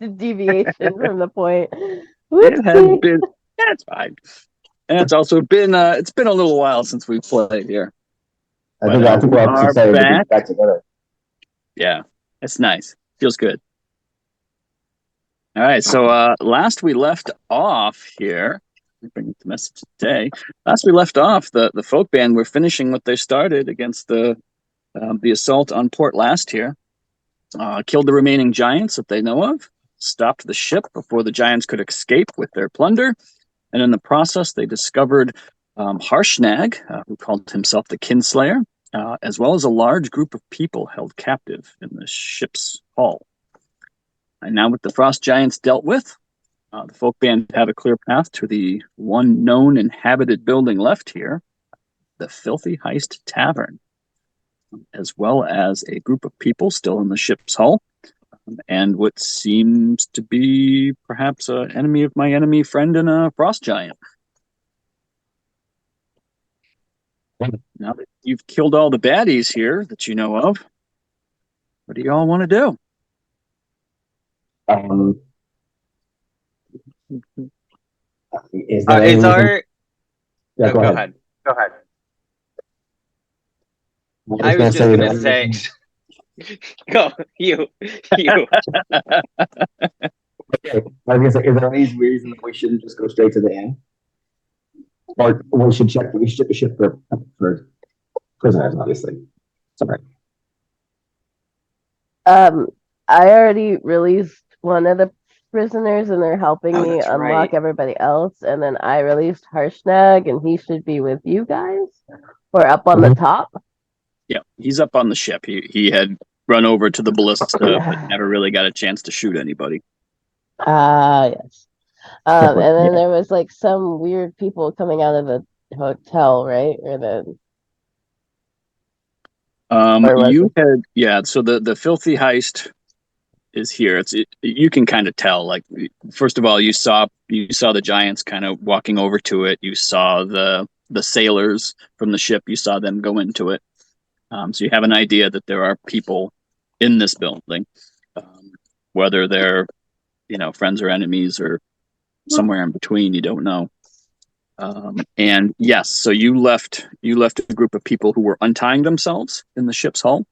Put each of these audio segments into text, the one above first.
deviation from the point. It has Whoopsie. been. That's fine. And it's also been. It's been a little while since we played here, I but think I think we we're actually are excited to be back. back together. Yeah, it's nice. Feels good. All right. So last we left off here. Bring the message today. Last we left off, the folk band were finishing what they started against the assault on Port Llast here. Killed the remaining giants that they know of. Stopped the ship before the giants could escape with their plunder. And in the process, they discovered Harshnag, who called himself the Kinslayer, as well as a large group of people held captive in the ship's hull. And now, with the frost giants dealt with, the folk band have a clear path to the one known inhabited building left here, the Filthy Heist Tavern, as well as a group of people still in the ship's hull, and what seems to be perhaps an enemy of my enemy friend and a frost giant. Now that you've killed all the baddies here that you know of, what do you all want to do? Um, is there any Is reason? our Yeah, go ahead. Go ahead. I was just gonna say, go you. Okay. I was gonna say, is there any reason that we shouldn't just go straight to the inn, or we should check? We should check the ship for prisoners, obviously. Sorry. Um, I already released one of the prisoners, and they're helping me that's unlock right. everybody else. And then I released Harshnag, and he should be with you guys, or up on the top. Yeah, he's up on the ship. He had run over to the ballista, but never really got a chance to shoot anybody. Yes. And then there was like some weird people coming out of the hotel, right? Or the You had so the filthy heist is here. You can kind of tell. Like, first of all, you saw the giants kind of walking over to it. You saw the sailors from the ship. You saw them go into it. So you have an idea that there are people in this building, whether they're friends or enemies or somewhere in between. You don't know. And yes, so you left a group of people who were untying themselves in the ship's hull,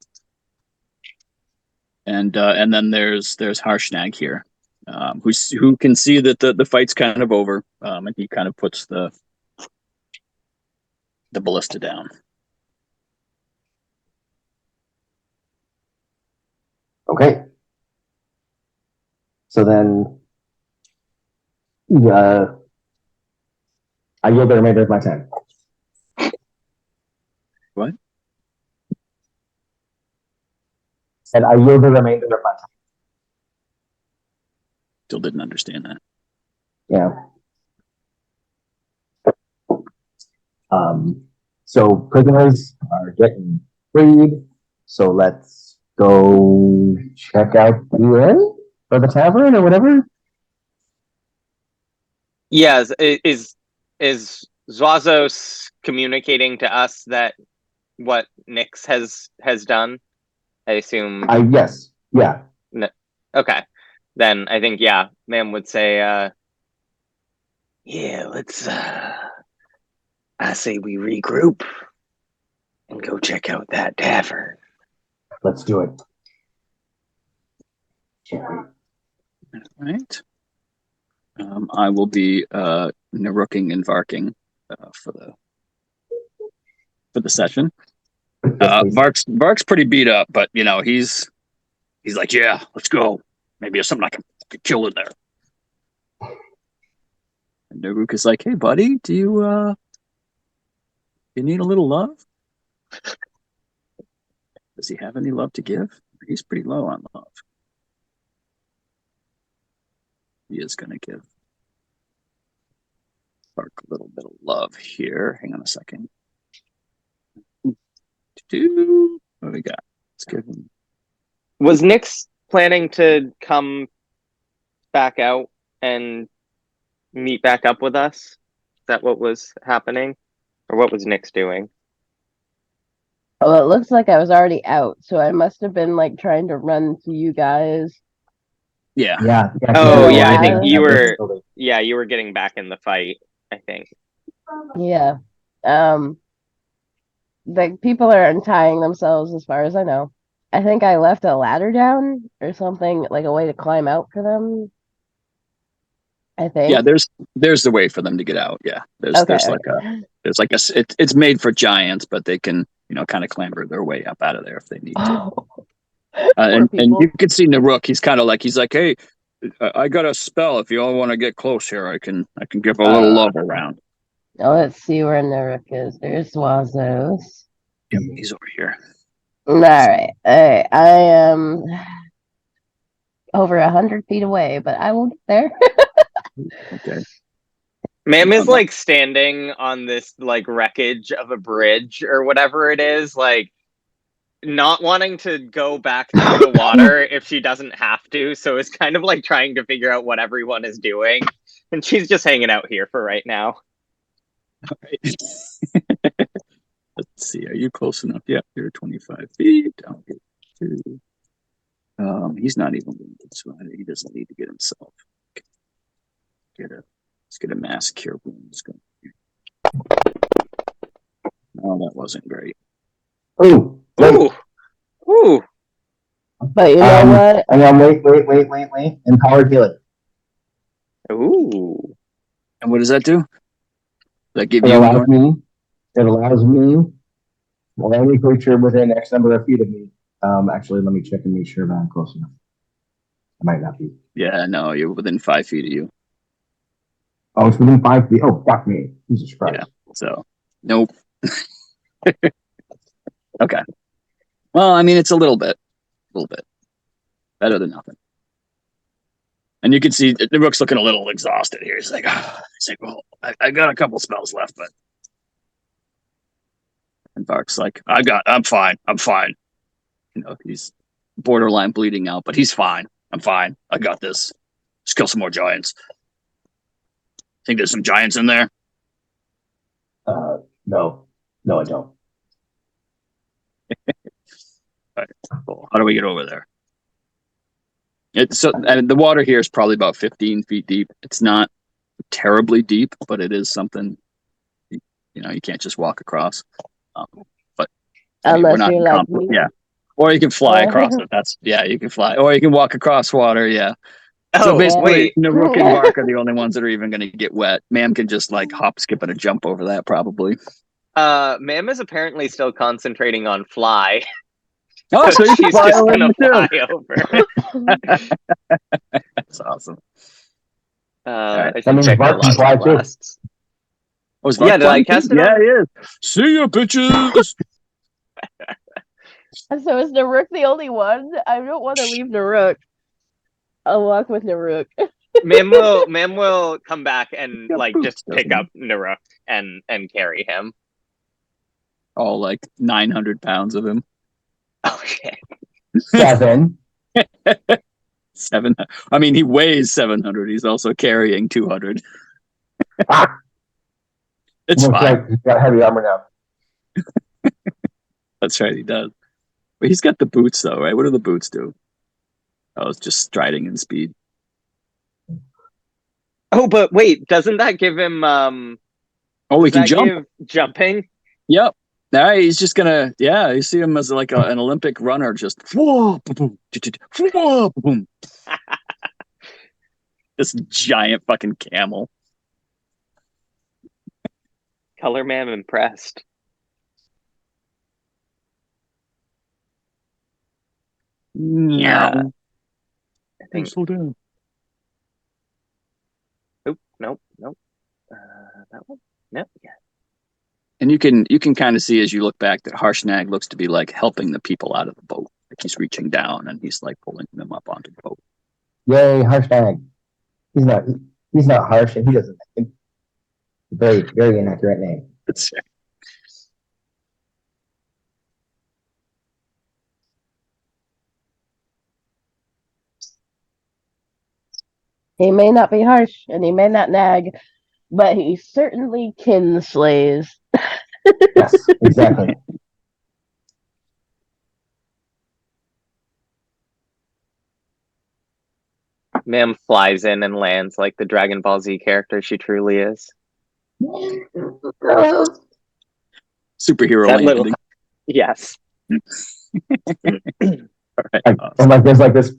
and then there's Harshnag here, who can see that the fight's kind of over, and he kind of puts the ballista down. Okay. So then, I yield the remainder of my time. What? And I yield the remainder of my time. Still didn't understand that. Yeah. So prisoners are getting freed. So let's go check out the inn or the tavern or whatever. Yes, is Zwazos communicating to us that what Nyx has done? I assume. Yes. Yeah. No, okay. Then I think ma'am would say, let's. I say we regroup and go check out that tavern. Let's do it. All right. I will be Narooking and Varking for the session. Bark's pretty beat up, but he's like, yeah, let's go. Maybe there's something I can kill in there. And Narook is like, hey, buddy, do you need a little love? Does he have any love to give? He's pretty low on love. He is going to give Bark a little bit of love here. Hang on a second. What do we got? Let's give him. Was Nyx planning to come back out and meet back up with us? Is that what was happening? Or what was Nyx doing? Oh, it looks like I was already out, so I must have been like trying to run to you guys Yeah. Yeah. Oh yeah, I Yeah. think you were. Building. Yeah, you were getting back in the fight. I think. Yeah. The people are untying themselves as far as I know. I think I left a ladder down or something, like a way to climb out for them. I Yeah, think. there's the way for them to get out. Yeah. There's Okay. there's like it's made for giants, but they can, kind of clamber their way up out of there if they need to. Oh, poor And you people. can see Naruk, he's like, hey, I got a spell. If you all want to get close here, I can give a little love around. Now let's see where Naruk is. There's Wazos. Yep, he's over here. All right. I am over 100 feet away, but I will get there. Okay. Ma'am is like standing on this like wreckage of a bridge or whatever it is, like not wanting to go back through the water if she doesn't have to. So it's kind of like trying to figure out what everyone is doing, and she's just hanging out here for right now. All right. Let's see. Are you close enough? Yeah, you're 25 feet. I'll get to. He's not even wounded, so he doesn't need to get himself. Let's get a mass cure wounds going. Oh, that wasn't great. Ooh. Ooh, ooh. But you know what? Hang on, wait. Empowered healing. Ooh. And what does that do? Does that give It you allows more? me. It allows me, or any creature within X number of feet of me. Actually, let me check and make sure that I'm close enough. I might not be. Yeah, no, you're within 5 feet of you. Oh, it's within 5 feet. Oh, fuck me. Jesus Christ. Yeah. So, nope. Okay. Well, I mean, it's a little bit better than nothing. And you can see the Rook's looking a little exhausted here. He's like, well, I got a couple spells left, but. And Bark's like, I'm fine. He's borderline bleeding out, but he's fine. I'm fine. I got this. Let's kill some more giants. Think there's some giants in there? No, I don't. All right, cool. How do we get over there? And the water here is probably about 15 feet deep. It's not terribly deep, but it is something. You can't just walk across. But I mean, we're Unless not you're in like conflict. me. Yeah, or you can fly across it. You can fly, or you can walk across water. Yeah. So Oh, basically, wait. Naruk and Bark are the only ones that are even going to get wet. Ma'am can just like hop, skip, and a jump over that probably. Ma'am is apparently still concentrating on fly. Oh, so you can She's fly just over gonna too. fly over. That's awesome. right. I should check my Bark can lots fly of too. blasts. Oh, is Yeah, Bark did I flying cast too? it Yeah, on? he is. See ya, bitches. So is Naruk the only one? I don't want to leave Naruk. I'll walk with Naruk. Ma'am will come back and Yeah, like boots, just pick doesn't up Naruk and carry him. All like 900 pounds of him. Okay. 7. 7. I mean, he weighs 700. He's also carrying 200. It's Looks fine. like he's got heavy armor now. That's right, he does. But he's got the boots, though, right? What do the boots do? Oh, it's just striding and speed. Oh, but wait, doesn't that give him Oh, he does can that jump. give jumping? Yep. Now he's just gonna. Yeah, you see him as like an Olympic runner, just whoa, boom, whoa, boom. This giant fucking camel. Color Ma'am impressed. Yeah. I think. Slow down. Nope. That one. Nope. Yeah. And you can kind of see as you look back that Harshnag looks to be like helping the people out of the boat. Like he's reaching down and he's like pulling them up onto the boat. Yay, Harshnag. He's not harsh, and he doesn't. Very, very inaccurate name. That's right. He may not be harsh and he may not nag, but he certainly kinslays. Yes, exactly. Ma'am flies in and lands like the Dragon Ball Z character she truly is. Superhero That little, landing. yes. All right. And like there's like this.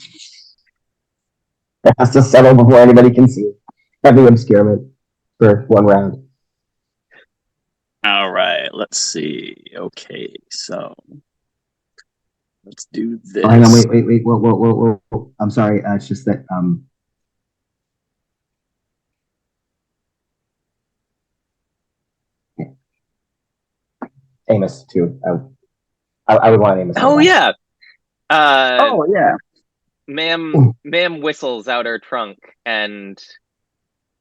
It has to settle before anybody can see it. Heavy obscurement for one round. All right. Let's see. Okay, so let's do this. Oh, hang on, wait. Whoa. I'm sorry. It's just that Amos too. I would want Amos. Oh yeah. Oh yeah. Ma'am whistles out her trunk, and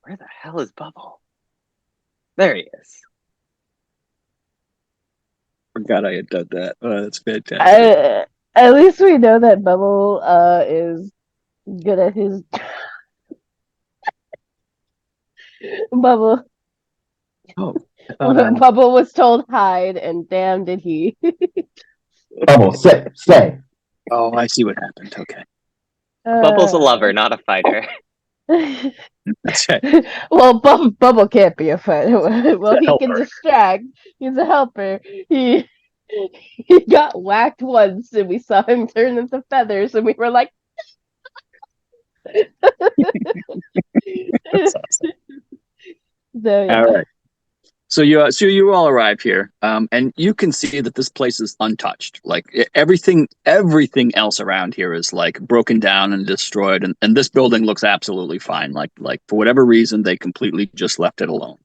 where the hell is Bubble? There he is. Forgot I had done that. Oh, that's fantastic. At least we know that Bubble is good at his Bubble. Oh, Bubble was told hide, and damn did he. Bubble, stay. oh, I see what happened. Okay, Bubble's a lover, not a fighter. that's right. Well, Bubble can't be a fighter. Well, he can helper. distract. He's a helper. He got whacked once, and we saw him turn into feathers, and we were like, That's awesome. so, yeah. All right. So you all arrive here, and you can see that this place is untouched. Like everything else around here is like broken down and destroyed, and this building looks absolutely fine. Like for whatever reason, they completely just left it alone.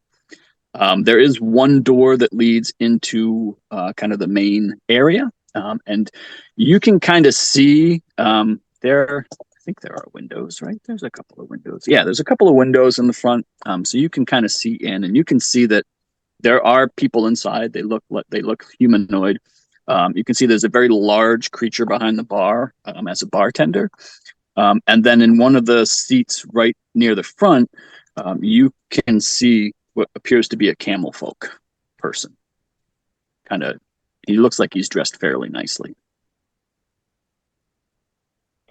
There is one door that leads into kind of the main area, and you can kind of see there. I think there are windows, right? There's a couple of windows. Yeah, there's a couple of windows in the front, so you can kind of see in, and you can see that there are people inside. They look humanoid. You can see there's a very large creature behind the bar as a bartender, and then in one of the seats right near the front, you can see what appears to be a camel folk person. He looks like he's dressed fairly nicely.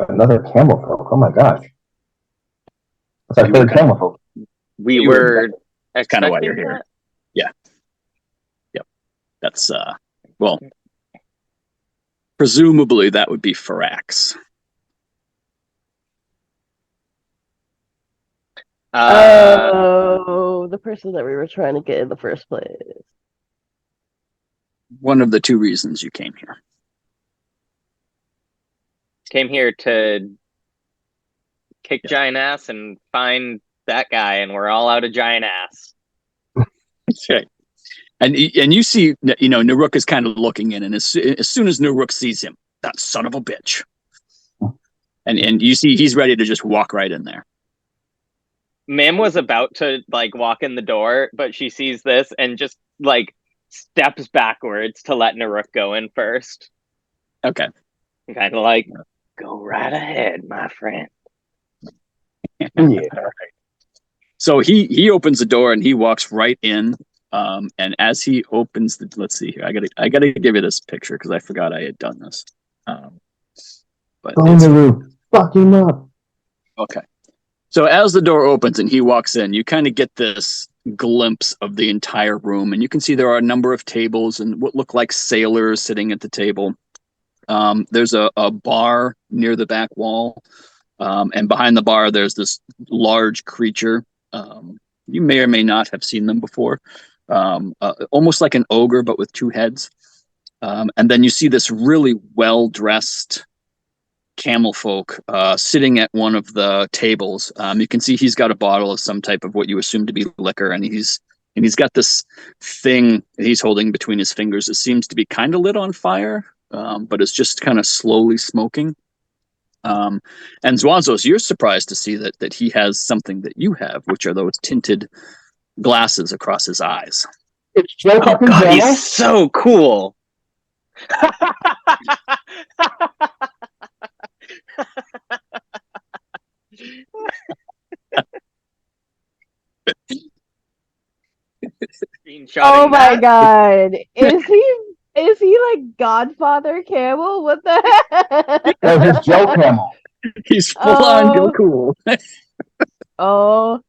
Another camel folk. Oh my gosh. That's our third camel folk. We were kind of why you're expecting here. that. Yeah. Yep. That's well, presumably that would be Farax. The person that we were trying to get in the first place. One of the two reasons you came here. Came here to kick giant ass and find that guy, and we're all out of giant ass. Okay. And you see, Naruk is kind of looking in, and as soon as Naruk sees him, that son of a bitch. And you see he's ready to just walk right in there. Ma'am was about to walk in the door, but she sees this and just steps backwards to let Naruk go in first. Okay. Kind of go right ahead, my friend. Yeah. So he opens the door and he walks right in. And as he opens let's see here, I gotta give you this picture because I forgot I had done this. But Go in the room. Fuck him up. Okay. So as the door opens and he walks in, you kind of get this glimpse of the entire room, and you can see there are a number of tables and what look like sailors sitting at the table. There's a bar near the back wall, and behind the bar there's this large creature. You may or may not have seen them before, almost like an ogre but with two heads. And then you see this really well-dressed camel folk sitting at one of the tables. You can see he's got a bottle of some type of what you assume to be liquor, and he's got this thing that he's holding between his fingers. It seems to be kind of lit on fire, but it's just kind of slowly smoking. And Zwazos, you're surprised to see that he has something that you have, which are those tinted glasses across his eyes. It's Joe Oh God, he's so cool. Oh my God. Is he like Godfather Camel? What the heck? No, here's Joe Camel. He's full on Joe Oh, Cool. oh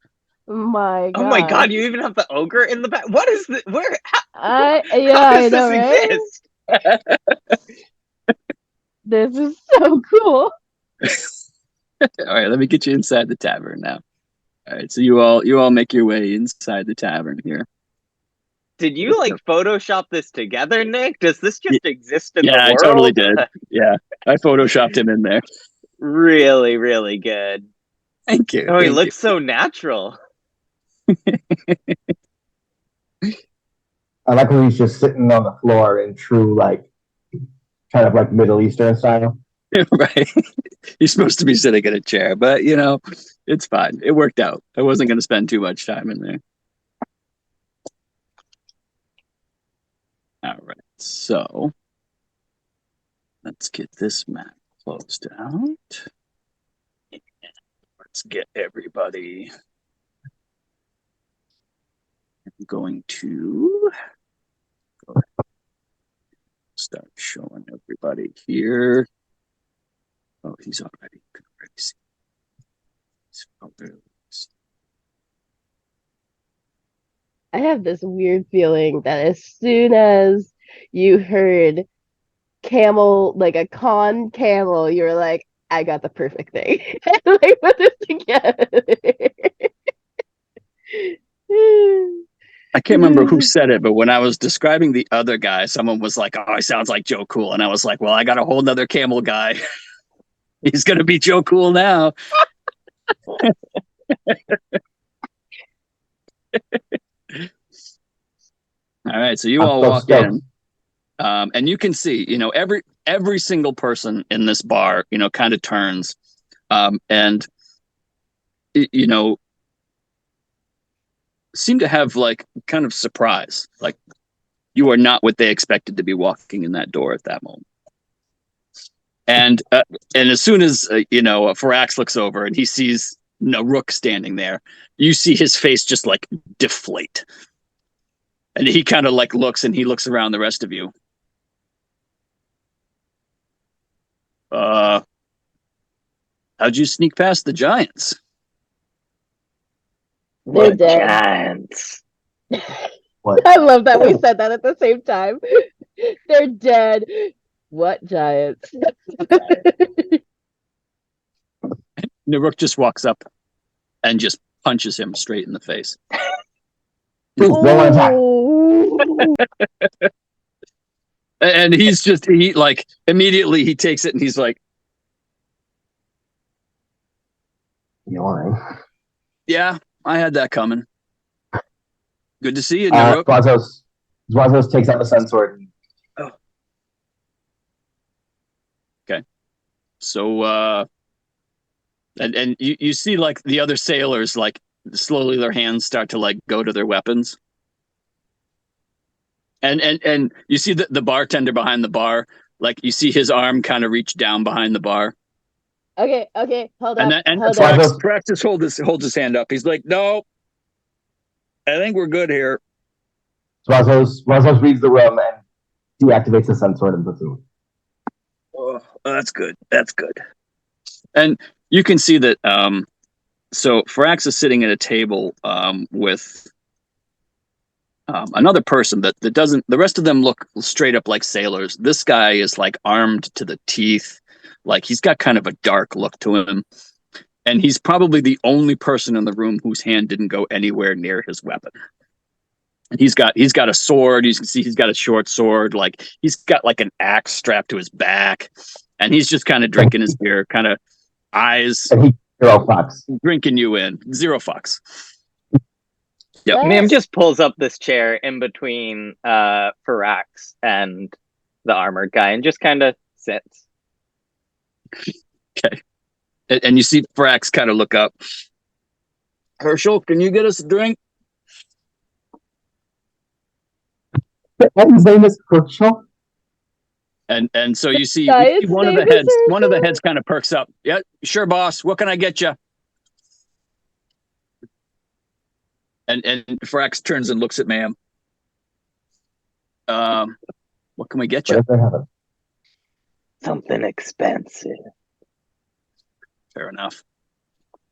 my Oh my god, god. you even have the ogre in the back. What is the where Yeah, how I does know, this right? exist? This is so cool. All right, let me get you inside the tavern now. All right, so you all make your way inside the tavern here. Did you like Photoshop this together, Nick? Does this just exist in the Yeah, I totally world? did. Yeah, I photoshopped him in there. Really, really good. Thank you. Oh, he Thank you. looks so natural. I like when he's just sitting on the floor in true, like, kind of like Middle Eastern style. Right. He's supposed to be sitting in a chair, but it's fine. It worked out. I wasn't going to spend too much time in there. All right. So let's get this map closed out. Let's get everybody. I'm going to start showing everybody here. Oh, he's already. Can already see his photos. I have this weird feeling that as soon as you heard camel, like a con camel, you were like, I got the perfect thing. Like put this together. I can't remember who said it, but when I was describing the other guy, someone was like, "Oh, he sounds like Joe Cool," and I was like, "Well, I got a whole nother camel guy. He's gonna be Joe Cool now." All right, so you I'm all so walk stoked. in, and you can see, every single person in this bar, kind of turns, and you know, seem to have like kind of surprise, like you are not what they expected to be walking in that door at that moment. And as soon as Farax looks over and he sees Rook standing there, you see his face just like deflate, and he kind of like looks and he looks around the rest of you. How'd you sneak past the giants? They're What dead. giants? What? I love that we said that at the same time. They're dead. What giants? Rook just walks up and just punches him straight in the face. Please, roll an attack. Oh. And he like immediately he takes it and he's like, You lying. "Yeah, I had that coming. Good to see you, Rook." Zwazos takes out the sun sword. Oh. Okay. So and you see like the other sailors like slowly their hands start to like go to their weapons. And you see the bartender behind the bar, like you see his arm kind of reach down behind the bar. Okay, hold And up, then and hold up. Prax just holds his hand up. He's like, "No, I think we're good here." Zwazos reads the room and deactivates the sun sword and puts it away. Oh, that's good. That's good. And you can see that so Farax is sitting at a table with another person that doesn't, the rest of them look straight up like sailors. This guy is like armed to the teeth. Like he's got kind of a dark look to him. And he's probably the only person in the room whose hand didn't go anywhere near his weapon. And he's got a sword. You can see he's got a short sword. Like he's got like an axe strapped to his back. And he's just kind of drinking his beer, kind of eyes And he zero fucks. drinking you in. Zero fucks. Yep. Ma'am just pulls up this chair in between Farax and the armored guy and just kind of sits. Okay. And you see Farax kind of look up. "Herschel, can you get us a drink?" His name is Herschel. And so you see Guy's one of the name is heads Herschel? kind of perks up. "Yeah, sure, boss. What can I get you?" And Farax turns and looks at ma'am. What can we get you? What if they have it? Something expensive. Fair enough.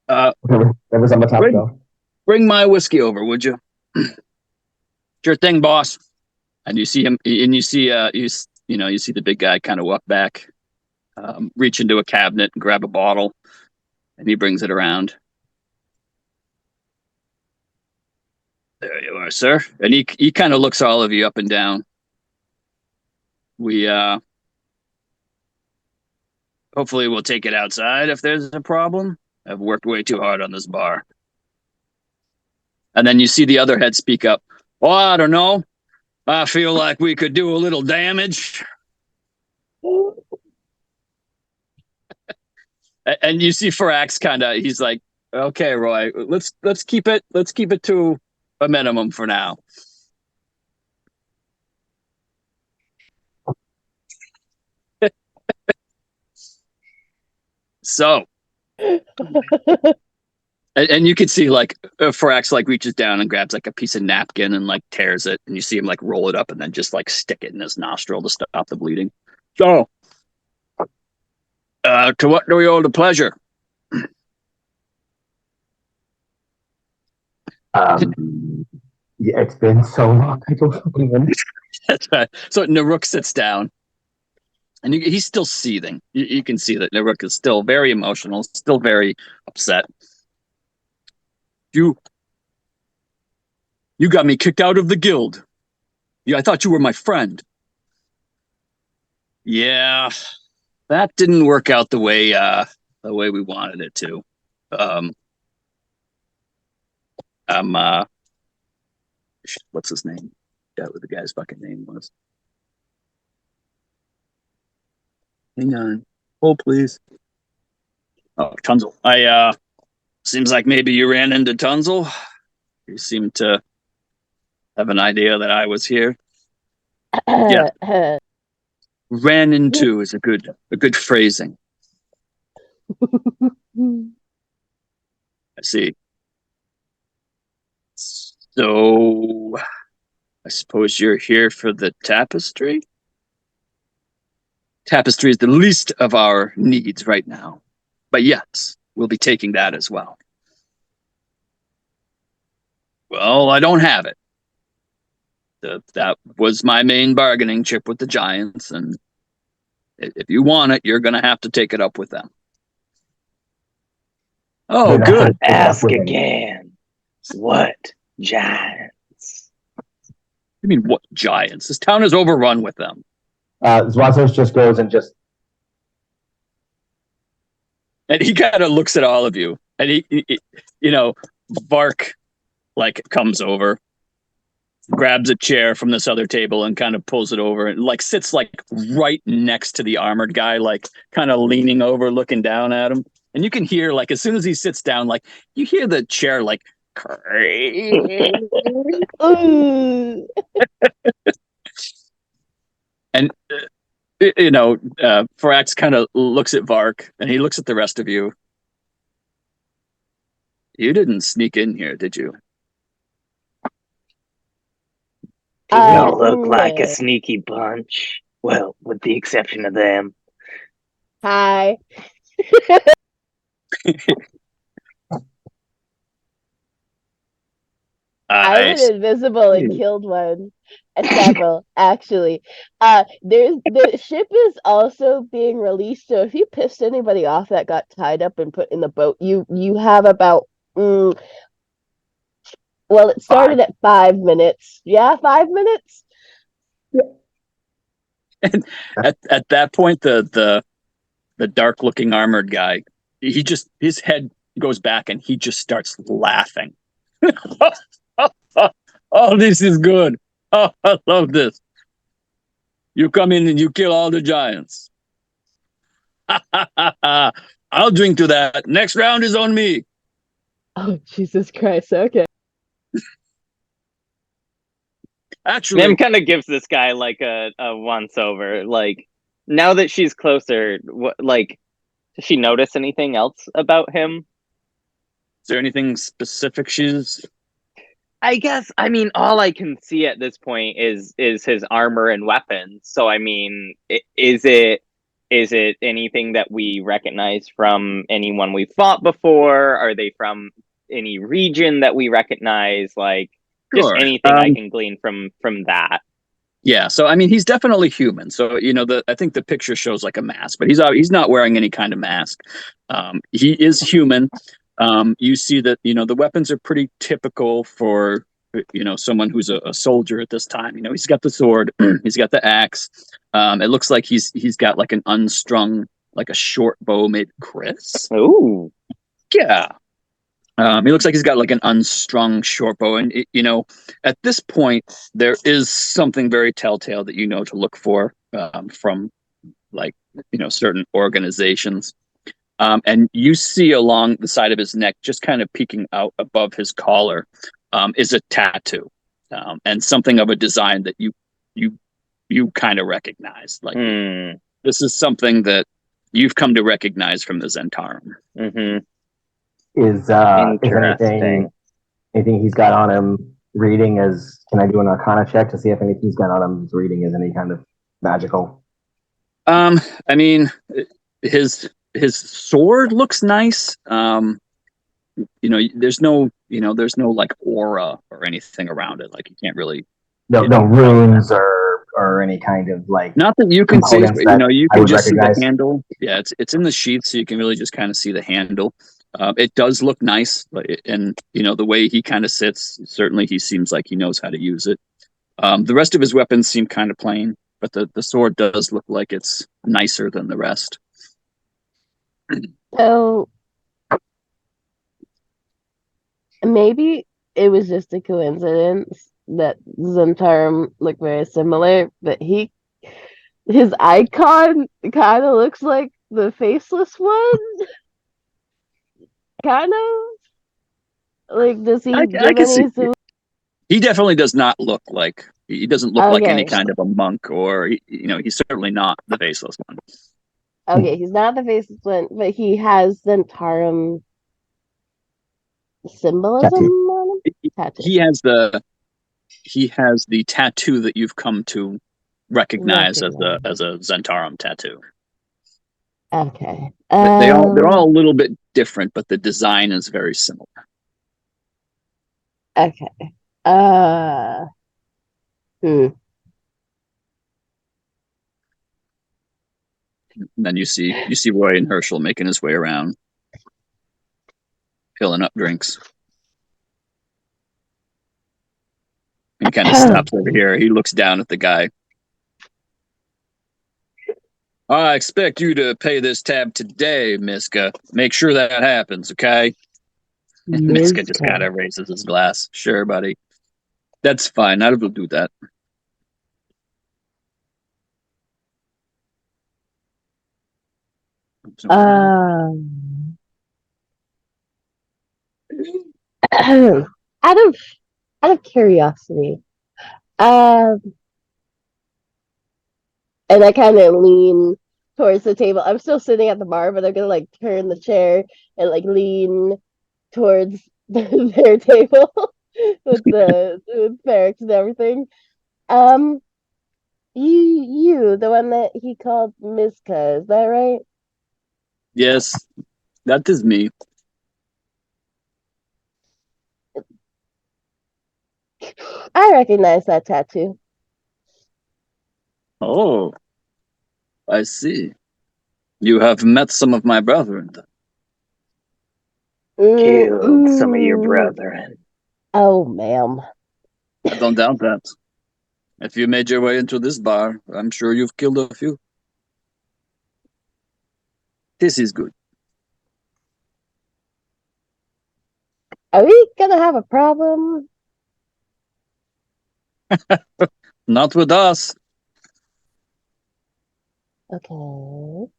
Whatever's on the top shelf. Bring my whiskey over, would you? Sure thing, boss. And you see him, and you see you see the big guy kind of walk back, reach into a cabinet and grab a bottle, and he brings it around. There you are, sir. And he kind of looks all of you up and down. We hopefully we'll take it outside if there's a problem. I've worked way too hard on this bar. And then you see the other head speak up. Oh, I don't know. I feel like we could do a little damage. And you see Farax kind of, he's like, okay, Roy, let's keep it to a minimum for now. So, and you can see like Farax like reaches down and grabs like a piece of napkin and like tears it, and you see him like roll it up and then just like stick it in his nostril to stop the bleeding. So, to what do we owe the pleasure? Yeah, it's been so long. I don't remember. That's right. So Naruk sits down, and he's still seething. You can see that Naruk is still very emotional, still very upset. You got me kicked out of the guild. Yeah, I thought you were my friend. Yeah, that didn't work out the way we wanted it to. What's his name? Yeah, what the guy's fucking name was. Hang on. Hold, please. Oh, Tunzel. Seems like maybe you ran into Tunzel. You seem to have an idea that I was here. Yeah. Ran into is a good phrasing. I see. So, I suppose you're here for the tapestry? Tapestry is the least of our needs right now. But yes, we'll be taking that as well. Well, I don't have it. That was my main bargaining chip with the Giants, and if you want it, you're going to have to take it up with them. Oh, good. Ask again. What Giants? You mean what Giants? This town is overrun with them. Zwazos just goes and just... And he kind of looks at all of you, and he Vark like comes over, grabs a chair from this other table and kind of pulls it over and like sits like right next to the armored guy, like kind of leaning over, looking down at him. And you can hear like as soon as he sits down, like you hear the chair like and Farax kind of looks at Vark and he looks at the rest of you. You didn't sneak in here, did you? We don't look like a sneaky bunch. Well, with the exception of them. Hi. I went invisible and killed one. Several, actually. The ship is also being released, so if you pissed anybody off that got tied up and put in the boat, you have about well, it started at 5 minutes. Yeah, 5 minutes. And at that point, the dark looking armored guy, his head goes back and he just starts laughing. Oh, this is good. Oh, I love this. You come in and you kill all the Giants. I'll drink to that. Next round is on me. Oh, Jesus Christ. Okay. Actually, Nim kind of gives this guy like a once over. Like now that she's closer, does she notice anything else about him? Is there anything specific she's... I guess, I mean, all I can see at this point is his armor and weapons. So, I mean, is it Is it anything that we recognize from anyone we fought before? Are they from any region that we recognize? Like, just Sure. anything I can glean from that. Yeah, so I mean, he's definitely human. So I think the picture shows like a mask, but he's not wearing any kind of mask. He is human. You see that the weapons are pretty typical for someone who's a soldier at this time. He's got the sword, he's got the axe. It looks like he's got like an unstrung, like a short bow made Chris. Ooh, Yeah. He looks like he's got like an unstrung short bow, and at this point, there is something very telltale that to look for from like certain organizations. And you see along the side of his neck, just kind of peeking out above his collar, is a tattoo, and something of a design that you kind of recognize. Like this is something that you've come to recognize from the Zhentarim. Mm-hmm. Is Interesting. anything he's got on him reading as, can I do an Arcana check to see if anything he's got on him reading is any kind of magical? I mean, his sword looks nice. There's no like aura or anything around it. Like you can't really No runes or any kind of like, not that you can see, but you I can would just see the recognize. handle. Yeah, it's in the sheath, so you can really just kind of see the handle. It does look nice, and the way he kind of sits, certainly he seems like he knows how to use it. The rest of his weapons seem kind of plain, but the sword does look like it's nicer than the rest. So maybe it was just a coincidence that Zhentarim looked very similar, but his icon kind of looks like the faceless one. Kind of like, does he I give can see. any? He definitely does not look like he doesn't look like any Okay, kind of a monk, or he's certainly not the faceless one. okay, he's not the faceless one, but he has Zhentarim symbolism Tattoo. on him. Tattoo. He has the tattoo that you've come to recognize as Recognize. a Zhentarim tattoo. Okay. They're all a little bit different, but the design is very similar. Okay. Hmm. And then you see Roy and Herschel making his way around, filling up drinks. He kind of stops over here. He looks down at the guy. I expect you to pay this tab today, Miska. Make sure that happens, okay? Miska just kind of raises his glass. Sure, buddy. That's fine. I will do that. Out of curiosity, um, and I kind of lean towards the table. I'm still sitting at the bar, but I'm gonna like turn the chair and like lean towards their table with with barracks and everything. Um, the one that he called Miska, is that right? Yes, that is me. I recognize that tattoo. Oh, I see. You have met some of my brethren. Killed some of your Mm. brethren. Oh, ma'am. I don't doubt that. If you made your way into this bar, I'm sure you've killed a few. This is good. Are we gonna have a problem? Not with us. Okay.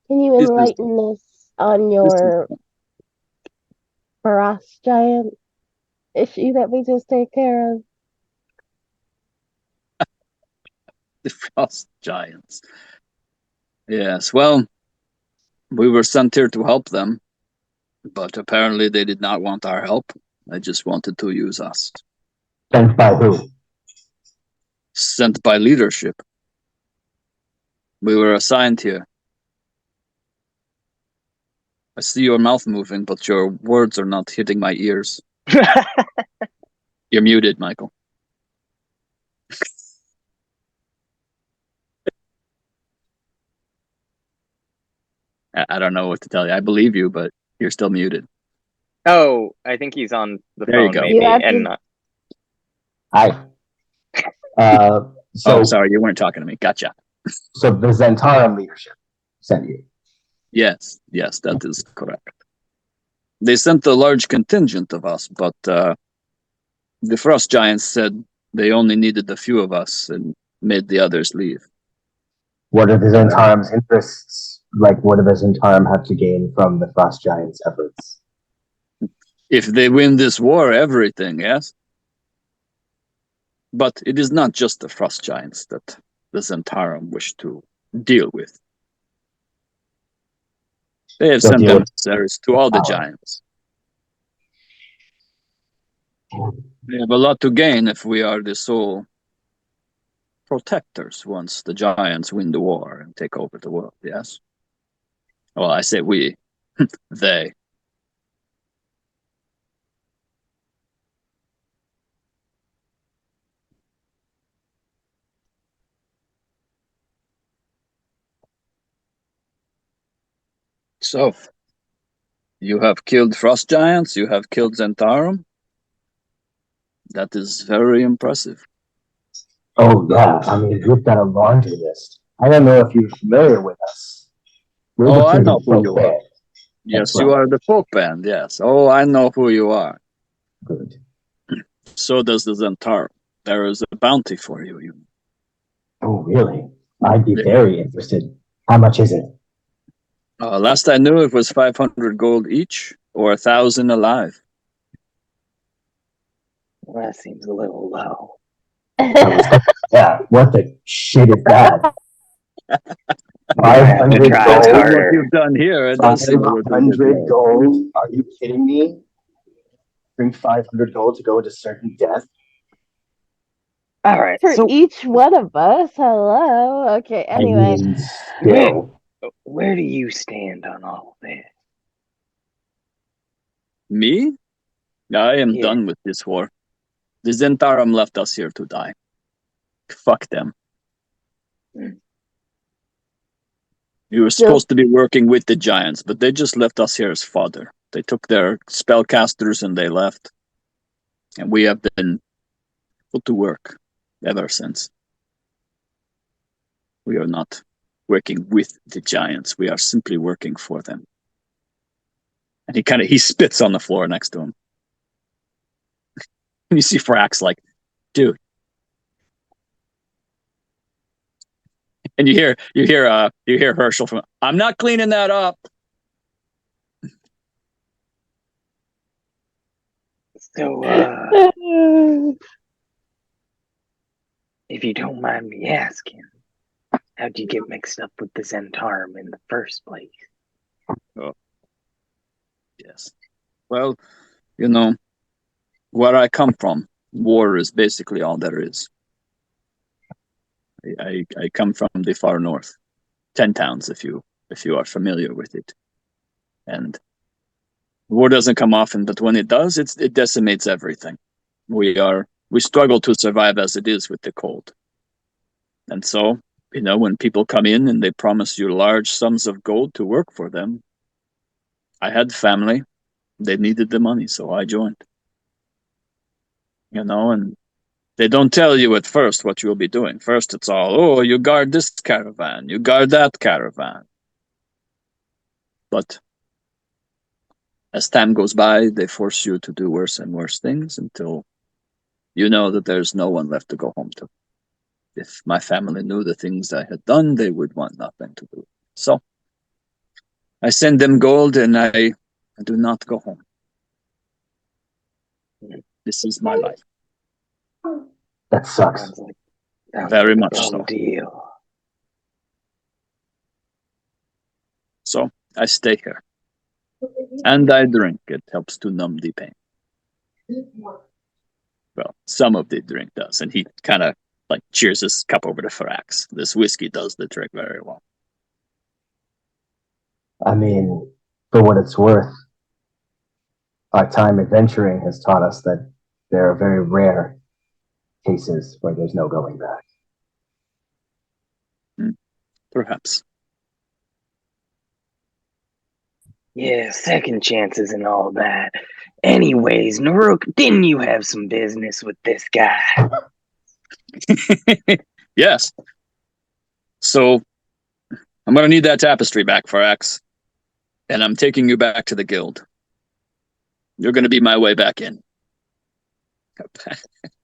Can you This is enlighten us on this is your frost giant issue that we just take care of? the frost giants. Yes, well, we were sent here to help them, but apparently they did not want our help. They just wanted to use us. Sent by who? Sent by leadership. We were assigned here. I see your mouth moving, but your words are not hitting my ears. You're muted, Michael. I don't know what to tell you. I believe you, but you're still muted. Oh, I think he's on the There you phone, go. maybe, You have and to- not. Hi. Oh, sorry, you weren't talking to me. Gotcha. So the Zhentarim leadership sent you. Yes, that is correct. They sent a large contingent of us, but the Frost Giants said they only needed a few of us and made the others leave. What are the Zhentarim's interests? Like, what do the Zhentarim have to gain from the Frost Giants' efforts? If they win this war, everything, yes? But it is not just the Frost Giants that the Zhentarim wish to deal with. They have sent emissaries to all the giants. We have a lot to gain if we are the sole protectors once the giants win the war and take over the world, yes? Well, I say we, they. So, you have killed Frost Giants, you have killed Zhentarim. That is very impressive. Oh, yeah. I mean, we've got a laundry list. I don't know if you're familiar with us. Oh, I know who you are. Yes, you right. are the folk band, yes. Oh, I know who you are. Good. So does the Zhentarim. There is a bounty for you. Oh, really? I'd be very interested. How much is it? Last I knew, it was 500 gold each, or 1,000 alive. Well, that seems a little low. Yeah, what the shit is that? Try 500 harder. gold? What you've done here, it does seem a little bit 500 low. gold? Are you kidding me? Bring 500 gold to go into certain death? All right. For So each one of us. Hello. Okay, anyway. I mean, still. where do you stand on all of this? Me? I am Yeah. done with this war. The Zhentarim left us here to die. Fuck them. Mm. We were supposed to be working with the giants, but they just left us here as fodder. They took their spellcasters and they left. And we have been put to work ever since. We are not working with the giants. We are simply working for them. And he spits on the floor next to him. And you see Frax like, dude. And you hear Herschel from, I'm not cleaning that up. So, if you don't mind me asking, how'd you get mixed up with the Zhentarim in the first place? Oh, yes. Well, where I come from, war is basically all there is. I come from the far north, 10 towns if you are familiar with it. And war doesn't come often, but when it does, it decimates everything. We struggle to survive as it is with the cold. And so, when people come in and they promise you large sums of gold to work for them, I had family, they needed the money, so I joined. And they don't tell you at first what you'll be doing. First, it's all, oh, you guard this caravan, you guard that caravan. But as time goes by, they force you to do worse and worse things until you know that there's no one left to go home to. If my family knew the things I had done, they would want nothing to do. So I send them gold and I do not go home. This is my life. That sucks. Sounds Very like a much bum so. deal. So I stay here. And I drink. It helps to numb the pain. Well, some of the drink does. And he kind of like cheers his cup over to Farax. This whiskey does the trick very well. I mean, for what it's worth, our time adventuring has taught us that there are very rare cases where there's no going back. Perhaps. Yeah, second chances and all that. Anyways, Naruk, didn't you have some business with this guy? Yes. So I'm going to need that tapestry back, Farax. And I'm taking you back to the guild. You're going to be my way back in.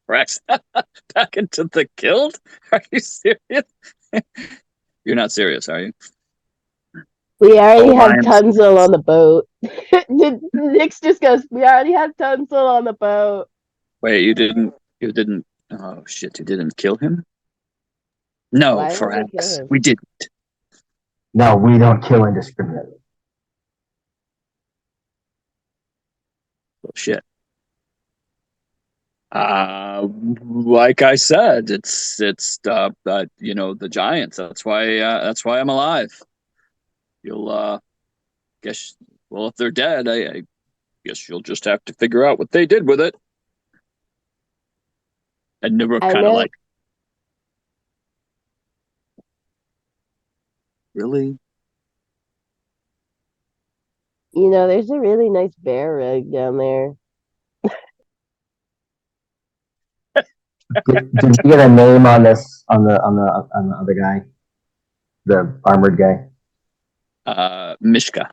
Farax, back into the guild? Are you serious? You're not serious, are you? We already had I'm Tunzel on the boat. Nix just goes, we already had Tunzel on the boat. Wait, you didn't, oh shit, you didn't kill him? No, Why would we kill Farax, him? we didn't. No, we don't kill indiscriminately. Oh shit. Like I said, it's the giants. That's why I'm alive. You'll guess, well, if they're dead, I guess you'll just have to figure out what they did with it. And Nuruk I kind of know. like, really? There's a really nice bear rug down there. Did you get a name on this on the other guy, the armored guy? Mishka.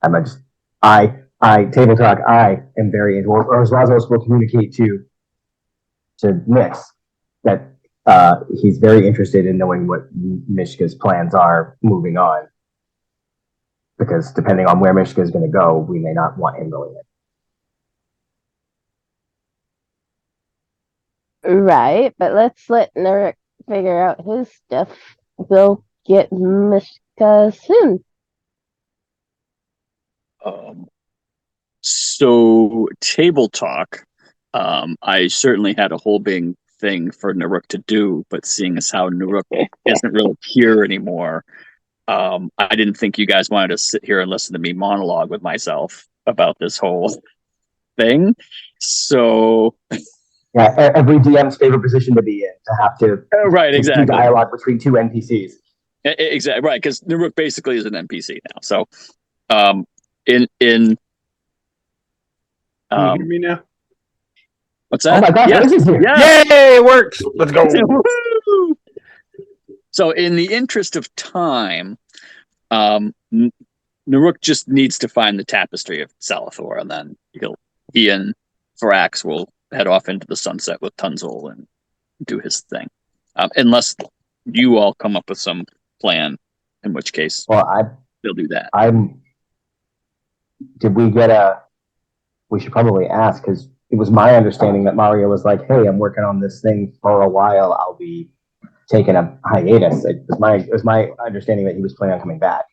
I table talk. I am very, or Razos will communicate to Nix that he's very interested in knowing what Mishka's plans are moving on, because depending on where Mishka is going to go, we may not want him going in. Right, but let's let Nuruk figure out his stuff. We'll get Mishka soon. So table talk. I certainly had a whole big thing for Nuruk to do, but seeing as how Nuruk isn't really here anymore, I didn't think you guys wanted to sit here and listen to me monologue with myself about this whole thing. So yeah, every DM's favorite position to be in, to have to right, exactly, do dialogue between two NPCs. Exactly right, because Nuruk basically is an NPC now. So, in Can you hear me now? What's that? Oh my gosh, yes. Liz is here! Yes. Yay, it works! Let's go. So, in the interest of time, Nuruk just needs to find the tapestry of Salathor, and then he and Farax will head off into the sunset with Tunzel and do his thing. Unless you all come up with some plan, in which case, they'll do that. Did we get a? We should probably ask, because it was my understanding that Mario was like, "Hey, I'm working on this thing for a while. I'll be taking a hiatus." It was my understanding that he was planning on coming back.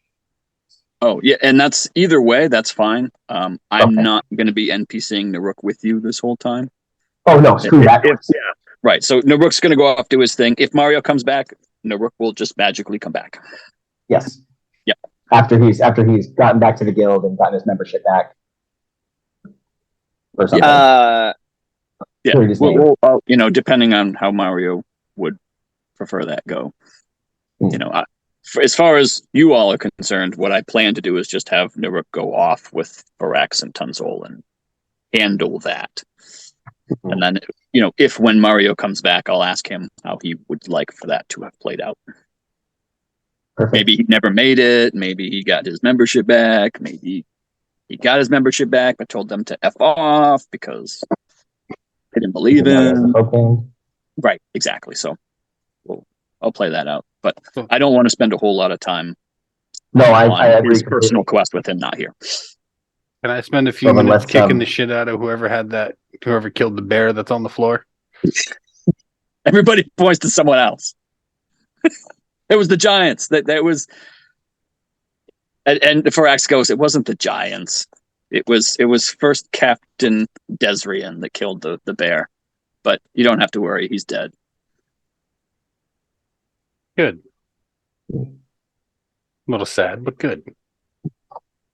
Oh yeah, and that's either way. That's fine. I'm Okay. not going to be NPCing Nuruk with you this whole time. Oh no, screw that. Yeah, right. So Nuruk's going to go off do his thing. If Mario comes back, Nuruk will just magically come back. Yes. Yeah. After he's gotten back to the guild and gotten his membership back. Or something. Yeah. Well, depending on how Mario would prefer that go. As far as you all are concerned, what I plan to do is just have Nuruk go off with Farax and Tunzel and handle that. And then, if when Mario comes back, I'll ask him how he would like for that to have played out. Perfect. Maybe he never made it. Maybe he got his membership back. Maybe he got his membership back, but told them to F off because they didn't believe him. Right, exactly. So I'll play that out. But I don't want to spend a whole lot of time I agree. His personal quest with him not here. Can I spend a few minutes kicking the shit out of whoever killed the bear that's on the floor? Everybody points to someone else. It was the giants. That was, and Farax goes, it wasn't the giants. It was first Captain Desrian that killed the bear. but you don't have to worry. He's dead. Good. A little sad, but good.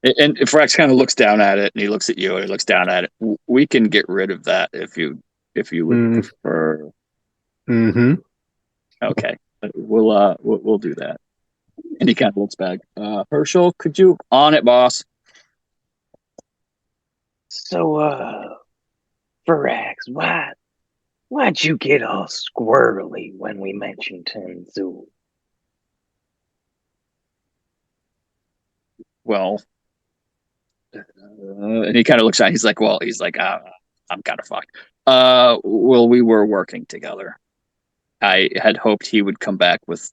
And Frax kind of looks down at it, and he looks at you, and he looks down at it. We can get rid of that if you would prefer. Mm-hmm. Okay, we'll do that. And he kind of looks back. Herschel, could you on it, boss? So, Varax, why'd you get all squirrely when we mentioned Tenzu? Well, and he kind of looks at. He's like, I'm kind of fucked. Well, we were working together. I had hoped he would come back with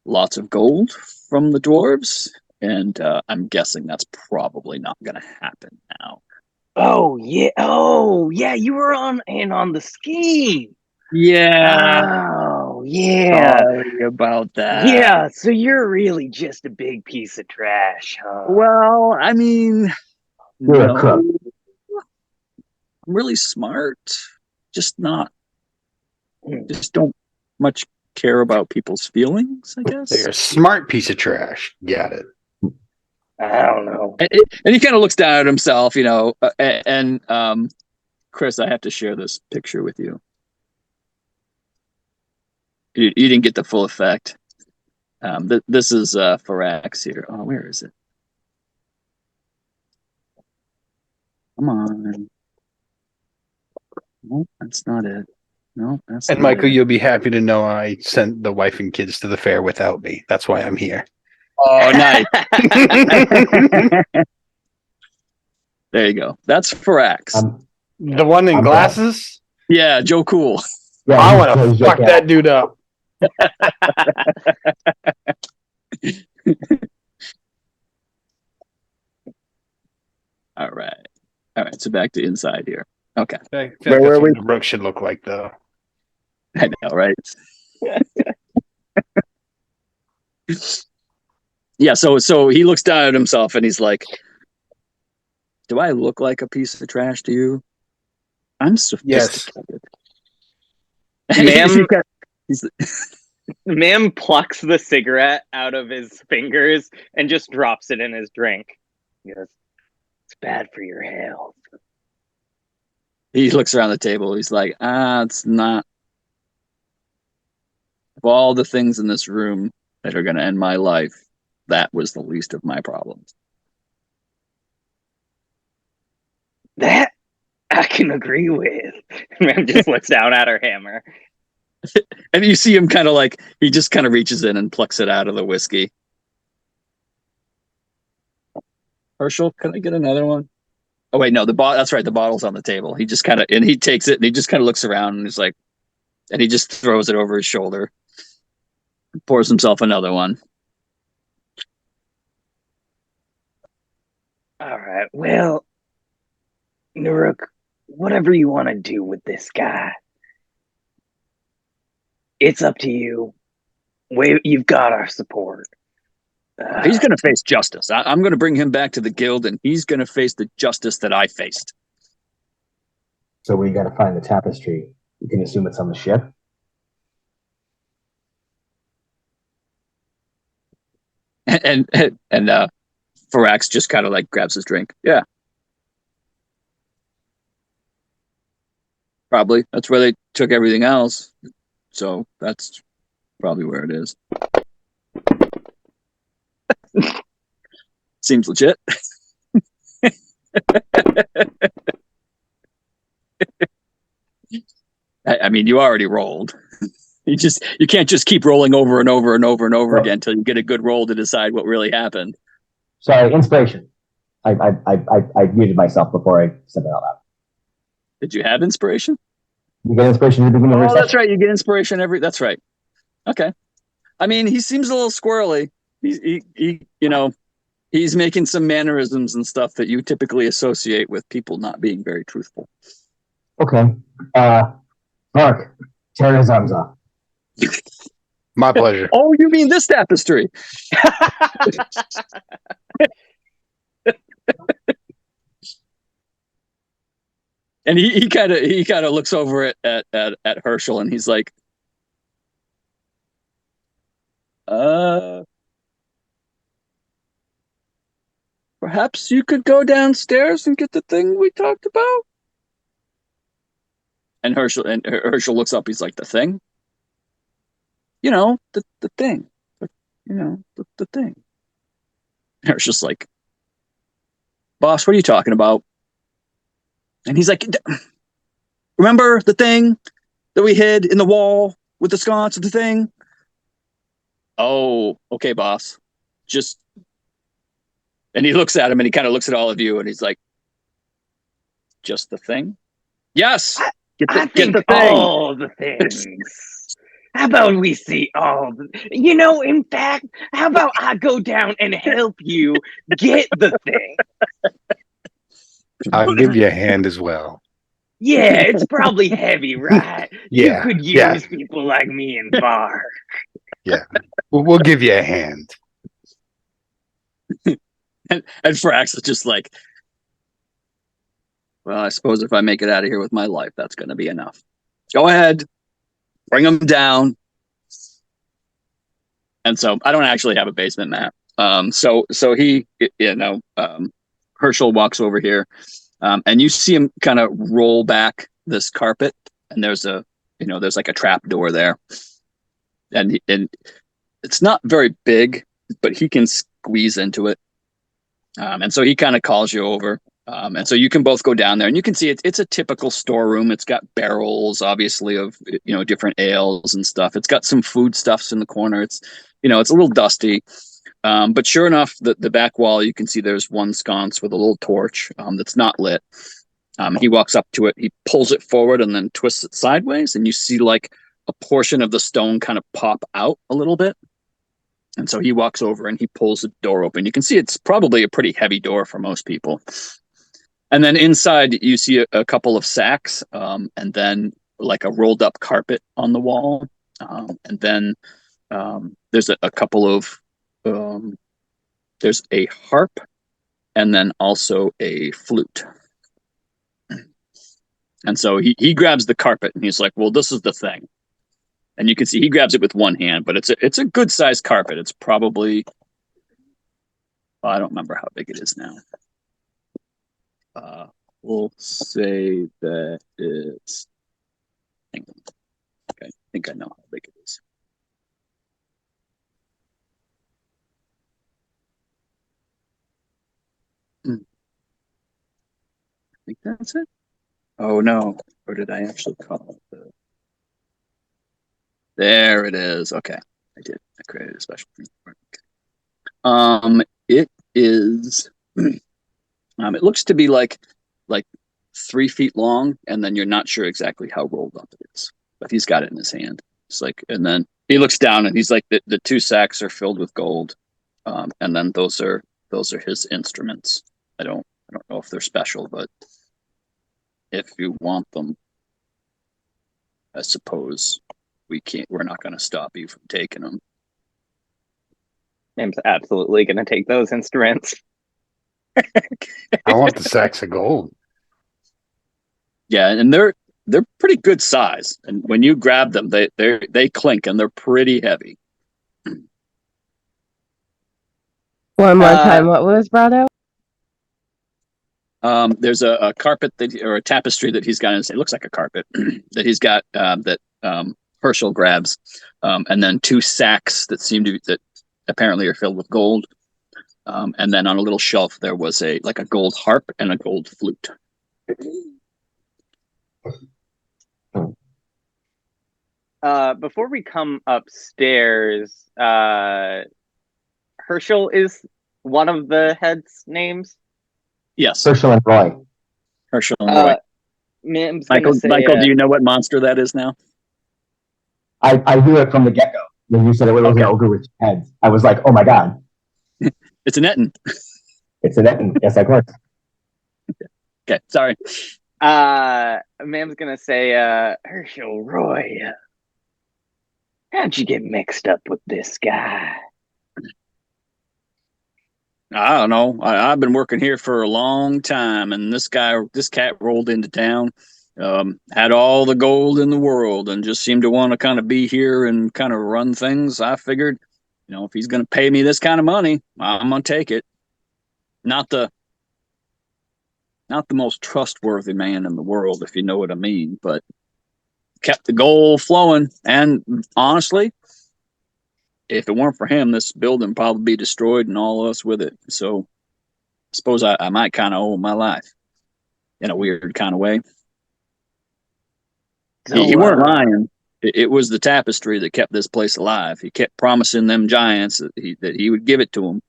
lots of gold from the dwarves, and I'm guessing that's probably not going to happen now. Oh yeah, you were on the scheme. Yeah. Oh yeah. Sorry about that. Yeah, so you're really just a big piece of trash, huh? Well, I mean, You're a crook. I'm really smart, just not. Just don't much care about people's feelings, I guess. So you're a smart piece of trash. Got it. I don't know. And he kind of looks down at himself, and Chris, I have to share this picture with you. You didn't get the full effect. This is Farax here. Oh, where is it? Come on. No, that's not it. No, that's And not Michael, it. you'll be happy to know I sent the wife and kids to the fair without me. That's why I'm here. Oh, nice. There you go. That's Farax. The one in glasses? Yeah, Joe Cool. Yeah, I want to fuck that dude up. All right. So back to inside here. Okay. That's Where were what we? the Brooke should look like, though. I know, right? Yeah. So he looks down at himself and he's like, "Do I look like a piece of trash to you? I'm sophisticated." Yes. Ma'am plucks the cigarette out of his fingers and just drops it in his drink. He goes, it's bad for your health. He looks around the table. He's like, it's not. Of all the things in this room that are going to end my life, that was the least of my problems. That I can agree with. Ma'am just looks down at her hammer. And you see him kind of like, he just kind of reaches in and plucks it out of the whiskey. Herschel, can I get another one? Oh, wait, no, that's right. The bottle's on the table. He just kind of, and he takes it and he just kind of looks around and he's like, and he just throws it over his shoulder. Pours himself another one. All right. Well, Nuruk, whatever you want to do with this guy, it's up to you. You've got our support. He's going to face justice. I'm going to bring him back to the guild, and he's going to face the justice that I faced. So we got to find the tapestry. You can assume it's on the ship. And Farax just kind of like grabs his drink. Yeah. Probably. That's where they took everything else. So that's probably where it is. Seems legit. I mean, you already rolled. You can't just keep rolling over and over and over and over again until you get a good roll to decide what really happened. Sorry, inspiration. I muted myself before I said that out loud. Did you have inspiration? You get inspiration at the beginning of Oh, that's right. You get inspiration that's right. Okay. I mean, he seems a little squirrely. He's making some mannerisms and stuff that you typically associate with people not being very truthful. Okay. Mark, tear his arms off. My pleasure. Oh, you mean this tapestry? And he kind of looks over at Herschel, and he's like, perhaps you could go downstairs and get the thing we talked about. And Herschel looks up. He's like, the thing, the thing, the thing. Herschel's like, boss, what are you talking about? And he's like, remember the thing that we hid in the wall with the sconce of the thing? Oh, okay, boss. And he looks at him, and he kind of looks at all of you, and he's like, just the thing? Yes. I think the thing. all the things. How about we see all the... in fact, how about I go down and help you get the thing? I'll give you a hand as well. Yeah, it's probably heavy, right? Yeah, You could yeah. use people like me in bar. Yeah. We'll give you a hand. And Frax is just like, well, I suppose if I make it out of here with my life, that's going to be enough. Go ahead. Bring them down. And so I don't actually have a basement map. So he, Herschel walks over here, and you see him kind of roll back this carpet, and there's like a trap door there, and it's not very big, but he can squeeze into it. And so he kind of calls you over. And so you can both go down there, and you can see it's a typical storeroom. It's got barrels, obviously, of different ales and stuff. It's got some foodstuffs in the corner. It's a little dusty, but sure enough, the back wall, you can see there's one sconce with a little torch that's not lit. He walks up to it, he pulls it forward, and then twists it sideways, and you see like a portion of the stone kind of pop out a little bit. And so he walks over and he pulls the door open. You can see it's probably a pretty heavy door for most people. And then inside, you see a couple of sacks, and then like a rolled up carpet on the wall. And then there's a couple of, there's a harp, and then also a flute. And so he grabs the carpet, and he's like, well, this is the thing. And you can see he grabs it with one hand, but it's a good sized carpet. It's probably, I don't remember how big it is now. We'll say that it's, okay, I think I know how big it is. I think that's it. Oh no, or did I actually call it? There it is. Okay, I did. I created a special thing. It is. It looks to be like 3 feet long, and then you're not sure exactly how rolled up it is. But he's got it in his hand. It's like, and then he looks down, and he's like, the 2 sacks are filled with gold, and then those are his instruments. I don't know if they're special, but if you want them, I suppose we're not going to stop you from taking them. I'm absolutely going to take those instruments. I want the sacks of gold. Yeah, and they're pretty good size, and when you grab them, they clink, and they're pretty heavy. One more time, what was brought out? There's a carpet or a tapestry that he's got in his, it looks like a carpet that he's got that Herschel grabs, and then 2 sacks that apparently are filled with gold. And then on a little shelf there was a gold harp and a gold flute. Before we come upstairs, Herschel is one of the heads' names. Yes, Herschel and Roy. Herschel and Roy. Michael, do you know what monster that is now? I knew it from the get-go. When you said it was an ogre with heads, I was like, oh my god. It's an Etten. It's an Etten. Yes, of course. Okay, sorry. Ma'am's gonna say, Herschel, Roy, how'd you get mixed up with this guy? I don't know. I've been working here for a long time, and this cat rolled into town, had all the gold in the world, and just seemed to want to kind of be here and kind of run things. I figured, if he's going to pay me this kind of money, I'm going to take it. Not the most trustworthy man in the world, if you know what I mean, but kept the gold flowing. And honestly, if it weren't for him, this building would probably be destroyed and all of us with it. So I suppose I might kind of owe my life in a weird kind of way. So, He weren't lying. It was the tapestry that kept this place alive. He kept promising them giants that he would give it to them.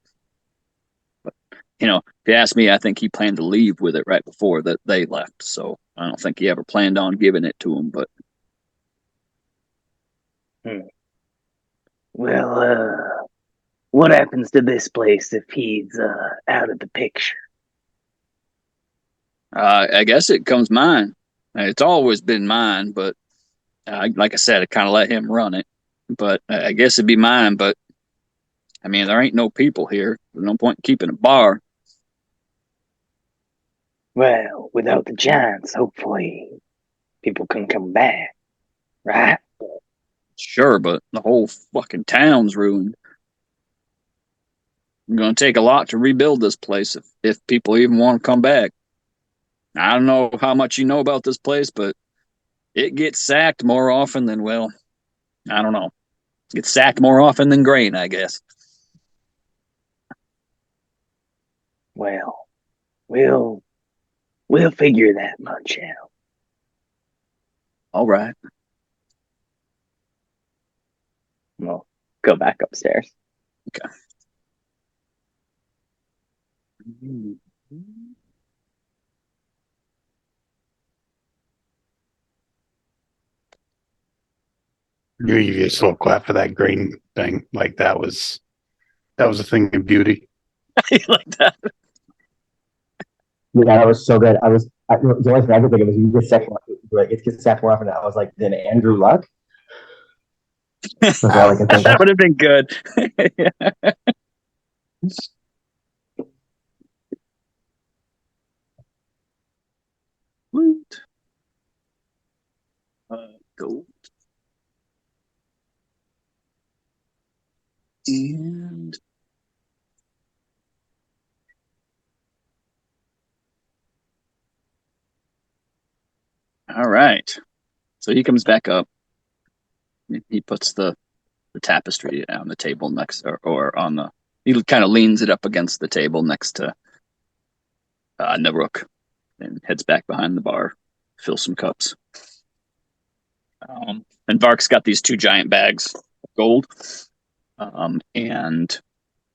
But, if you ask me, I think he planned to leave with it right before that they left. So I don't think he ever planned on giving it to them. But well, what happens to this place if he's out of the picture? I guess it comes mine. It's always been mine, but like I said, I kind of let him run it. But I guess it'd be mine. But I mean, there ain't no people here. There's no point in keeping a bar. Well, without the giants, hopefully people can come back, right? Sure, but the whole fucking town's ruined. It's going to take a lot to rebuild this place if people even want to come back. I don't know how much you know about this place, but it gets sacked more often than, well, I don't know. It gets sacked more often than grain, I guess. Well, we'll figure that much out. All right. We'll go back upstairs. Okay. You just look after that green thing. Like that was a thing of beauty. Like that. Yeah, that was so good. The only thing I could think of is you get sacked more, like it gets sacked more often. I was like, then Andrew Luck. That's all I can think That of. would have been good. Loot. Gold. And all right. So he comes back up. He puts the tapestry on the table next, or on the. He kind of leans it up against the table next to Naruk, and heads back behind the bar, fills some cups. And Vark's got these 2 giant bags of gold. And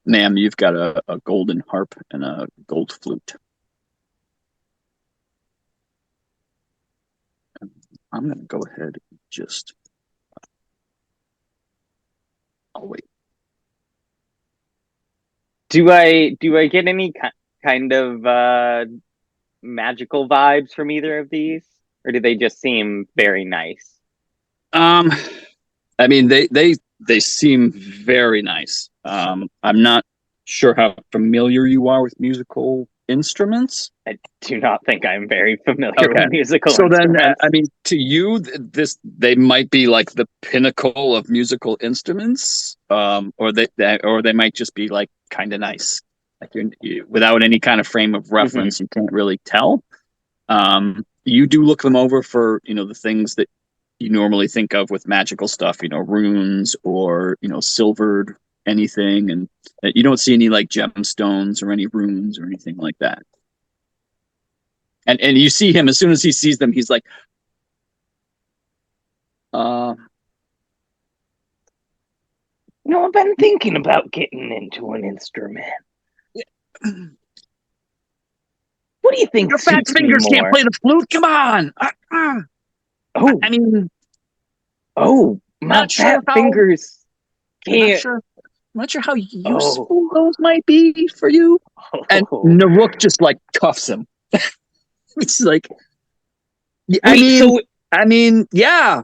ma'am, you've got a golden harp and a gold flute. I'm going to go ahead and just. I'll wait. Do I get any kind of magical vibes from either of these, or do they just seem very nice? I mean, they seem very nice. I'm not sure how familiar you are with musical instruments. I do not think I'm very familiar with musical so instruments. Then, I mean, to you, they might be like the pinnacle of musical instruments, or they might just be like kind of nice, like you without any kind of frame of reference, you can't really tell. You do look them over for the things that you normally think of with magical stuff, runes or silvered anything, and you don't see any like gemstones or any runes or anything like that. And you see him as soon as he sees them, he's like, I've been thinking about getting into an instrument. What do you think? Your fat fingers can't play the flute. Come on. Oh, I mean, my fat fingers can't. I'm not sure how useful those might be for you. And Oh. Naruk just like cuffs him. It's like, Wait, I mean, yeah.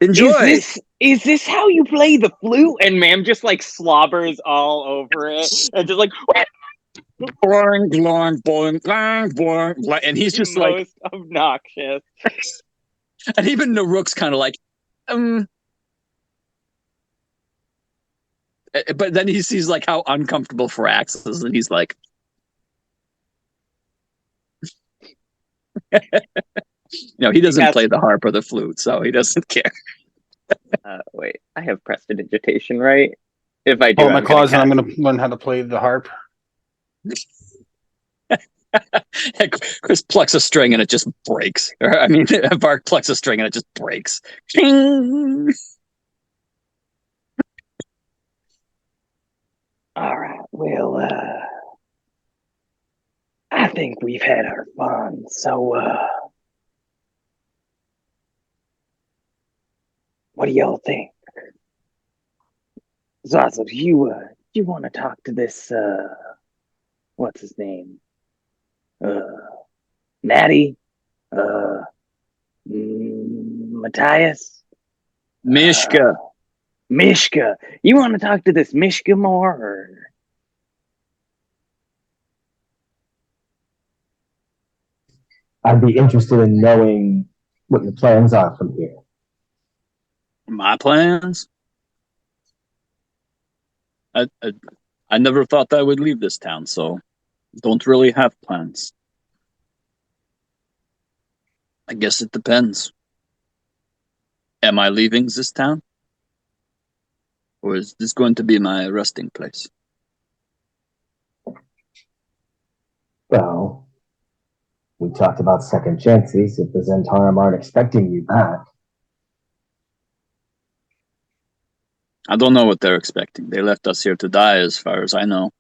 Enjoy. Is this how you play the flute? And ma'am just like slobbers all over it and just like. Boing, boing, boing, boing, boing, and he's just like, most obnoxious. and even Naruk's kind of like, but then he sees like how uncomfortable Firax is, and he's like, he doesn't play the harp or the flute, so he doesn't care. Wait, I have prestidigitation, right? If I do, Pull my I'm gonna claws and I'm cast. going to learn how to play the harp. Chris plucks a string and it just breaks. I mean, Vark plucks a string and it just breaks. Ching! All right. Well, I think we've had our fun. So, what do y'all think? Zaza, you want to talk to this, what's his name? Natty? Matthias? Mishka. Mishka. You want to talk to this Mishka more, or? I'd be interested in knowing what your plans are from here. My plans? I never thought I would leave this town, so don't really have plans. I guess it depends. Am I leaving this town? Or is this going to be my resting place? Well, we talked about second chances if the Zhentarim aren't expecting you back. I don't know what they're expecting. They left us here to die, as far as I know.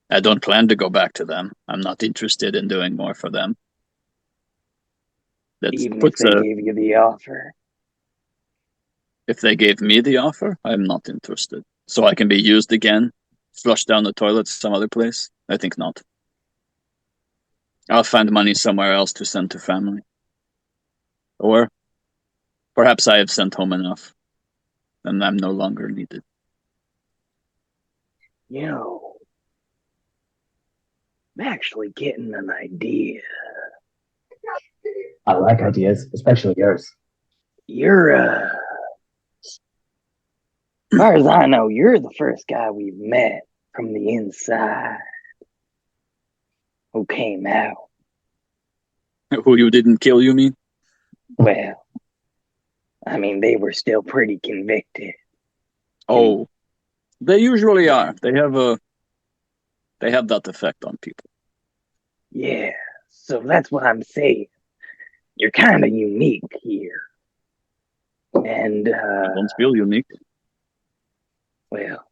I don't plan to go back to them. I'm not interested in doing more for them. Even if they gave you the offer? If they gave me the offer, I'm not interested. So I can be used again, flushed down the toilet some other place? I think not. I'll find money somewhere else to send to family. Or perhaps I have sent home enough, and I'm no longer needed. You know, I'm actually getting an idea. I like ideas, especially yours. As far as I know, you're the first guy we've met from the inside who came out. Who you didn't kill, you mean? Well, I mean, they were still pretty convicted. Oh, they usually are. They have that effect on people. Yeah, so that's what I'm saying. You're kind of unique here. And, I don't feel unique. well,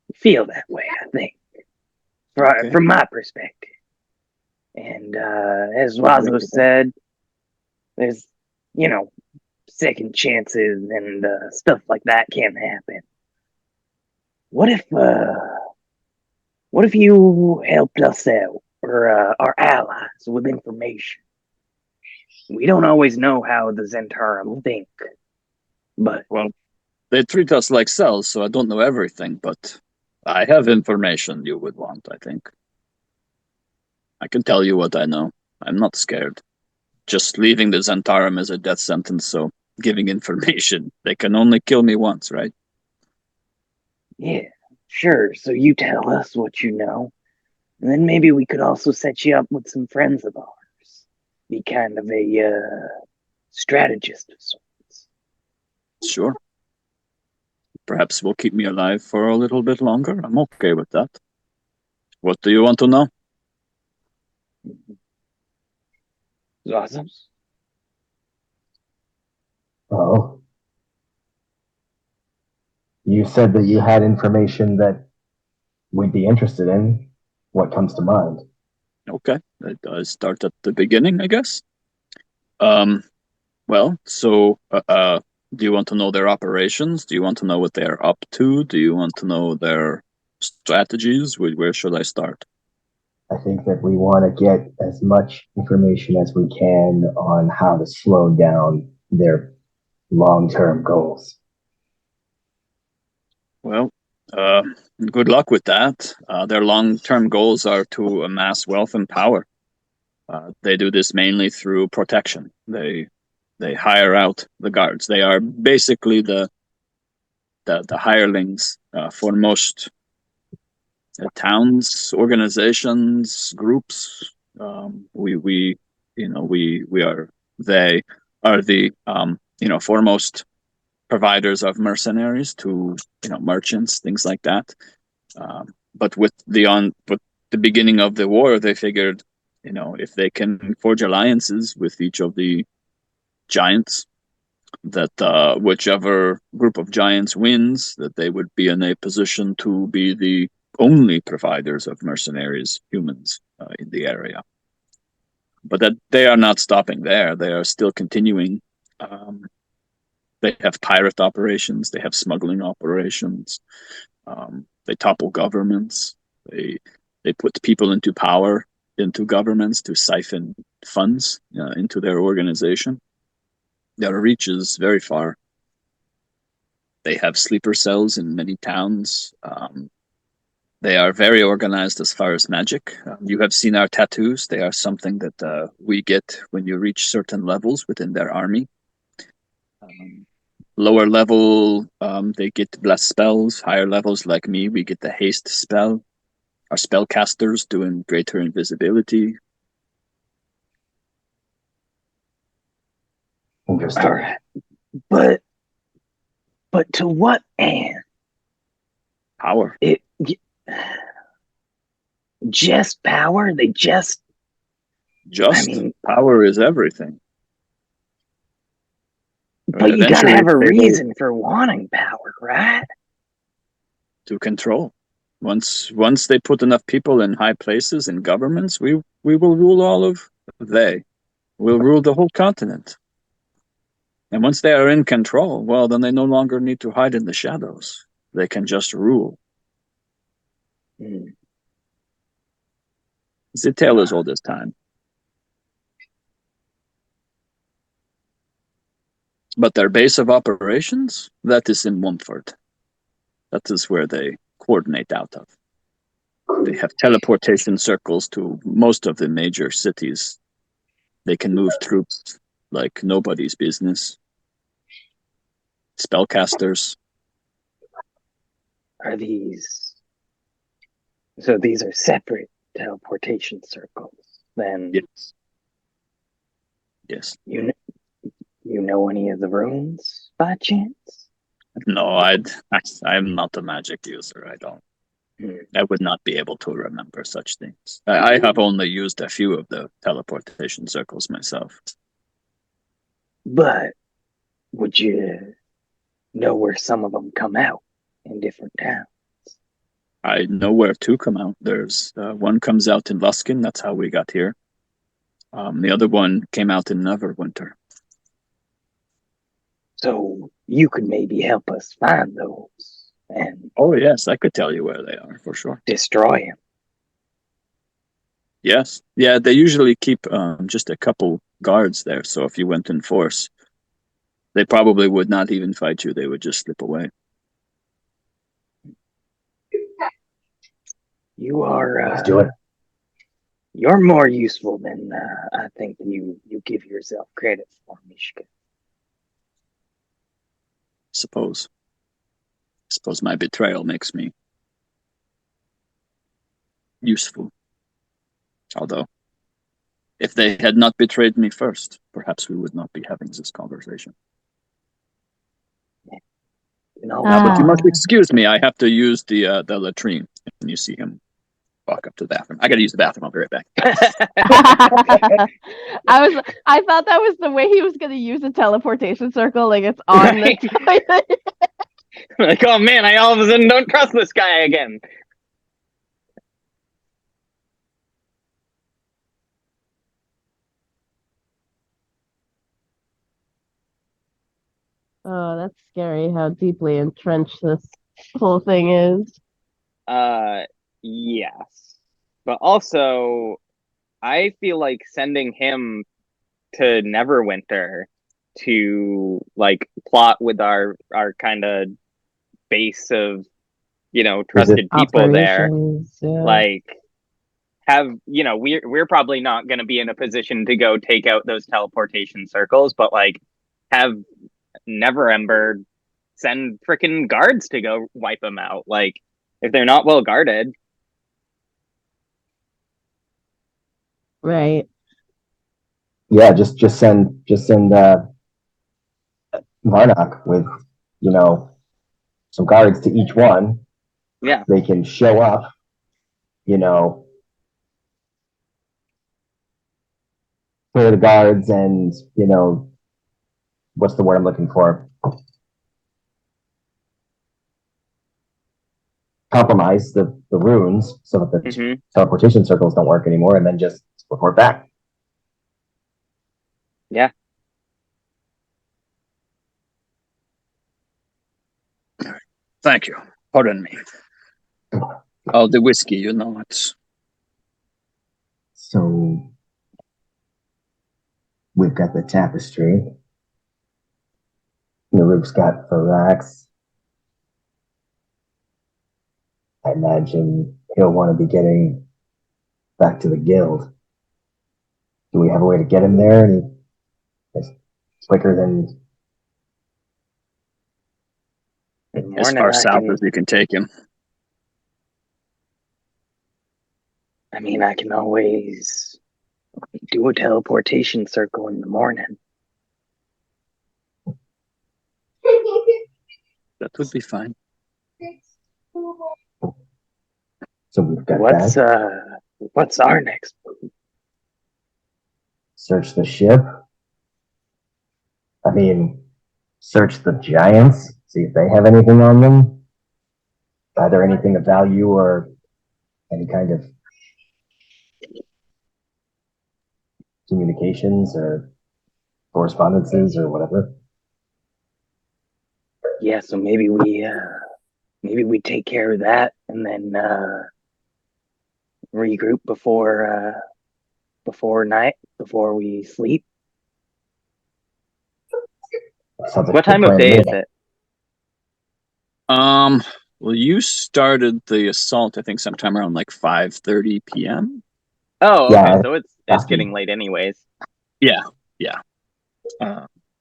you feel that way, I think, Okay. from my perspective. And as Lazo said, there's, second chances and stuff like that can happen. What if you helped us out, or our allies, with information? We don't always know how the Zhentarim think, but... Well, they treat us like cells, so I don't know everything, but I have information you would want, I think. I can tell you what I know. I'm not scared. Just leaving the Zhentarim is a death sentence, so giving information, they can only kill me once, right? Yeah, sure. So you tell us what you know, and then maybe we could also set you up with some friends of ours. Be kind of a strategist of sorts. Sure. Perhaps will keep me alive for a little bit longer. I'm okay with that. What do you want to know? Awesome. Oh. You said that you had information that we'd be interested in. What comes to mind? Okay, I start at the beginning, I guess. Well, so do you want to know their operations? Do you want to know what they're up to? Do you want to know their strategies? Where should I start? I think that we want to get as much information as we can on how to slow down their long-term goals. Well, Good luck with that. Their long-term goals are to amass wealth and power. They do this mainly through protection. They hire out the guards. They are basically the hirelings for most towns, organizations, groups. We we are they are the foremost providers of mercenaries to merchants, things like that. But with the beginning of the war, they figured, if they can forge alliances with each of the giants, that whichever group of giants wins, that they would be in a position to be the only providers of mercenaries, humans, in the area. But that they are not stopping there. They are still continuing. They have pirate operations. They have smuggling operations. They topple governments. They put people into power, into governments to siphon funds into their organization. Their reach is very far. They have sleeper cells in many towns. They are very organized as far as magic. You have seen our tattoos. They are something that we get when you reach certain levels within their army. Lower level, they get bless spells. Higher levels, like me, we get the haste spell. Our spellcasters doing greater invisibility. Interesting. All right. But to what end? Power. Just power? They just... Power is everything. But you gotta have a reason for wanting power, right? To control. Once they put enough people in high places in governments, we will rule all of they. We'll rule the whole continent. And once they are in control, well, then they no longer need to hide in the shadows. They can just rule. It's a tale as old as time. But their base of operations, that is in Mumford. That is where they coordinate out of. They have teleportation circles to most of the major cities. They can move troops like nobody's business. Spellcasters. Are these... So these are separate teleportation circles, then? Yes. You know any of the runes, by chance? No, I'm not a magic user. I would not be able to remember such things. I have only used a few of the teleportation circles myself. But would you know where some of them come out in different towns? I know where two come out. There's one comes out in Luskin. That's how we got here. The other one came out in Neverwinter. So you could maybe help us find those and... Oh yes, I could tell you where they are for sure. Destroy them. Yes. Yeah, they usually keep just a couple guards there. So if you went in force, they probably would not even fight you. They would just slip away. You are... Let's do it. You're more useful than I think you give yourself credit for, Mishka. Suppose my betrayal makes me useful. Although, if they had not betrayed me first, perhaps we would not be having this conversation. But you must excuse me. I have to use the latrine. And you see him walk up to the bathroom. I got to use the bathroom. I'll be right back. I thought that was the way he was going to use a teleportation circle. Like it's on the toilet. Like, oh man, I all of a sudden don't trust this guy again. Oh, that's scary how deeply entrenched this whole thing is. Yes. But also, I feel like sending him to Neverwinter to like plot with our kind of base of, trusted people there. Operations. Yeah. Like, we're probably not going to be in a position to go take out those teleportation circles, but like, have Neverember send freaking guards to go wipe them out. Like, if they're not well guarded. Right. Yeah, just send Varnock with, some guards to each one. Yeah. They can show up, clear the guards and, what's the word I'm looking for? Compromise the runes so that the teleportation circles don't work anymore, and then just report back. Yeah. Thank you. Pardon me. Oh, the whiskey, it's... So we've got the tapestry. Naruk's got Varax. I imagine he'll want to be getting back to the guild. Do we have a way to get him there? And it's quicker than... As far south as you can take him. I mean, I can always do a teleportation circle in the morning. That would be fine. So we've got what's our next move? Search the ship. I mean, search the giants. See if they have anything on them. Either anything of value or any kind of communications or correspondences or whatever. Yeah, so maybe we take care of that and then regroup before night, before we sleep. What time of day is it? Well, you started the assault, I think, sometime around like 5:30 p.m. Oh, okay. Yeah, so it's getting late anyways. Yeah.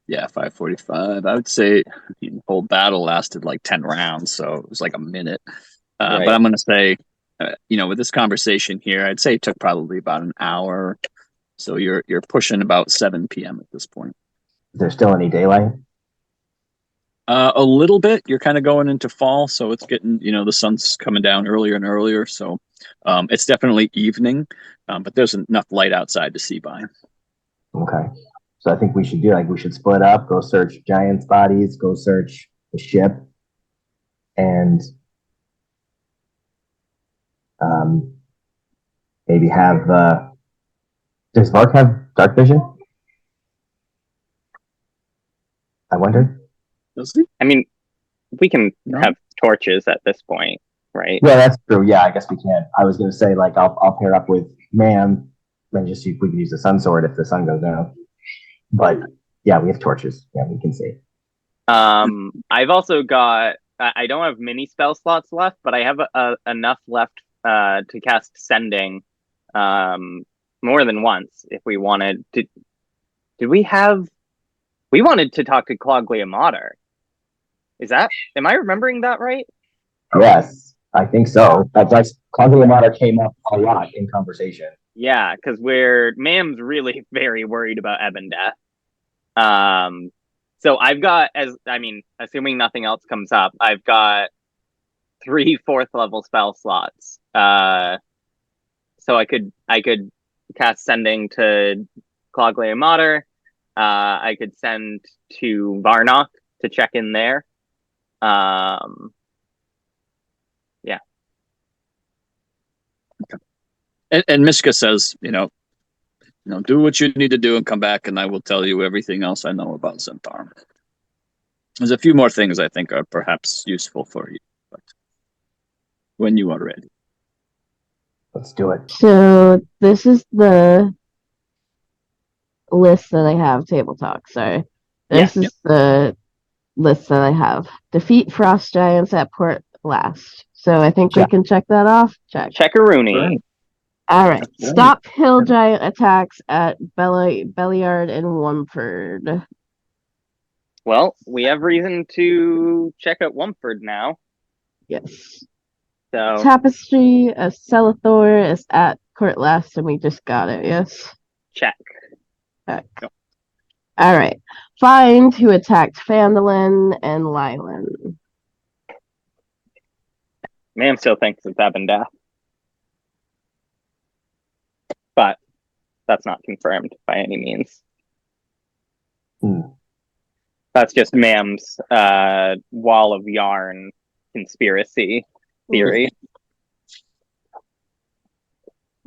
5:45. I would say the whole battle lasted like 10 rounds, so it was like a minute. Right. But I'm going to say, with this conversation here, I'd say it took probably about an hour. So you're pushing about 7 p.m. at this point. Is there still any daylight? A little bit. You're kind of going into fall, so it's getting, the sun's coming down earlier and earlier. So it's definitely evening, but there's enough light outside to see by. Okay. So I think we should split up, go search giants' bodies, go search the ship, and maybe have, does Vark have dark vision? I wonder. Does he? I mean, we can have torches at this point, right? Yeah, that's true. Yeah, I guess we can. I was going to say, like, I'll pair up with Man and just see if we can use the sun sword if the sun goes down. But yeah, we have torches. Yeah, we can see. I've also got. I don't have many spell slots left, but I have enough left to cast Sending, more than once if we wanted to. Did we have? We wanted to talk to Cloglia Mater. Am I remembering that right? Yes, I think so. That's Cloglia Mater came up a lot in conversation. Yeah, because Mam's really very worried about Ebon Death. So I've got, assuming nothing else comes up, I've got 3 4th level spell slots. So I could cast Sending to Cloglia Mater. I could send to Varnock to check in there. Yeah. Okay. And Mishka says, do what you need to do and come back, and I will tell you everything else I know about Zhentarim. There's a few more things I think are perhaps useful for you, but when you are ready. Let's do it. So this is the list that I have, Table Talk, sorry. This is the list that I have. Defeat frost giants at Port Llast. So I think we Check. can check that off. Check. Check-a-rooney. Right. All right. Right. Stop hill giant attacks at Belliard and Wumford. Well, we have reason to check out Wumford now. Yes. So Tapestry of Celathor is at Port Llast, and we just got it. Yes. check. Okay. All right. Find who attacked Fandolin and Lylan. Ma'am still thinks it's Abendath. But that's not confirmed by any means. Hmm. That's just Ma'am's wall of yarn conspiracy theory.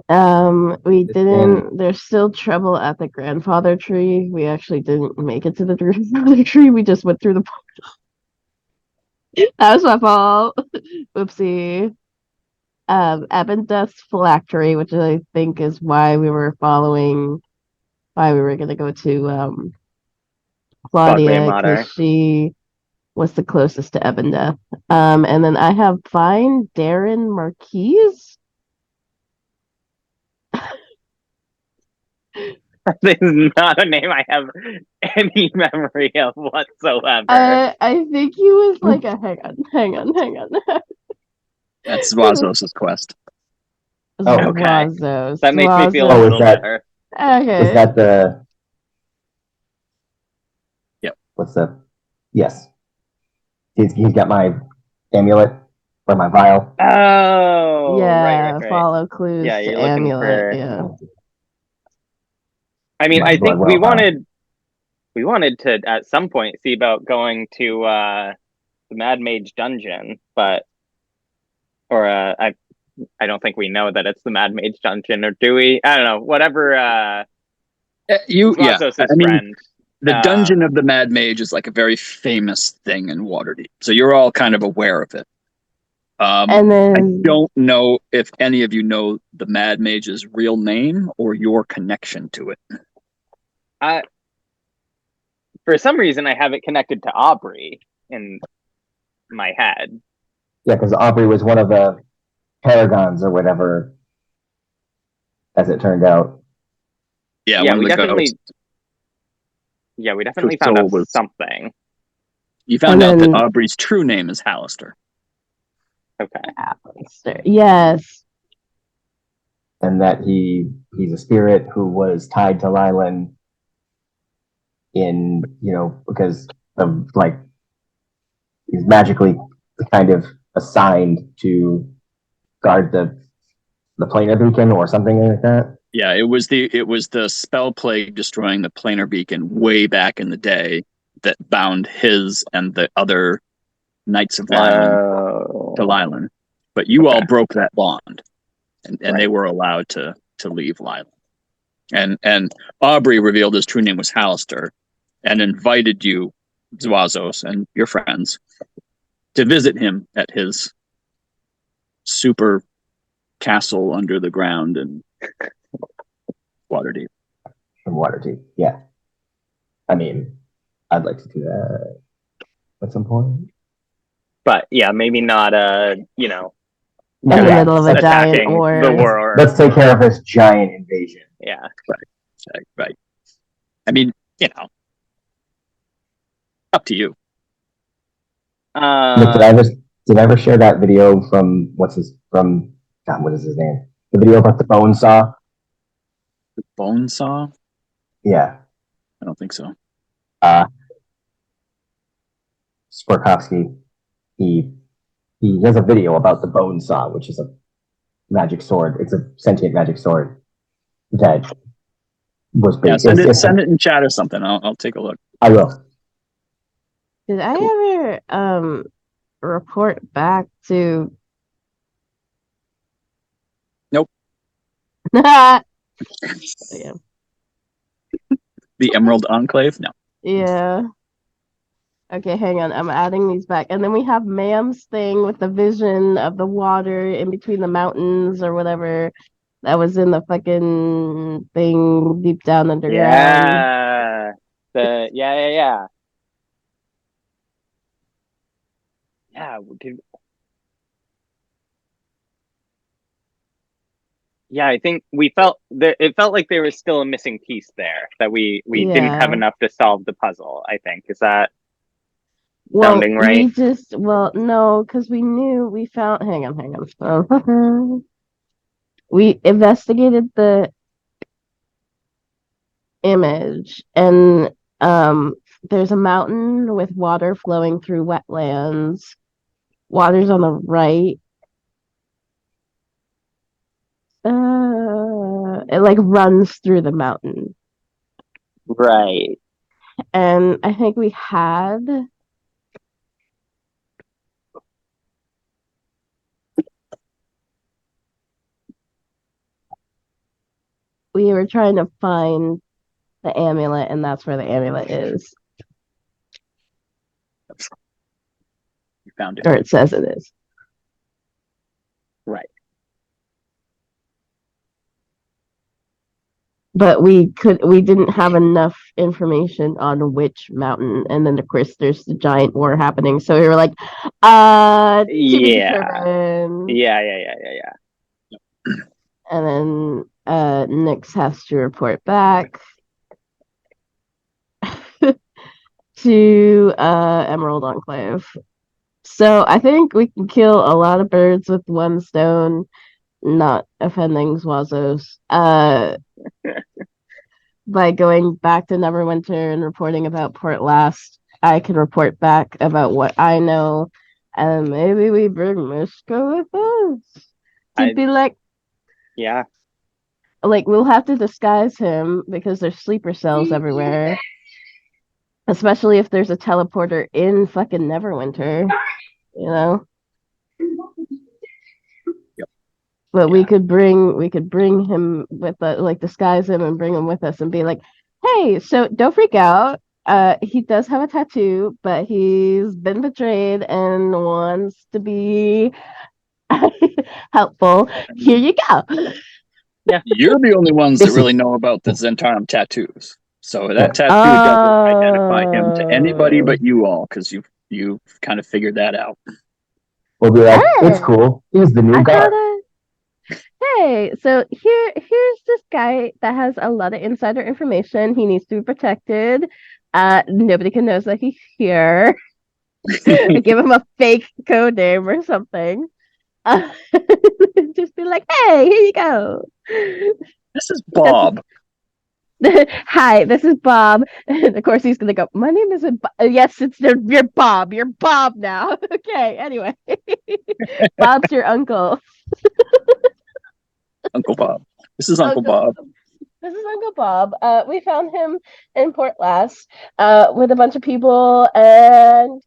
We didn't. There's still trouble at the grandfather tree. We actually didn't make it to the grandfather tree. We just went through the portal. That was my fault. Oopsie. Ebendeth's phylactery, which I think is why we were following. Why we were gonna go to Claudia, Mater. because she was the closest to Ebendeth. And then I have Fine Darren Marquise. This is not a name I have any memory of whatsoever. I think he was like a hang on. That's Zwazos' quest. Oh, okay. Zwazos. That makes me feel a Oh, is little that- better. Okay. Is that the? Yep. What's the? Yes. He's got my amulet or my vial. Oh, yeah, right. follow clues Yeah, to you're looking amulet. for- Yeah. I mean, My I think blood well we wanted to at some point see about going to the Mad Mage dungeon, but I don't think we know that it's the Mad Mage dungeon, or do we? I don't know. Whatever. Zwazos' I mean, friend. the dungeon of the Mad Mage is like a very famous thing in Waterdeep, so you're all kind of aware of it. And I then don't know if any of you know the Mad Mage's real name or your connection to it. For some reason, I have it connected to Aubrey in my head. Yeah, because Aubrey was one of the paragons or whatever, as it turned out. Yeah, Yeah, one of we the definitely. ghosts. Yeah, we definitely Whose found soul out was- something. You found And out then- that Aubrey's true name is Hallister. Okay. yes. And that he's a spirit who was tied to Lylan in, because of like he's magically kind of assigned to guard the planar beacon or something like that. Yeah, it was the spell plague destroying the planar beacon way back in the day that bound his and the other Knights of Lylan to Lylan. But you all broke that bond, and Right. they were allowed to leave Lylan. And Aubrey revealed his true name was Hallister, and invited you, Zwazos, and your friends, to visit him at his super castle under the ground in Waterdeep. From Waterdeep. Yeah. I mean, I'd like to do that at some point. But yeah, maybe not. In No, the yeah. middle of a giant attacking war. the war. Let's take care of this giant invasion. Yeah. Right. I mean, up to you. Look, did I ever share that video from what is his name? The video about the bone saw? The bone saw? Yeah. I don't think so. Sporkowski, he has a video about the bone saw, which is a magic sword. It's a sentient magic sword that was Yeah, based. send it in chat or something. I'll take a look. I will. Did I ever report back to Nope. yeah. The Emerald Enclave? No. Yeah. Okay, hang on. I'm adding these back. And then we have Ma'am's thing with the vision of the water in between the mountains or whatever that was in the fucking thing deep down underground. Yeah. Yeah. Yeah. Yeah, I think we felt that it felt like there was still a missing piece there that we didn't have Yeah. enough to solve the puzzle. I think is that Well, sounding right? no, because we knew we found. Hang on. We investigated the image, and there's a mountain with water flowing through wetlands. Water's on the right. It like runs through the mountain, Right. and I think we were trying to find the amulet, and that's where the amulet is, You found it. or it says it is. Right. But we didn't have enough information on which mountain, and then of course there's the giant war happening, so we were like, to be Yeah. determined. Yeah. And then Nyx has to report back to Emerald Enclave. So I think we can kill a lot of birds with one stone, not offending Zwazos. By going back to Neverwinter and reporting about Port Llast, I can report back about what I know, and maybe we bring Mishka with us to be like, Yeah. like we'll have to disguise him because there's sleeper cells everywhere, especially if there's a teleporter in fucking Neverwinter, you know. But we could bring him with us, like disguise him and bring him with us and be like, hey, so don't freak out. He does have a tattoo, but he's been betrayed and wants to be helpful. Here you go. Yeah. You're the only ones that really know about the Zhentarim tattoos. So that tattoo doesn't identify him to anybody but you all, because you've kind of figured that out. We'll be like, it's cool. He's the new guard. Hey, so here's this guy that has a lot of insider information. He needs to be protected. Nobody can know that he's here. Give him a fake code name or something. Just be like, hey, here you go. This is Bob. Hi, this is Bob. And of course, he's gonna go. My name isn't. Yes, you're Bob. You're Bob now. Okay. Anyway, Bob's your uncle. Uncle Bob. This is Uncle Bob. This is Uncle Bob. We found him in Port Llast with a bunch of people, and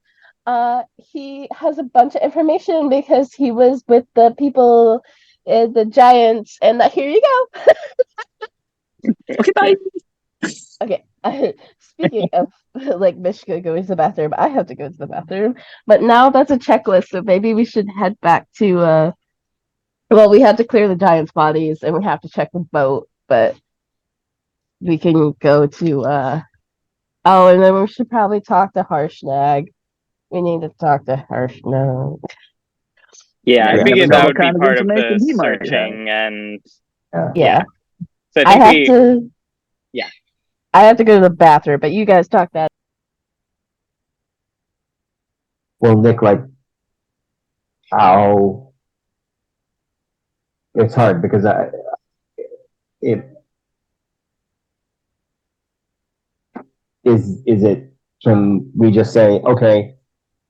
he has a bunch of information because he was with the people, the giants, and here you go. Okay, bye. Okay. Speaking of like Mishka going to the bathroom, I have to go to the bathroom. But now that's a checklist, so maybe we should head back to well, we had to clear the giants' bodies and we have to check the boat, but we can go to oh, and then we should probably talk to Harshnag. We need to talk to Harshnag. Yeah, I You figured never know that what would be kind of part of information the he might have. searching and Yeah. So I I have think to Yeah. I have to go to the bathroom, but you guys talk that. Well, Nick, like, how it's hard because it is it, can we just say, okay,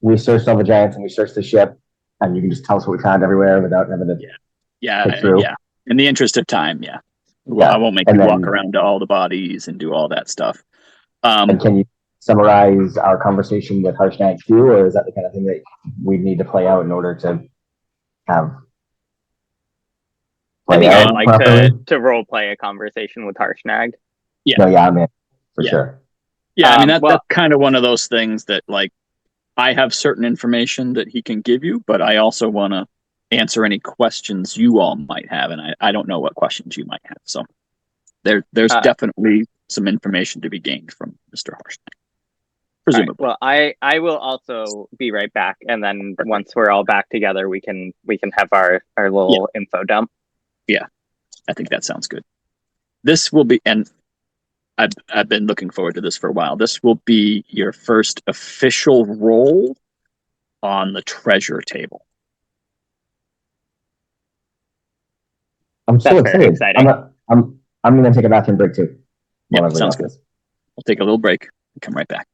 we searched all the giants and we searched the ship, and you can just tell us what we found everywhere without having to pick through? Yeah. In the interest of time, yeah. Well, Yeah. I won't make And you then- walk around to all the bodies and do all that stuff. And can you summarize our conversation with Harshnag too, or is that the kind of thing that we need to play out in order to have I think out I'd like properly? to role play a conversation with Harshnag. Yeah. No, yeah, I'm in for Yeah. sure. Yeah, I mean well- that's kind of one of those things that, like, I have certain information that he can give you, but I also want to answer any questions you all might have, and I don't know what questions you might have. So there's definitely some information to be gained from Mr. Harshnag. Presumably. Right. Well, I will also be right back, and then once we're all back together, we can have our little info dump. Yeah. I think that sounds good. This will be, and I've been looking forward to this for a while. This will be your first official role on the treasure table. I'm so That's very excited. exciting. I'm gonna take a bathroom break too. Yeah, While everybody sounds else good. is. We'll take a little break and come right back.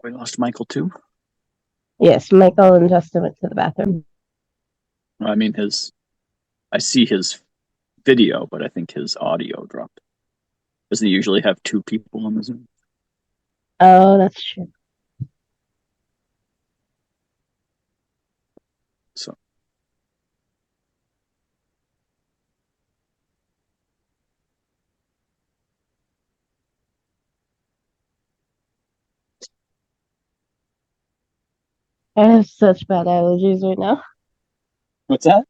We lost Michael too. Yes, Michael and Justin went to the bathroom. I mean, I see his video, but I think his audio dropped. Doesn't he usually have two people on the Zoom? Oh, that's true. So I have such bad allergies right now. what's that?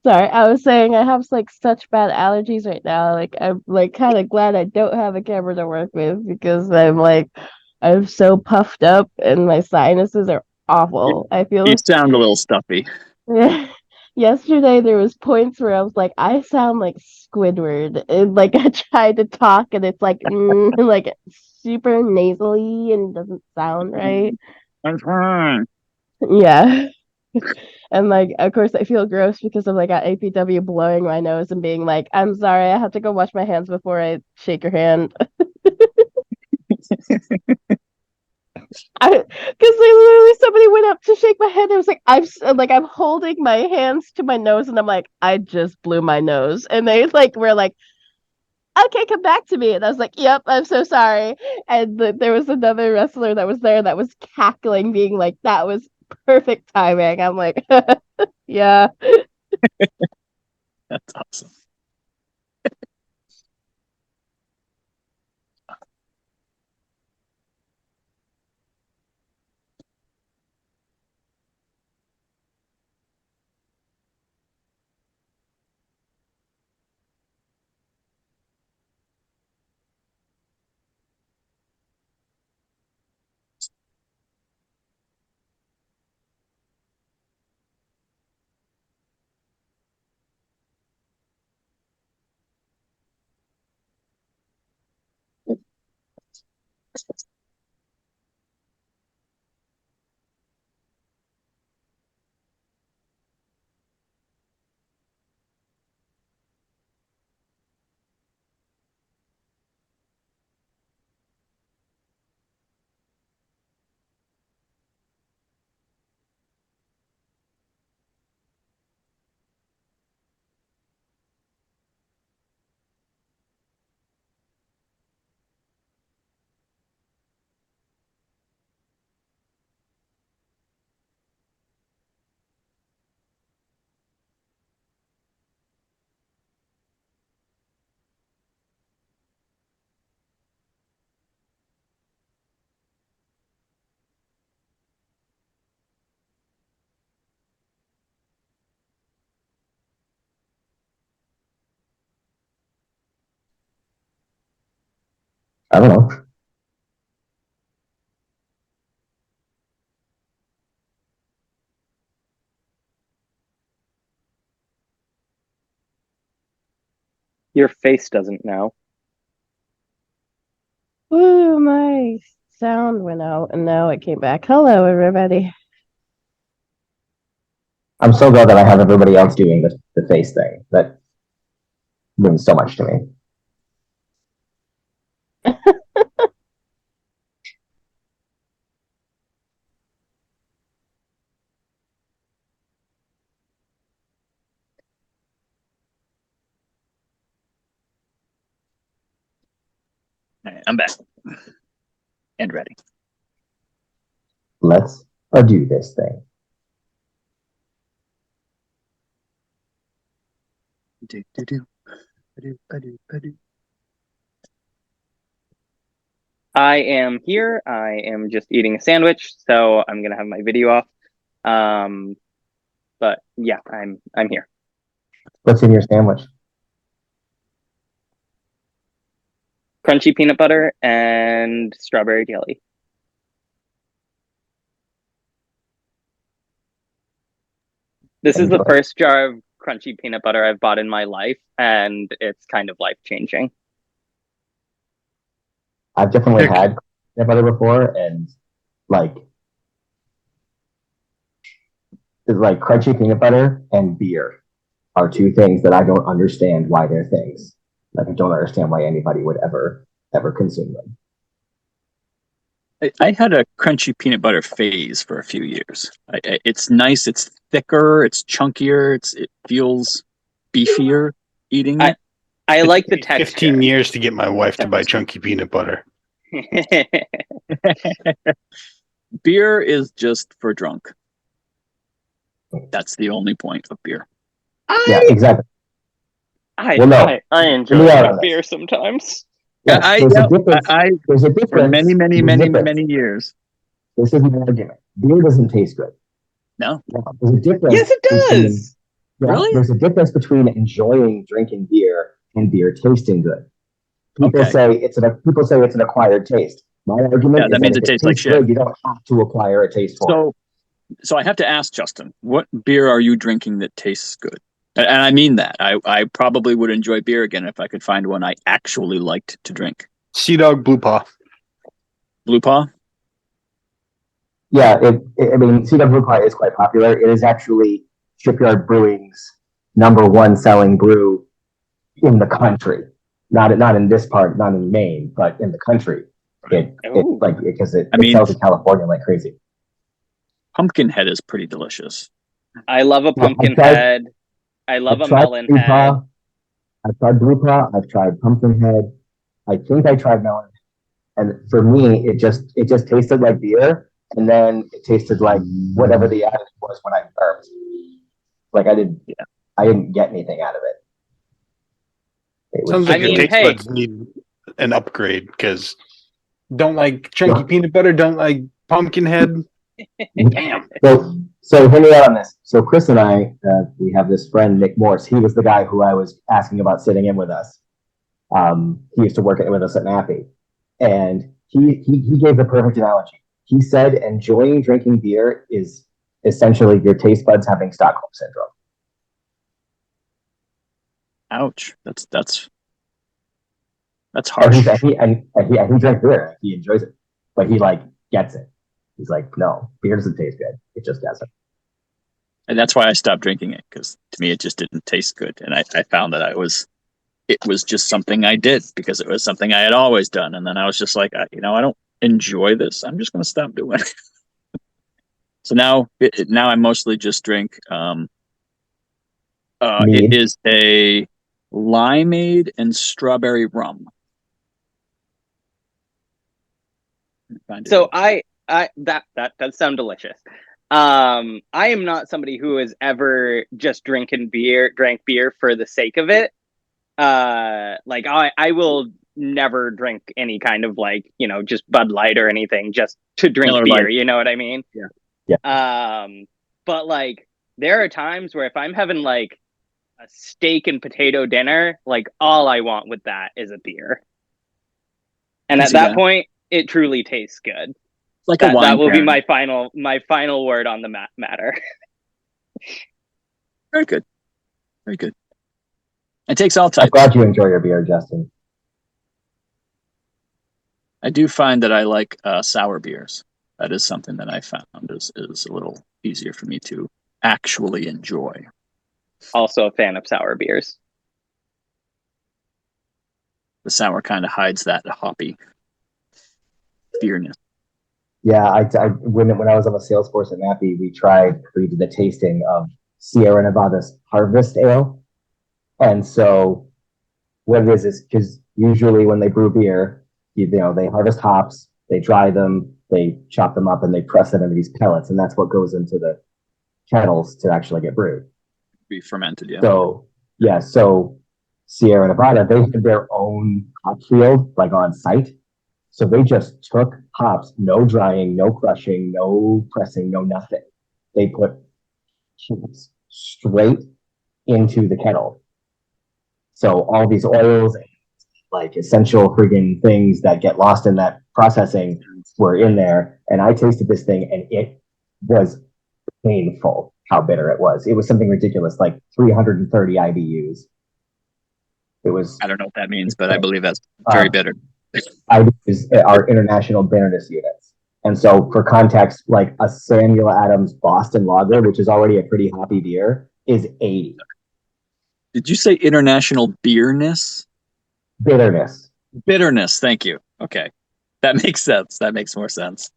Sorry, I was saying I have like such bad allergies right now. Like I'm like kind of glad I don't have a camera to work with because I'm so puffed up and my sinuses are awful. I You feel sound a little stuffy. yesterday there was points where I was like, I sound like Squidward. And like I tried to talk and it's like like super nasally and doesn't sound right. I'm fine. Yeah. And like of course I feel gross because of like at APW blowing my nose and being like, I'm sorry, I have to go wash my hands before I shake your hand. Because literally somebody went up to shake my hand and was like, I'm holding my hands to my nose and I'm like, I just blew my nose. And they like were like, okay, come back to me. And I was like, yep, I'm so sorry. And there was another wrestler that was there that was cackling, being like, that was perfect timing. I'm like, yeah. That's awesome. I don't know. Your face doesn't know. Ooh, my sound went out and now it came back. Hello, everybody. I'm so glad that I have everybody else doing the face thing. That means so much to me. All right, I'm back and ready. Let's do this thing. Do, do, do. Do. I am here. I am just eating a sandwich, so I'm gonna have my video off. But yeah, I'm here. What's in your sandwich? Crunchy peanut butter and strawberry jelly. This is the Enjoy. first jar of crunchy peanut butter I've bought in my life, and it's kind of life-changing. I've definitely had peanut butter before, and like it's like crunchy peanut butter and beer are two things that I don't understand why they're things. Like I don't understand why anybody would ever consume them. I had a crunchy peanut butter phase for a few years. It's nice. It's thicker. It's chunkier. It feels beefier eating it. I like the It took texture. 15 years to get my wife to buy chunky peanut butter. Beer is just for drunk. That's the only point of beer. Yeah, exactly. I Well, no. enjoy We a are good on beer this. sometimes. Yes, there's a difference. There's a difference. For many There's a difference. years. This is my argument. Beer doesn't taste good. No, There's a difference. Yes, it does. Really? There's a difference between enjoying drinking beer and beer tasting good. People Okay. say it's an acquired taste. My argument is that means that it if it tastes like tastes shit. good, you don't have to acquire a taste for it. So So I have to ask Justin, what beer are you drinking that tastes good? And I mean that. I probably would enjoy beer again if I could find one I actually liked to drink. Sea Dog Blue Paw. Blue Paw? Yeah, I mean, CW Blue Pie is quite popular. It is actually Shipyard Brewing's #1 selling brew in the country. Not in this part, not in Maine, but in the country. It Ooh. like because it, I it mean- sells in California like crazy. Pumpkinhead is pretty delicious. I love a pumpkin tried- head. I love I've a tried melon Blue head. Paw. I've tried Blue Paw. I've tried Pumpkinhead. I think I tried Melon. And for me, it just tasted like beer, and then it tasted like whatever the additive was when I burped. Like I didn't get anything out of it. It was, Sounds like I mean, your taste hey. buds need an upgrade because don't like chunky peanut butter, don't like Pumpkinhead. Damn. So hear me out on this. So Chris and I, we have this friend Nick Morse. He was the guy who I was asking about sitting in with us. He used to work with us at Nappy, and he gave the perfect analogy. He said, enjoying drinking beer is essentially your taste buds having Stockholm syndrome. Ouch. That's And harsh. he drank beer. He enjoys it, but he like gets it. He's like, no, beer doesn't taste good. It just doesn't. And that's why I stopped drinking it, because to me it just didn't taste good. And I found that it was just something I did because it was something I had always done. And then I was just like, I don't enjoy this. I'm just going to stop doing it. So now I mostly just drink. It is a limeade and strawberry rum. So that does sound delicious. I am not somebody who has ever just drank beer for the sake of it. Like I will never drink any kind of like, just Bud Light or anything just to drink Miller beer. Lite. You know what I mean? Yeah. But like there are times where if I'm having like a steak and potato dinner, like all I want with that is a beer. And at that point, it truly tastes good. Like a wine. That will be pairing. my final word on the matter. Very good. Very good. It takes all I'm types. glad you enjoy your beer, Justin. I do find that I like sour beers. That is something that I found is a little easier for me to actually enjoy. Also a fan of sour beers. The sour kind of hides that hoppy beerness. Yeah, when I was on the sales force at Nappy, we did the tasting of Sierra Nevada's Harvest Ale. And so what it is because usually when they brew beer, they harvest hops, they dry them, they chop them up, and they press it into these pellets, and that's what goes into the kettles to actually get brewed. Be fermented, yeah. So Sierra Nevada, they had their own hop field, like on site. So they just took hops, no drying, no crushing, no pressing, no nothing. They put hops straight into the kettle. So all these oils and like essential friggin' things that get lost in that processing were in there. And I tasted this thing and it was painful how bitter it was. It was something ridiculous, like 330 IBUs. It was. I don't know what that means, but I believe that's very bitter. IBUs are international bitterness units. And so for context, like a Samuel Adams Boston Lager, which is already a pretty hoppy beer, is 80. Did you say international beerness? Bitterness. Bitterness, thank you. Okay. That makes sense. That makes more sense.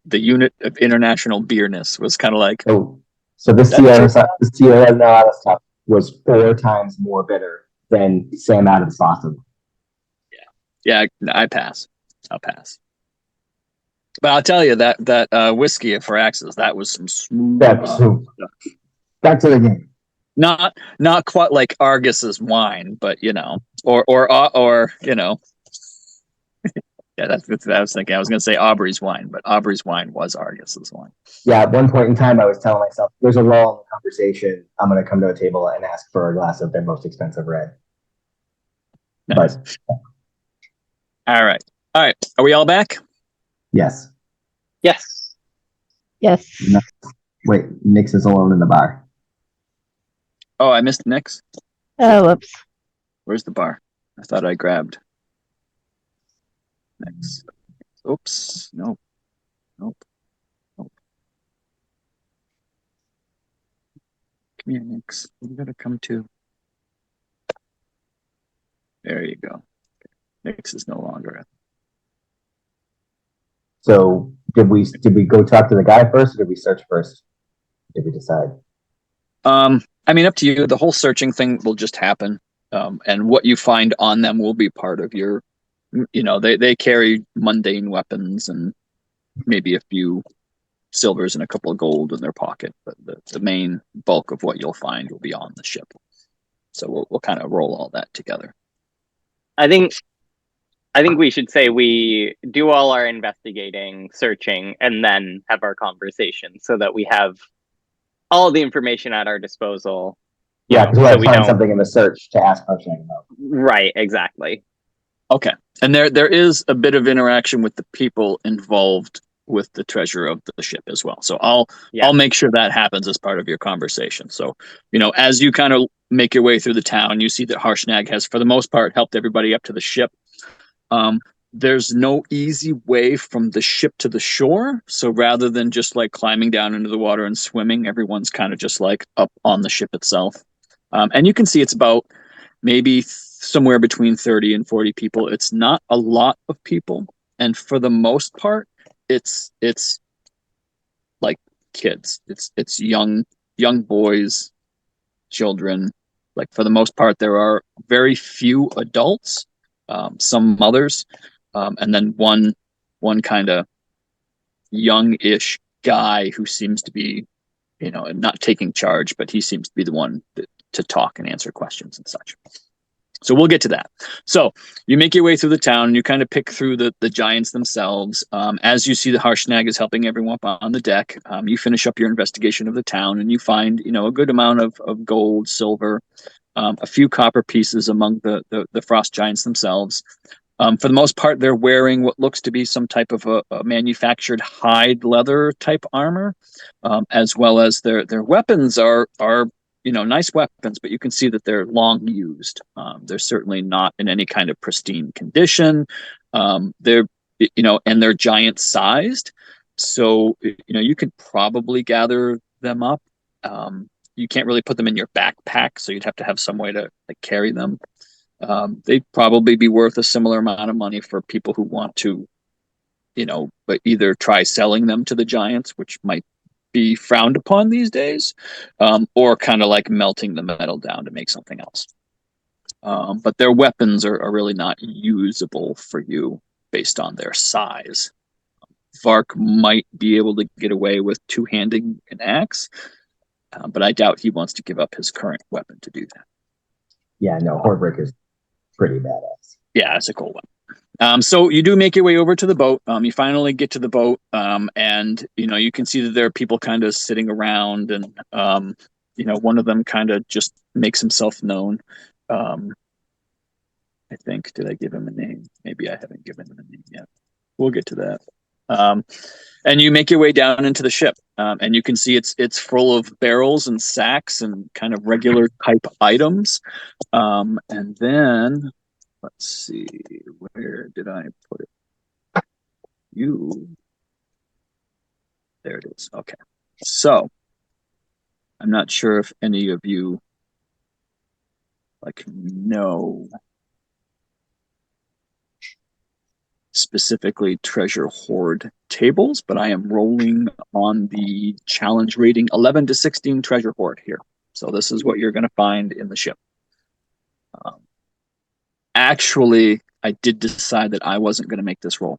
The unit of international beerness was kind of like... So the Sierra Nevada stuff was 4 times more bitter than Sam Adams Boston. Yeah, I pass. I'll pass. But I'll tell you that whiskey at Firaxis, that was some smooth stuff. Back to the game. Not quite like Argus's wine, but or yeah, that's what I was thinking. I was going to say Aubrey's wine, but Aubrey's wine was Argus's wine. Yeah, at one point in time, I was telling myself, "There's a lull in the conversation. I'm going to come to a table and ask for a glass of their most expensive red." Nice. But all right. Are we all back? yes. Yes. Yes. No. Wait, Nix is alone in the bar. Oh, I missed Nick's. Oh, whoops. Where's the bar? I thought I grabbed Nick's. Oops. Nope. Nope. Nope. Come here, Nick's. You gotta come too. There you go. Nick's is no longer at. So did we go talk to the guy first, or did we search first? Did we decide? I mean, up to you. The whole searching thing will just happen, and what you find on them will be part of your. You know, they carry mundane weapons and maybe a few silvers and a couple of gold in their pocket, but the main bulk of what you'll find will be on the ship. So we'll kind of roll all that together. I think we should say we do all our investigating, searching, and then have our conversation so that we have all the information at our disposal. Yeah, because we so have to we find don't. something in the search to ask Harshnag about. Right, exactly. Okay. And there is a bit of interaction with the people involved with the treasure of the ship as well. So I'll make sure that happens as part of your conversation. So, you know, as you kind of make your way through the town, you see that Harshnag has, for the most part, helped everybody up to the ship. There's no easy way from the ship to the shore. So rather than just like climbing down into the water and swimming, everyone's kind of just like up on the ship itself. And you can see it's about maybe somewhere between 30 and 40 people. It's not a lot of people. And for the most part, it's like kids. It's young boys, children. Like for the most part, there are very few adults, some mothers, and then one kind of young-ish guy who seems to be, you know, not taking charge, but he seems to be the one to talk and answer questions and such. So we'll get to that. So you make your way through the town and you kind of pick through the giants themselves. As you see the Harshnag is helping everyone up on the deck, you finish up your investigation of the town and you find, you know, a good amount of gold, silver, a few copper pieces among the frost giants themselves. For the most part, they're wearing what looks to be some type of a manufactured hide leather type armor, as well as their weapons are you know, nice weapons, but you can see that they're long used. They're certainly not in any kind of pristine condition. They're, you know, and they're giant sized. So, you know, you could probably gather them up. You can't really put them in your backpack, so you'd have to have some way to like carry them. They'd probably be worth a similar amount of money for people who want to, you know, but either try selling them to the giants, which might be frowned upon these days, or kind of like melting the metal down to make something else. But their weapons are really not usable for you based on their size. Vark might be able to get away with two-handing an axe, but I doubt he wants to give up his current weapon to do that. Yeah, no, Horbrick is pretty badass. Yeah, it's a cool one. So you do make your way over to the boat. You finally get to the boat, and you know you can see that there are people kind of sitting around, and you know one of them kind of just makes himself known. I think, did I give him a name? Maybe I haven't given him a name yet. We'll get to that. And you make your way down into the ship, and you can see it's full of barrels and sacks and kind of regular type items, and then. Let's see, where did I put it? There it is. Okay. So, I'm not sure if any of you like know specifically treasure hoard tables, but I am rolling on the challenge rating 11 to 16 treasure hoard here. So this is what you're going to find in the ship. Actually, I did decide that I wasn't going to make this roll.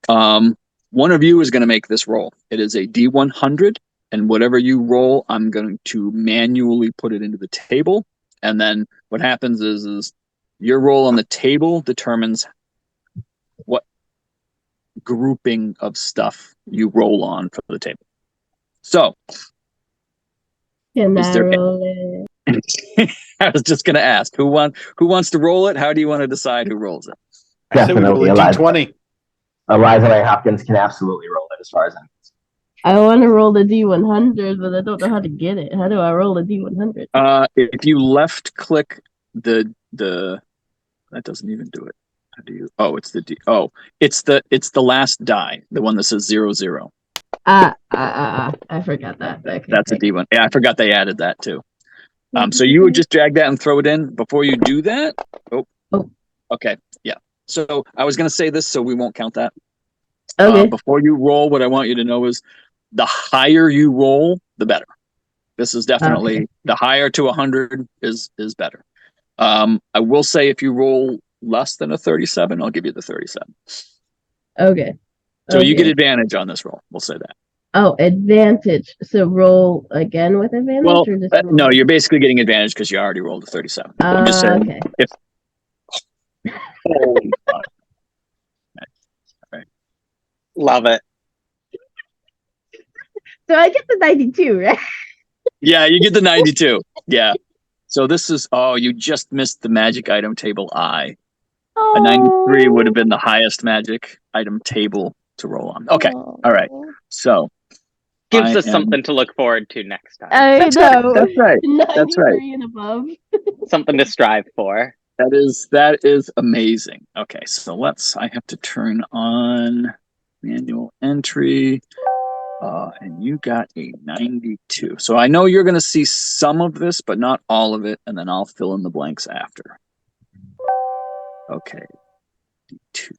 One of you is going to make this roll. It is a D100, and whatever you roll, I'm going to manually put it into the table. And then what happens is your roll on the table determines what grouping of stuff you roll on for the table. So, Can is I there? roll it? I was just going to ask who wants to roll it. How do you want to decide who rolls it? I said we roll a Definitely D20. Eliza Ray Hopkins can absolutely roll it as far as I'm concerned. I want to roll the D100, but I don't know how to get it. How do I roll a D100? If you left click the that doesn't even do it. How do you? Oh, it's the D. Oh, it's the last die, the one that says 00. I forgot that. Okay, That's a thank you. D1. Yeah, I forgot they added that too. So you would just drag that and throw it in before you do that. Oh, Oh. Okay, yeah. So I was gonna say this, so we won't count that. Okay. Before you roll, what I want you to know is the higher you roll, the better. This is definitely Okay. the higher to 100 is better. I will say if you roll less than a 37, I'll give you the 37. Okay. So you get Okay. advantage on this roll. We'll say that. Oh, advantage. So roll again with advantage Well, or just roll no, once? you're basically getting advantage because you already rolled a 37. I'm just saying Okay. if holy fuck. Love it. So I get the 92, right? Yeah, you get the 92. Yeah. So this is you just missed the magic item table I. A 93 would have been the highest magic item table to roll on. Okay. All right. So Gives I us am something to look forward to next time. I that's right. know. That's right. That's right. 93 and above. Something to strive for. That is amazing. Okay, so I have to turn on manual entry. And you got a 92. So I know you're going to see some of this, but not all of it, and then I'll fill in the blanks after. Okay, D2.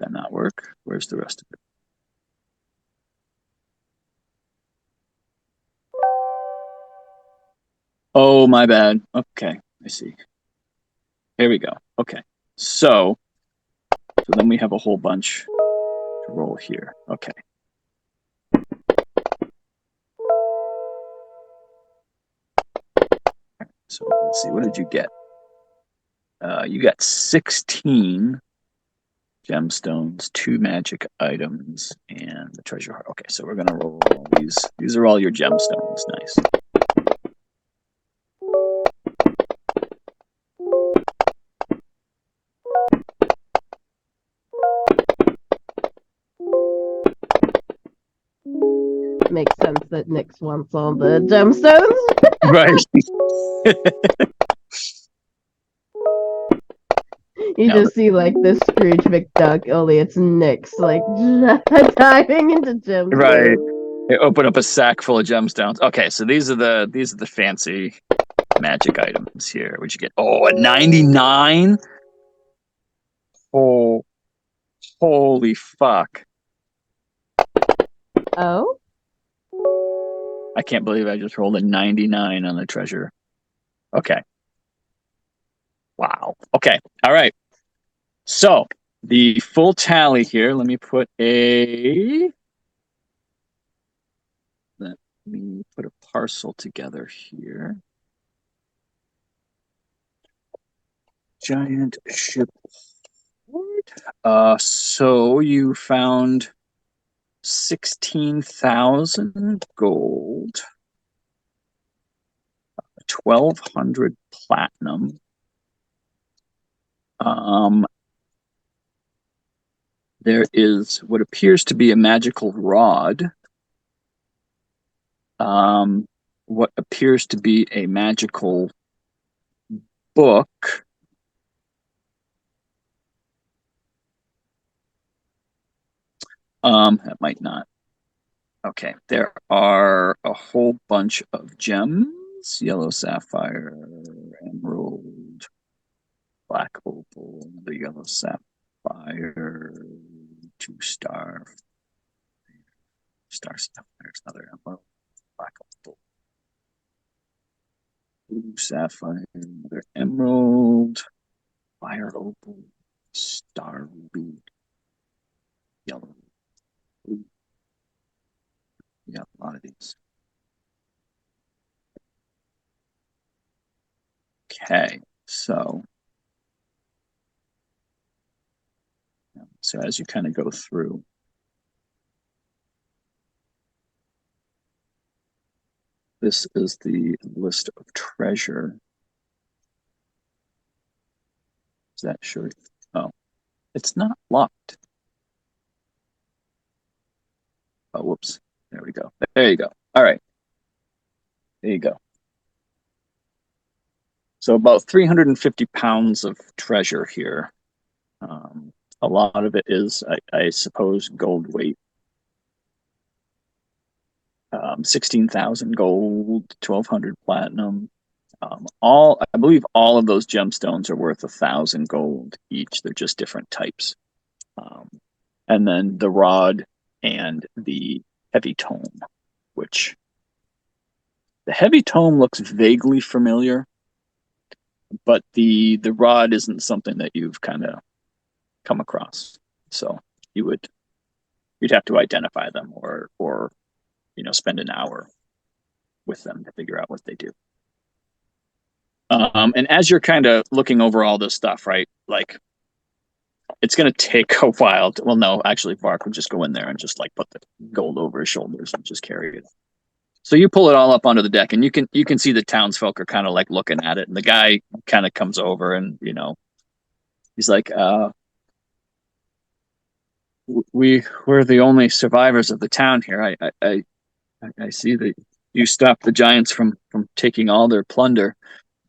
That not work? Where's the rest of it? Oh, my bad. Okay, I see. Here we go. Okay, so then we have a whole bunch to roll here. Okay. So let's see. What did you get? You got 16 gemstones, 2 magic items, and the treasure heart. Okay, so we're gonna roll these. These are all your gemstones. Nice. Makes sense that Nyx wants all the gemstones. Right. You Now just see like this Scrooge McDuck, only it's Nyx, like diving into gemstones. right. They open up a sack full of gemstones. Okay, so these are the fancy magic items here. What'd you get? Oh, a 99. Oh, holy fuck! Oh? I can't believe I just rolled a 99 on the treasure. Okay. Wow. Okay. All right. So the full tally here. Let me put a parcel together here. Giant ship. So you found 16,000 gold, 1,200 platinum. There is what appears to be a magical rod. What appears to be a magical book. That might not. Okay, there are a whole bunch of gems: yellow sapphire, emerald, black opal, another yellow sapphire, 2-star, star sapphire, another emerald, black opal, blue sapphire, another emerald, fire opal, star ruby, yellow, blue. Yeah, a lot of these. Okay, so as you kind of go through, this is the list of treasure. Is that sure? Oh, It's not locked. Oh, whoops. There we go. There you go. All right. There you go. So about 350 pounds of treasure here. A lot of it is, I suppose, gold weight. 16,000 gold, 1,200 platinum. I believe all of those gemstones are worth 1,000 gold each. They're just different types. And then the rod and the heavy tome, which the heavy tome looks vaguely familiar, but the rod isn't something that you've kind of come across. So you'd have to identify them or spend an hour with them to figure out what they do. And as you're kind of looking over all this stuff, right? Like, it's going to take a while. Well, no, actually, Vark would just go in there and just like put the gold over his shoulders and just carry it. So you pull it all up onto the deck, and you can see the townsfolk are kind of like looking at it, and the guy kind of comes over and he's like, we're the only survivors of the town here. I see that you stopped the giants from taking all their plunder.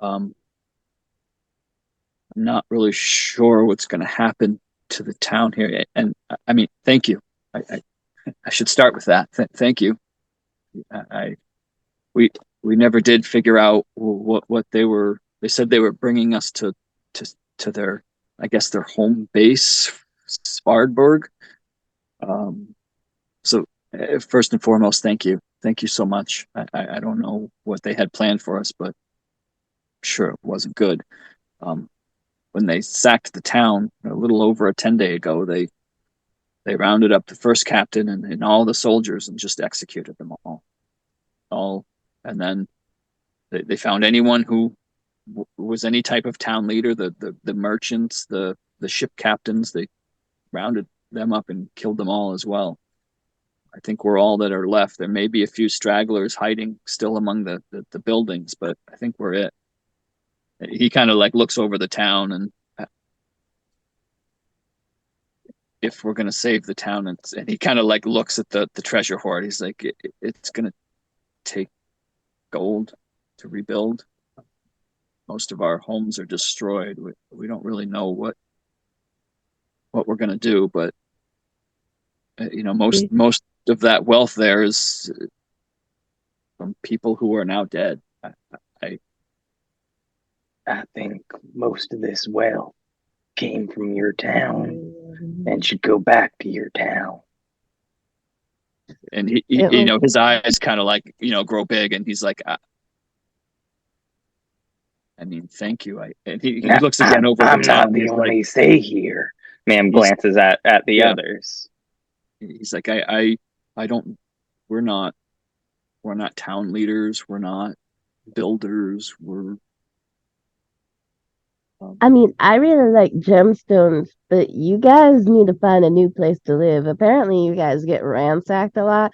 I'm not really sure what's going to happen to the town here. And I mean, thank you. I should start with that. Thank you. We never did figure out what they were. They said they were bringing us to their, I guess, their home base, Svardburg. So first and foremost, thank you. Thank you so much. I don't know what they had planned for us, but sure it wasn't good. When they sacked the town a little over a 10-day ago, they rounded up the first captain and all the soldiers and just executed them all. And then they found anyone who was any type of town leader, the merchants, the ship captains. They rounded them up and killed them all as well. I think we're all that are left. There may be a few stragglers hiding still among the buildings, but I think we're it. He kind of like looks over the town, and if we're going to save the town, and he kind of like looks at the treasure hoard. He's like, it's going to take gold to rebuild. Most of our homes are destroyed. We don't really know what we're going to do, but most of that wealth there is from people who are now dead. I think most of this wealth came from your town and should go back to your town. And he his eyes kind of like grow big, and he's like, I mean, thank you. And he looks again over I'm the town. not the only say here. Ma'am glances at the others. He's like, I don't. We're not town leaders. We're not builders. We're. I mean, I really like gemstones, but you guys need to find a new place to live. Apparently, you guys get ransacked a lot.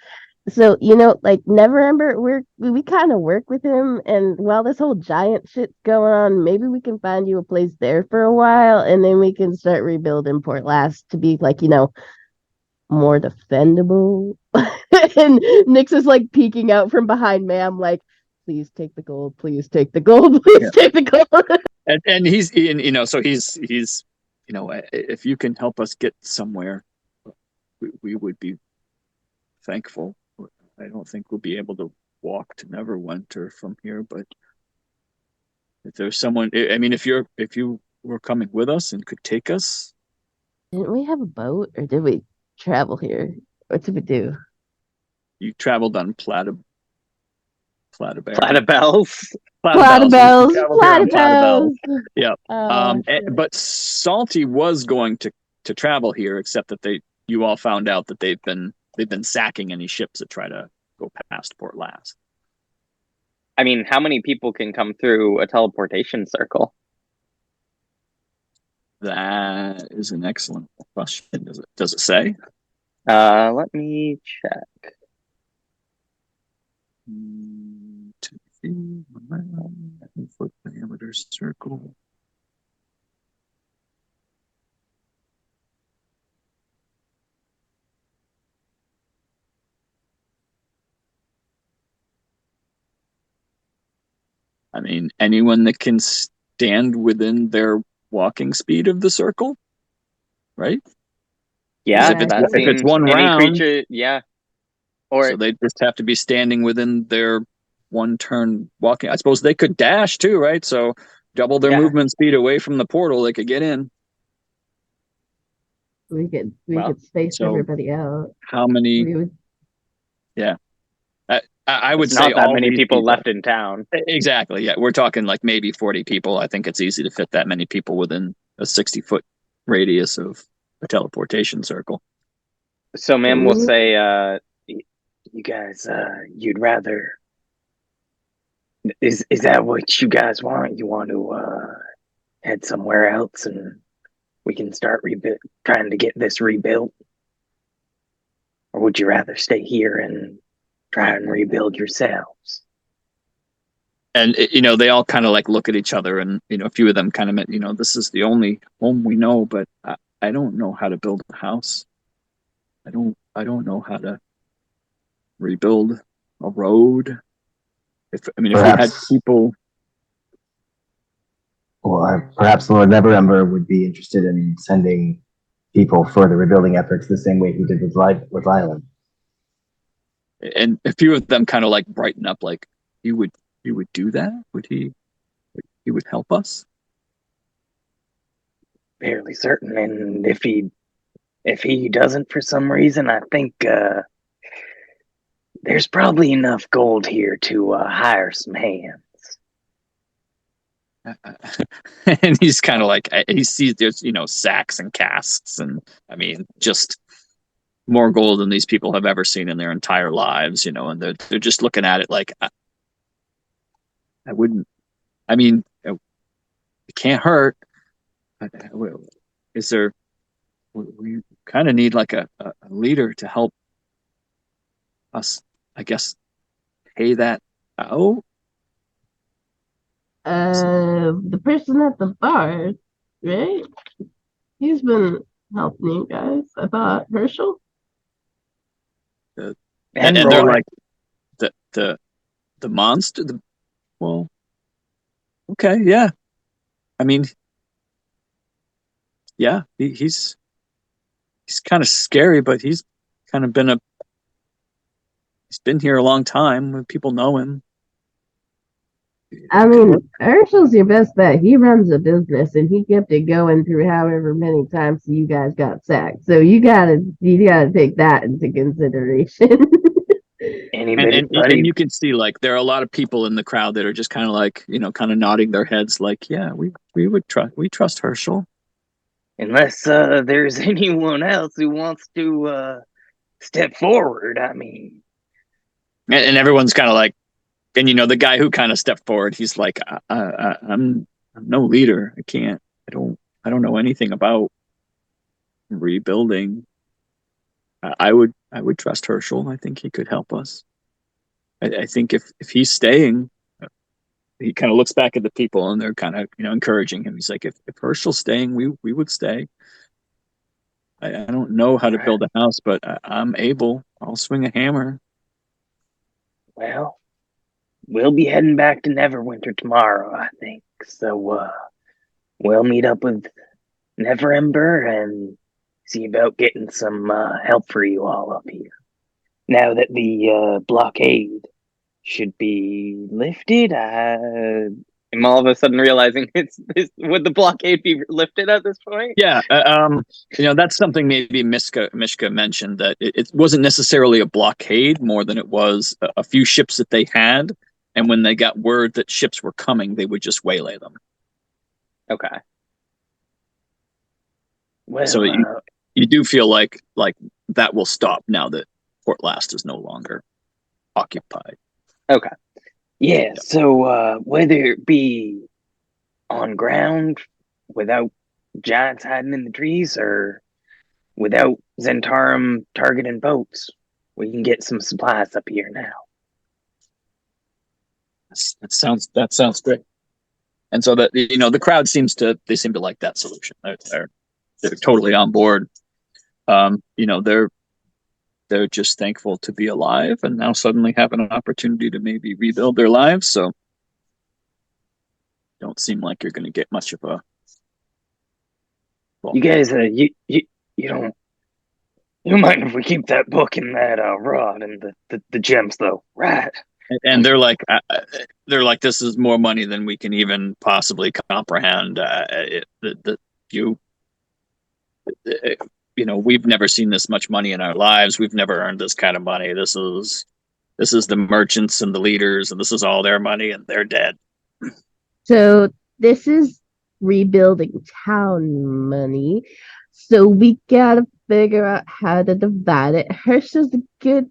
So, like Neverember, we kind of work with him, and while this whole giant shit's going on, maybe we can find you a place there for a while, and then we can start rebuilding Port Llast to be like, more defendable. And Nyx is like peeking out from behind Ma'am, like, please take the gold, please take the gold, please take the gold. And he's so he's if you can help us get somewhere, we would be thankful. I don't think we'll be able to walk to Neverwinter from here, but if there's someone, I mean, if you were coming with us and could take us. Didn't we have a boat, or did we travel here? What did we do? You traveled on Platybear. Platypels. Platypels. Yeah. Oh, But Salty was going to travel here, except that you all found out that they've been sacking any ships that try to go past Port Llast. I mean, how many people can come through a teleportation circle? That is an excellent question. Does it say? Let me check. 2 feet, 1 foot diameter circle. I mean, anyone that can stand within their walking speed of the circle, right? Yeah, If it's that if it's seems one any round, creature. Yeah, or so they just have to be standing within their one turn walking. I suppose they could dash too, right? So double their yeah, movement speed away from the portal, they could get in. We Well, could space so everybody out. how many? We would Yeah, I would it's say not that all many these people people. left in town. Exactly. Yeah, we're talking like maybe 40 people. I think it's easy to fit that many people within a 60-foot radius of a teleportation circle. So, ma'am will we say, You guys, you'd rather. Is that what you guys want? You want to head somewhere else and we can start trying to get this rebuilt? Or would you rather stay here and try and rebuild yourselves? And they all kind of like look at each other, and a few of them kind of meant, this is the only home we know, but I don't know how to build a house. I don't know how to rebuild a road. If we had Perhaps, people. perhaps Lord Neverember would be interested in sending people for the rebuilding efforts the same way he did with Island. And a few of them kind of like brighten up, like he would do that. Would he would help us? Fairly certain, and if he doesn't for some reason, I think there's probably enough gold here to hire some hands. And he's kind of like, he sees there's sacks and casks, and I mean just more gold than these people have ever seen in their entire lives, and they're just looking at it like, I wouldn't. I mean, it can't hurt. Is there? We kind of need like a leader to help us, I guess, pay that out. the person at the bar, right? He's been helping you guys. I thought Herschel. And, And and they're Roy. like the monster. Well, okay, yeah. I mean, yeah, he's kind of scary, but he's kind of he's been here a long time. When people know him. I mean, Herschel's your best bet. He runs a business and he kept it going through however many times you guys got sacked. So you gotta take that into consideration. And you can see like there are a lot of people in the crowd that are just kind of like kind of nodding their heads like, yeah, we trust Herschel. Unless there's anyone else who wants to step forward. I mean, And everyone's kind of like, and the guy who kind of stepped forward, he's like, I'm no leader. I don't know anything about rebuilding. I would trust Herschel. I think he could help us. I think if he's staying, he kind of looks back at the people and they're kind of encouraging him. He's like, if Herschel's staying, we would stay. I don't know how to build a house, but I'm able. I'll swing a hammer. well, we'll be heading back to Neverwinter tomorrow, I think. So we'll meet up with Neverember and see about getting some help for you all up here. Now that the blockade should be lifted, I'm all of a sudden realizing would the blockade be lifted at this point? Yeah, that's something maybe Mishka mentioned, that it wasn't necessarily a blockade more than it was a few ships that they had, and when they got word that ships were coming, they would just waylay them. Okay. well, So you do feel like that will stop now that Port Llast is no longer occupied. Okay. yeah. So whether it be on ground without giants hiding in the trees or without Zhentarim targeting boats, we can get some supplies up here now. That sounds great. And so that the crowd seems to like that solution. They're totally on board. They're just thankful to be alive and now suddenly have an opportunity to maybe rebuild their lives. So don't seem like you're going to get much of a. Well, You guys, you don't. You don't mind if we keep that book and that rod and the gems, though, right? and they're like, this is more money than we can even possibly comprehend. You, we've never seen this much money in our lives. We've never earned this kind of money. This is the merchants and the leaders, and this is all their money, and they're dead. So this is rebuilding town money. So we gotta figure out how to divide it. Hirsch is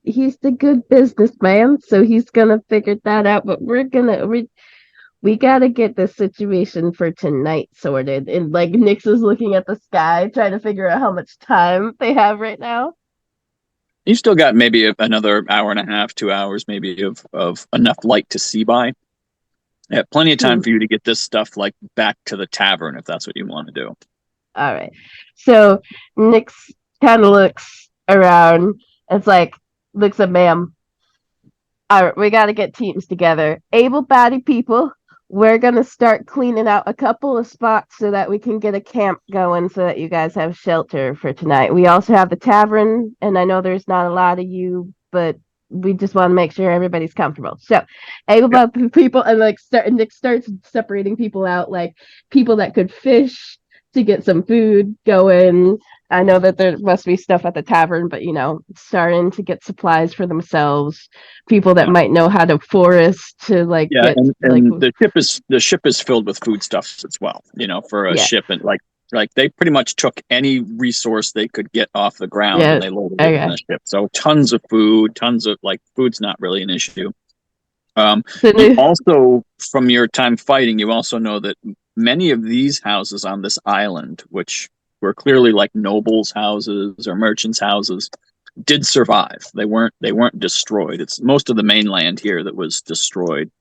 he's the good businessman, so he's gonna figure that out. But we gotta get the situation for tonight sorted. And like Nyx is looking at the sky, trying to figure out how much time they have right now. You still got maybe another hour and a half, 2 hours, maybe of enough light to see by. Yeah, plenty of time for you to get this stuff like back to the tavern if that's what you want to do. All right. So Nyx kind of looks around. It's like, looks at ma'am. All right, we got to get teams together. Able-bodied people. We're going to start cleaning out a couple of spots so that we can get a camp going so that you guys have shelter for tonight. We also have the tavern, and I know there's not a lot of you, but we just want to make sure everybody's comfortable. So, able-bodied people, and like Nick starts separating people out, like people that could fish to get some food going. I know that there must be stuff at the tavern, but starting to get supplies for themselves. People that might know how to forest to get. And the ship is filled with foodstuffs as well. For a ship, and like they pretty much took any resource they could get off the ground and they loaded it in the ship. So tons of food, food's not really an issue. You also, from your time fighting, you also know that many of these houses on this island, which were clearly like nobles' houses or merchants' houses, did survive. They weren't destroyed. It's most of the mainland here that was destroyed,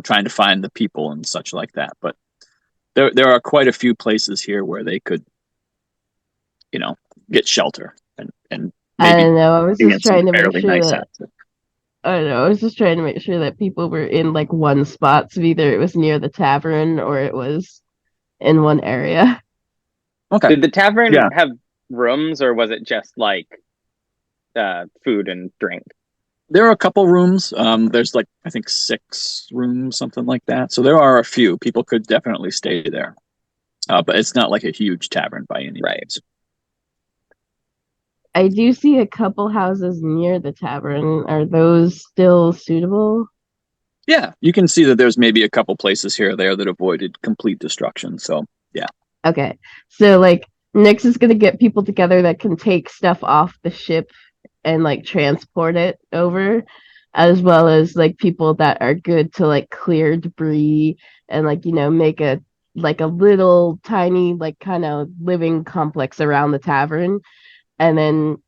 trying to find the people and such like that. But there are quite a few places here where they could, get shelter and maybe I don't know. I was just trying to make sure nice that. I don't know. I was just trying to make sure that people were in like one spot, so either it was near the tavern or it was in one area. Okay. Did the tavern have rooms, or was it just like food and drink? There are a couple rooms. There's I think 6 rooms, something like that. So there are a few. People could definitely stay there. But it's not like a huge tavern by any means. I do see a couple houses near the tavern. Are those still suitable? Yeah, you can see that there's maybe a couple places here or there that avoided complete destruction. So, yeah. Okay. So, Nyx is going to get people together that can take stuff off the ship and, transport it over, as well as, people that are good to, clear debris and, make a little tiny, kind of living complex around the tavern. And then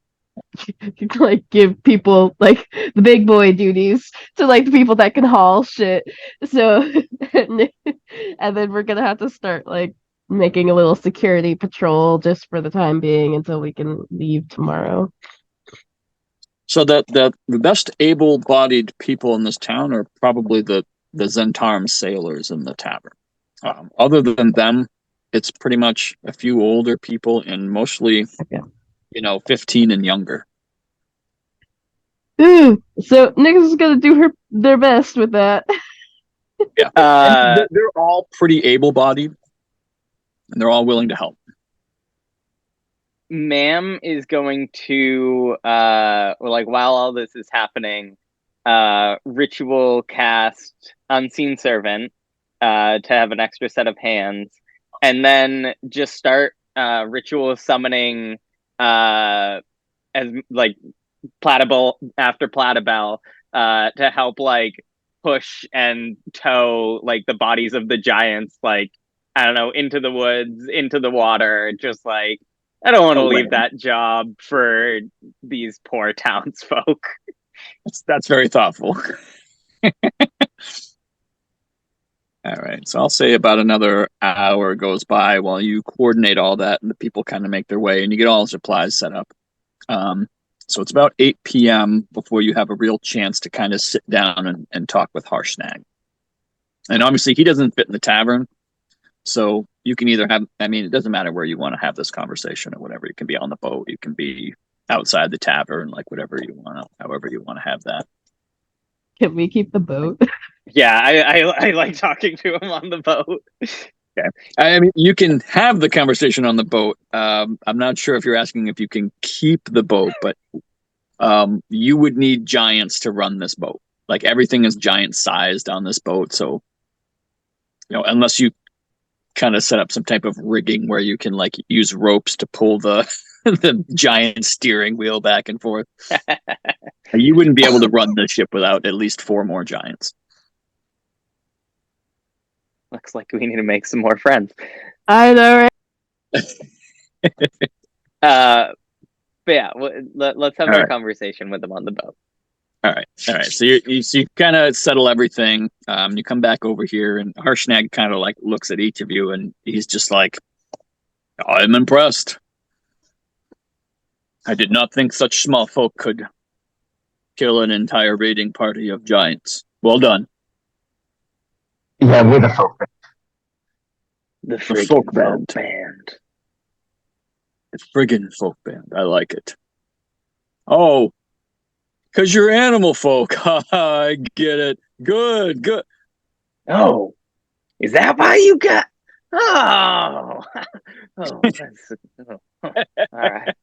give people the big boy duties to the people that can haul shit. So and then we're gonna have to start making a little security patrol just for the time being until we can leave tomorrow. So the best able-bodied people in this town are probably the Zhentarim sailors in the tavern. Other than them, it's pretty much a few older people and mostly 15 and younger. So Nyx is gonna do their best with that. Yeah, they're all pretty able-bodied, and they're all willing to help. Ma'am is going to while all this is happening, ritual cast Unseen Servant to have an extra set of hands, and then just start ritual summoning as Platybell after Platybell to help push and tow the bodies of the giants I don't know, into the woods, into the water. Just I don't want to leave that job for these poor townsfolk. That's very thoughtful. All right, so I'll say about another hour goes by while you coordinate all that and the people kind of make their way and you get all the supplies set up. So it's about 8 p.m. before you have a real chance to kind of sit down and talk with Harshnag. And obviously he doesn't fit in the tavern, So you can either have, I mean, it doesn't matter where you want to have this conversation or whatever. You can be on the boat, you can be outside the tavern, like whatever you want to, however you want to have that. Can we keep the boat? Yeah, I like talking to him on the boat. Okay. I mean, you can have the conversation on the boat. I'm not sure if you're asking if you can keep the boat, but you would need giants to run this boat. Like everything is giant sized on this boat. So, unless you kind of set up some type of rigging where you can like use ropes to pull the the giant steering wheel back and forth. You wouldn't be able to run the ship without at least 4 more giants. Looks like we need to make some more friends. I know, right? But yeah, let's have All our right. conversation with him on the boat. All right. So you kind of settle everything. You come back over here, and Harshnag kind of like looks at each of you, and he's just like, "I'm impressed. I did not think such small folk could kill an entire raiding party of giants. Well done." Yeah, we're the folk. The folk freaking folk band. band. The friggin' folk band. I like it. Oh, because you're animal folk. I get it. Good. Oh, is that why you got? Oh, that's, all right.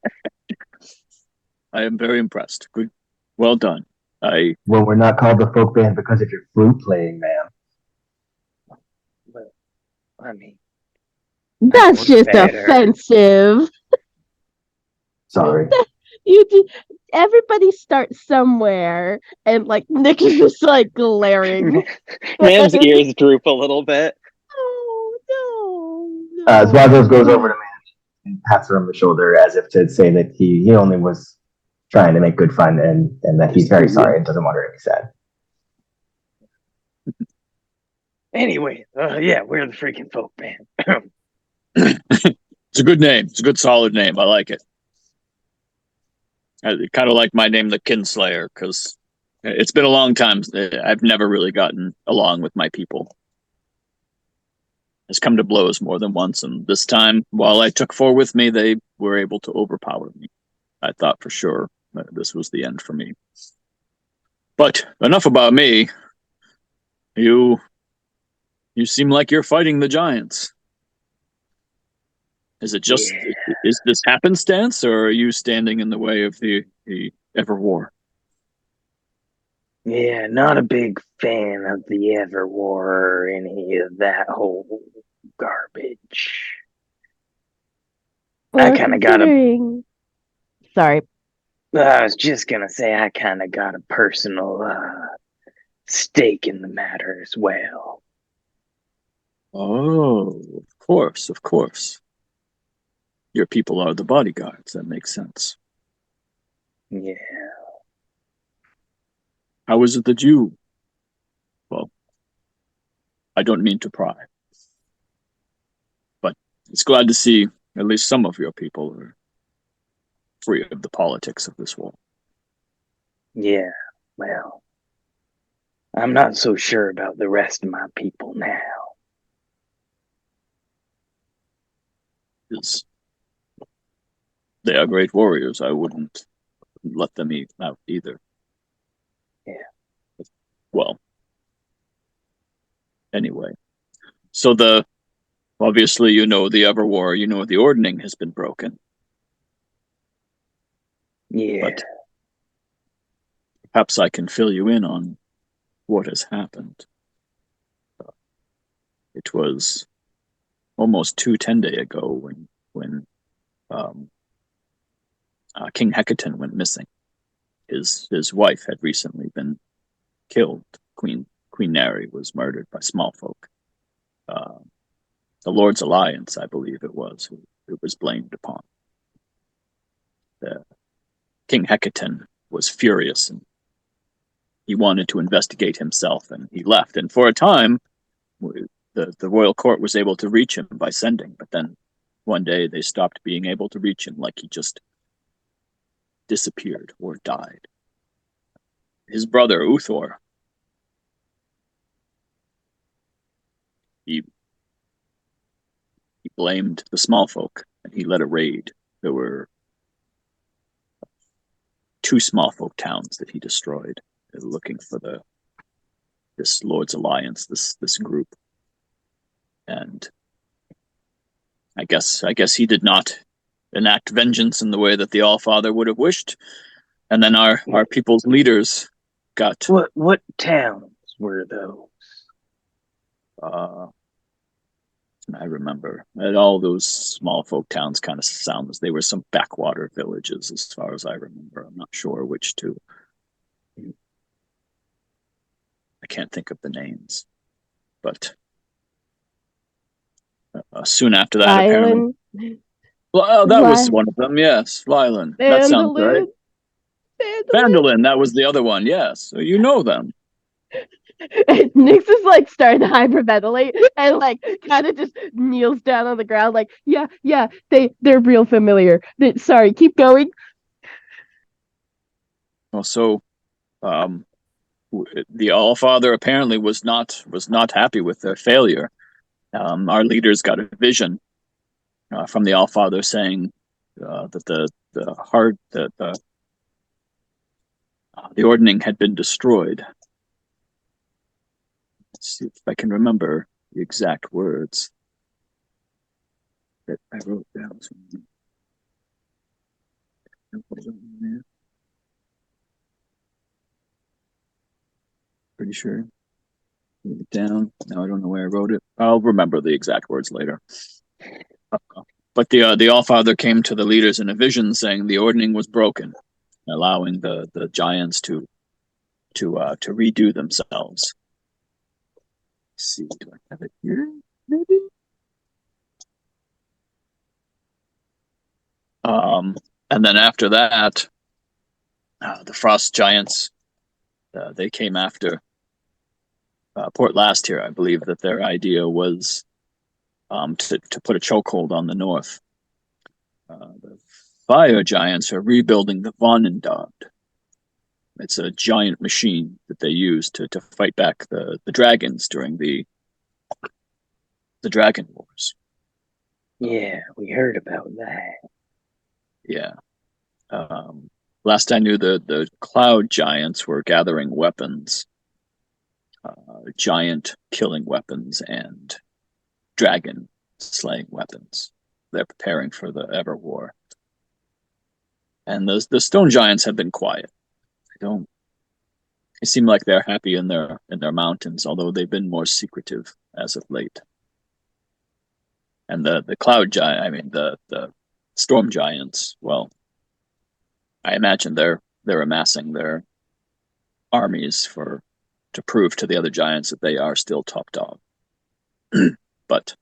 I am very impressed. Good. Well done. Well, we're not called the folk band because of your flute playing, man. Well, I mean, That's knows just better. offensive. Sorry. Everybody starts somewhere, and like Nick is just like glaring. Man's ears droop a little bit. Oh no. Zwazos goes over to Man and pats her on the shoulder as if to say that he only was trying to make good fun and that he's very sorry and doesn't want her to be sad. Anyway, yeah, we're the freaking folk band. It's a good name. It's a good, solid name. I like it. I kind of like my name, the Kinslayer, because it's been a long time. I've never really gotten along with my people. It's come to blows more than once, and this time, while I took 4 with me, they were able to overpower me. I thought for sure that this was the end for me. But enough about me. You seem like you're fighting the giants. Is it just, is this happenstance, or are you standing in the way of the Everwar? Yeah, not a big fan of the Everwar or any of that whole garbage. I kind of got a. Sorry. I was just gonna say I kind of got a personal stake in the matter as well. Oh, of course. Your people are the bodyguards. That makes sense. Yeah. How is it that you... Well, I don't mean to pry. But it's glad to see at least some of your people are free of the politics of this war. Yeah, well, I'm not so sure about the rest of my people now. They are great warriors. I wouldn't let them eat out either. Yeah. Well, anyway. So obviously the Everwar, the Ordning has been broken. Yeah. But perhaps I can fill you in on what has happened. It was almost 2 10 days ago when King Hecatan went missing. His wife had recently been killed. Queen Nari was murdered by small folk. The Lord's Alliance, I believe it was, who it was blamed upon. King Hecatan was furious, and he wanted to investigate himself, and he left. And for a time, the royal court was able to reach him by sending, but then one day they stopped being able to reach him, like he just disappeared or died. His brother, Uthor, he blamed the small folk, and he led a raid. There were 2 small folk towns that he destroyed, looking for this Lord's Alliance, this group. And I guess he did not enact vengeance in the way that the Allfather would have wished. And then our people's leaders got What towns were those? I remember that all those small folk towns kind of sound as they were some backwater villages, as far as I remember. I'm not sure which 2. I can't think of the names, but soon after that, apparently. Well, that was one of them. Yes, Lylan. That sounds right. Vandalin. That was the other one. Yes, so you know them. Nyx is like starting to hyperventilate and like kind of just kneels down on the ground, like, yeah, they're real familiar. Sorry, keep going. Well, so the Allfather apparently was not happy with their failure. Our leaders got a vision from the Allfather saying that the Ordning had been destroyed. Let's see if I can remember the exact words that I wrote down. Pretty sure. Wrote it down. Now I don't know where I wrote it. I'll remember the exact words later. But the Allfather came to the leaders in a vision, saying the Ordning was broken, allowing the giants to redo themselves. Let's see, do I have it here? Maybe. And then after that, the Frost Giants, they came after Port Llast here. I believe that their idea was to put a chokehold on the north. The Fire Giants are rebuilding the Vonendad. It's a giant machine that they use to fight back the dragons during the Dragon Wars. Yeah, we heard about that. Yeah. Last I knew, the Cloud Giants were gathering weapons, giant killing weapons and dragon slaying weapons. They're preparing for the Ever War. And the Stone Giants have been quiet. They seem like they're happy in their mountains, although they've been more secretive as of late. And the Cloud Giant, I mean the Storm Giants, well, I imagine they're amassing their armies to prove to the other giants that they are still top dog. But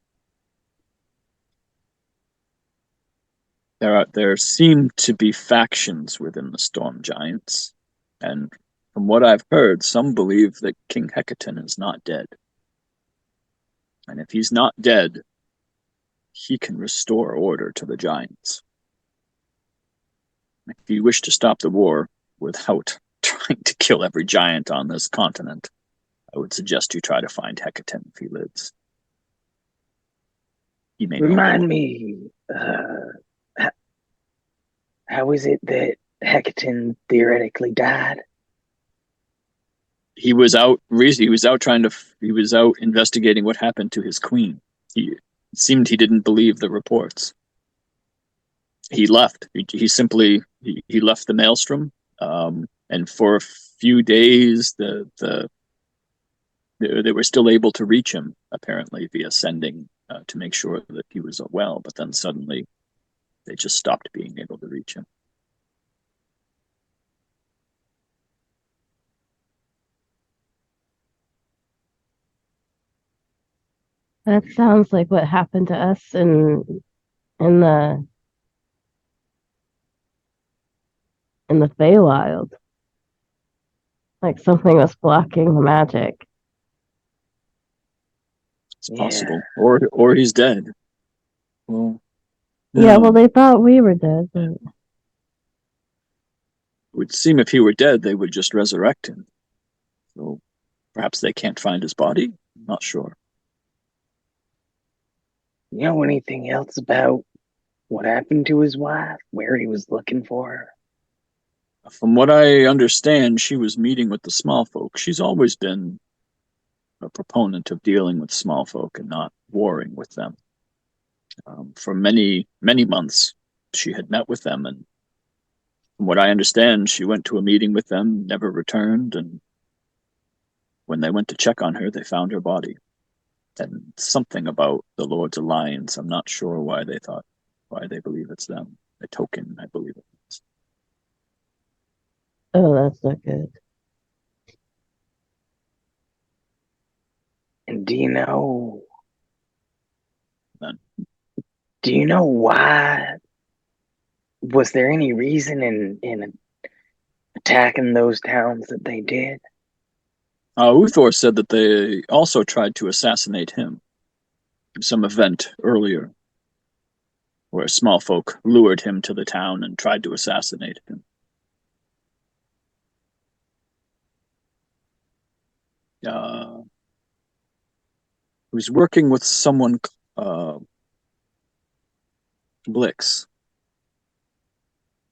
there seem to be factions within the Storm Giants, and from what I've heard, some believe that King Hecaton is not dead. And if he's not dead, he can restore order to the giants. If you wish to stop the war without trying to kill every giant on this continent, I would suggest you try to find Hecaton if he lives. He may Remind me, how is it that Hecaton theoretically died? He was out investigating what happened to his queen. It seemed he didn't believe the reports. He left. He simply left the maelstrom, and for a few days they were still able to reach him, apparently via sending to make sure that he was well. But then suddenly they just stopped being able to reach him. That sounds like what happened to us in the Feywild. Like something was blocking the magic. It's possible, or he's dead. Well, yeah. Well, they thought we were dead. But... it would seem if he were dead, they would just resurrect him. So perhaps they can't find his body. I'm not sure. You know anything else about what happened to his wife? Where he was looking for her? From what I understand, she was meeting with the small folk. She's always been a proponent of dealing with small folk and not warring with them. For many, many months, she had met with them, and from what I understand, she went to a meeting with them, never returned, and when they went to check on her, they found her body. And something about the Lord's Alliance, I'm not sure why they believe it's them. A token, I believe it is. Oh, that's not good. And do you know? None. Do you know why? Was there any reason in attacking those towns that they did? Uthor said that they also tried to assassinate him. Some event earlier where small folk lured him to the town and tried to assassinate him. He was working with someone, Blix.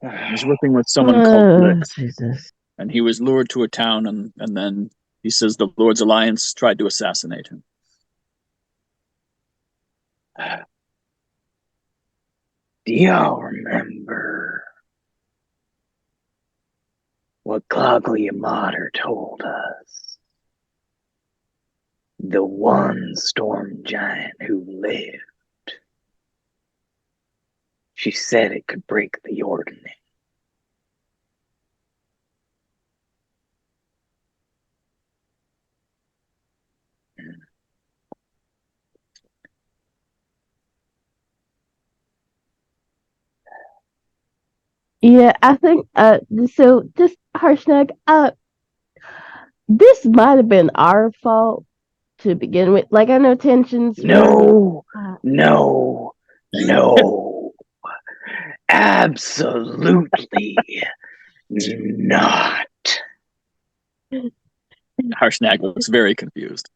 He was working with someone called Blix, Jesus. and he was lured to a town, and then he says the Lord's Alliance tried to assassinate him. Do y'all remember what Clogly Amater told us? The one storm giant who lived. She said it could break the Ordning. Yeah, I think so just Harshnag, this might have been our fault to begin with. Like I know tensions No, were no, no. Absolutely not. Harshnag was very confused.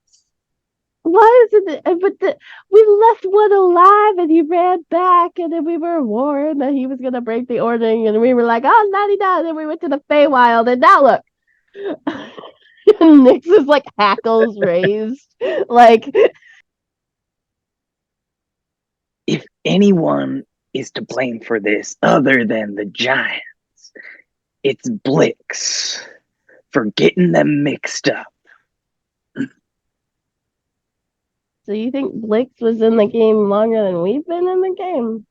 why isn't it we left one alive and he ran back and then we were warned that he was gonna break the ordering and we were like, oh 99, and then we went to the Feywild and now look. Nyx is like hackles raised. Like If anyone is to blame for this other than the giants, it's Blix for getting them mixed up. so you think Blix was in the game longer than we've been in the game?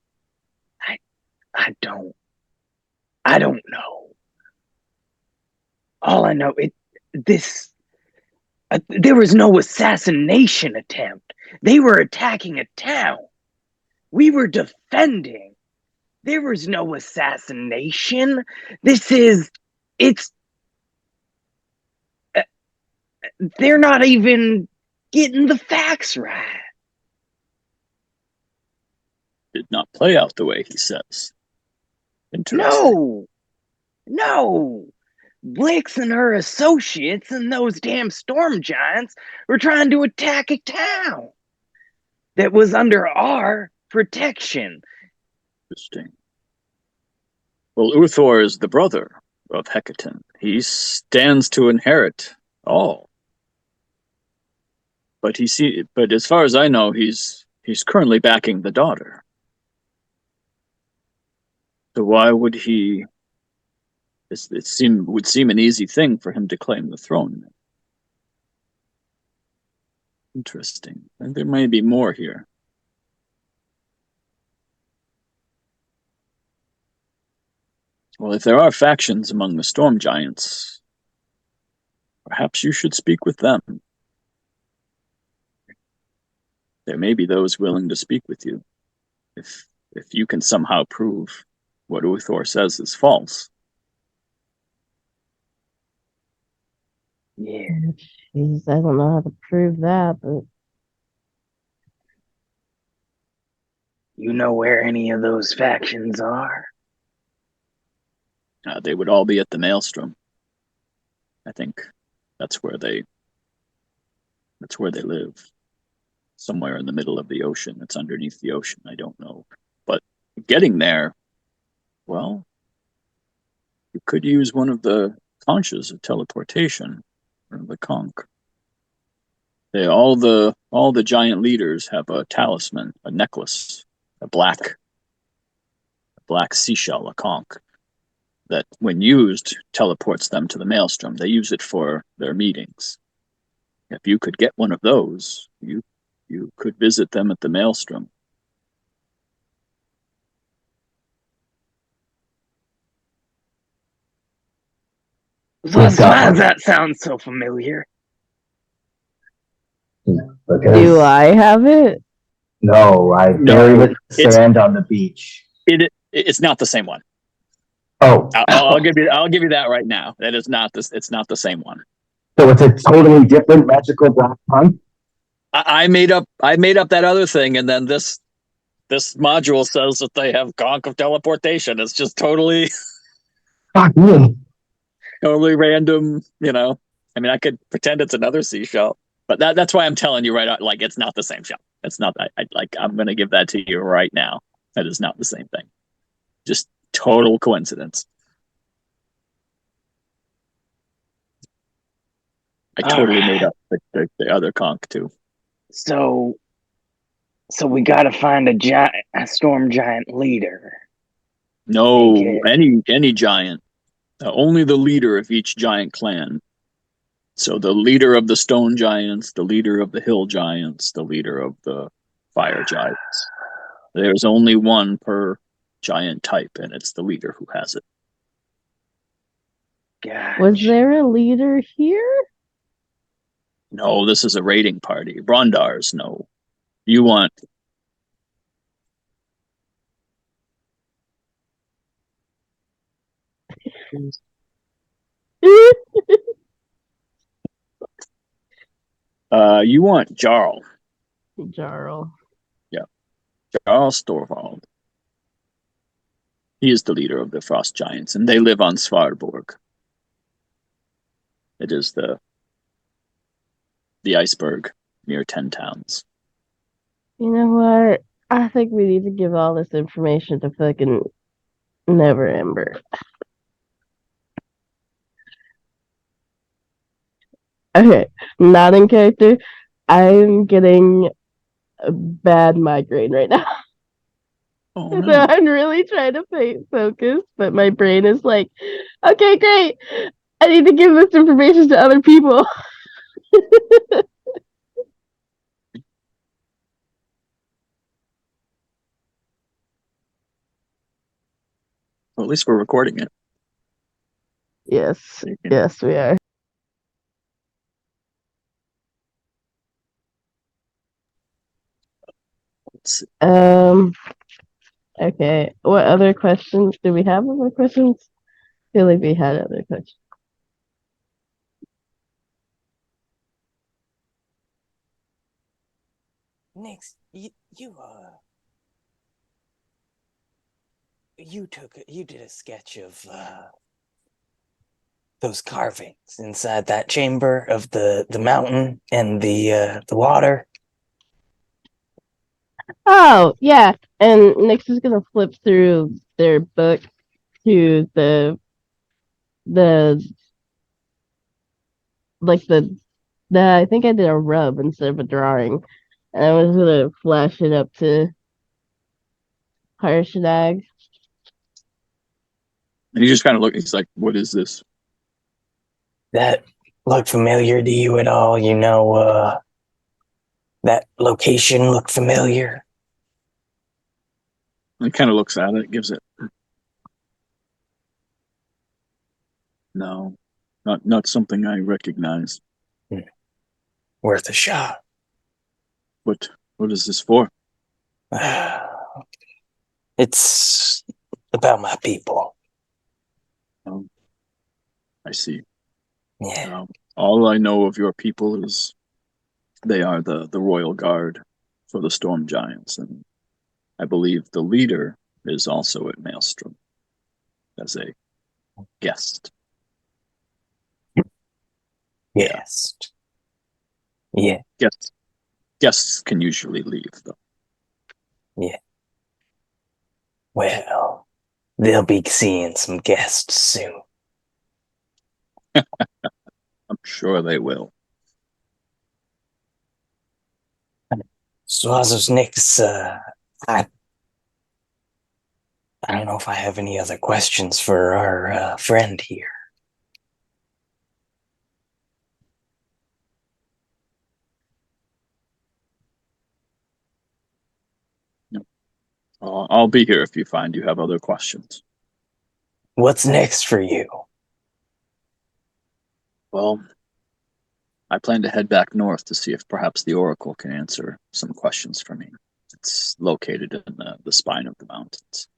I don't know. All I know there was no assassination attempt. They were attacking a town. We were defending. There was no assassination. It's they're not even getting the facts right. Did not play out the way he says. Interesting. No. Blix and her associates and those damn storm giants were trying to attack a town that was under our protection. Interesting. Well, Uthor is the brother of Hecaton. He stands to inherit all. But as far as I know, he's currently backing the daughter. So why would he? Would seem an easy thing for him to claim the throne. Interesting. And there may be more here. Well, if there are factions among the storm giants, perhaps you should speak with them. There may be those willing to speak with you, if you can somehow prove what Uthor says is false. Yeah. Jeez, I don't know how to prove that, but You know where any of those factions are? They would all be at the Maelstrom. I think that's where they live. somewhere in the middle of the ocean. It's underneath the ocean. I don't know. But getting there, well, you could use one of the conches of teleportation, or the conch. All the giant leaders have a talisman, a necklace, a black seashell, a conch, that when used teleports them to the maelstrom. They use it for their meetings. If you could get one of those, you could visit them at the maelstrom. Why does that sound so familiar? Because Do I have it? no, I buried it in the sand on the beach. It's not the same one. Oh, I'll give you that right now. That is not this. It's not the same one. so it's a totally different magical black punk. I made up that other thing, and then this module says that they have conch of teleportation. It's just totally Fuck me. totally random. I mean, I could pretend it's another seashell, but that's why I'm telling you right out. Like, it's not the same shell. It's not. I'm going to give that to you right now. That is not the same thing. Just total coincidence. I totally made up the other conch too. So we gotta find a storm giant leader. No, any giant. Only the leader of each giant clan. So the leader of the stone giants, the leader of the hill giants, the leader of the fire giants. There's only one per giant type, and it's the leader who has it. Gosh. Was there a leader here? No, this is a raiding party. Brondars, no. You want... you want Jarl. Jarl. Yeah. Jarl Storvald. He is the leader of the Frost Giants, and they live on Svarborg. It is the iceberg near 10 towns. You know what? I think we need to give all this information to fucking Never Ember. Okay, not in character. I'm getting a bad migraine right now. Oh, So no. I'm really trying to focus, but my brain is like, okay, great. I need to give this information to other people. Well, at least we're recording it. Yes, yes, we are. Let's see. Okay. What other questions? Do we have other questions? I feel like we had other questions. Next, you did a sketch of those carvings inside that chamber of the mountain and the water. Oh, yeah. And Nyx is gonna flip through their book to the like the I think I did a rub instead of a drawing. And I was gonna flash it up to Harshadag. And he just kind of looked, he's like, what is this? That look familiar to you at all? You know, that location look familiar? And he kind of looks at it, gives it. No, not something I recognize. Worth a shot. What is this for? It's about my people. I see. Yeah. All I know of your people is they are the royal guard for the storm giants, and I believe the leader is also at Maelstrom as a guest. Guest. Yeah. Guest. Guests can usually leave, though. Yeah. Well, they'll be seeing some guests soon. I'm sure they will. Swazos Nix, I don't know if I have any other questions for our friend here. I'll be here if you find you have other questions. What's next for you? Well, I plan to head back north to see if perhaps the Oracle can answer some questions for me. It's located in the spine of the mountains.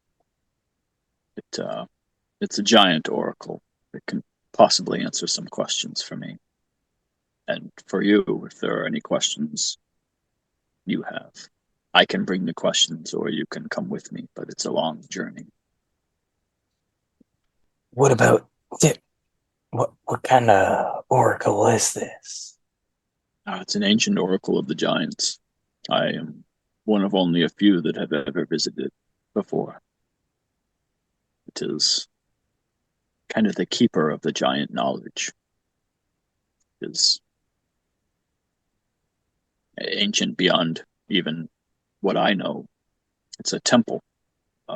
It's a giant oracle that can possibly answer some questions for me. And for you, if there are any questions you have, I can bring the questions or you can come with me, but it's a long journey. What about what kind of oracle is this? It's an ancient oracle of the giants. I am one of only a few that have ever visited before. It is kind of the keeper of the giant knowledge. It is ancient beyond even what I know. It's a temple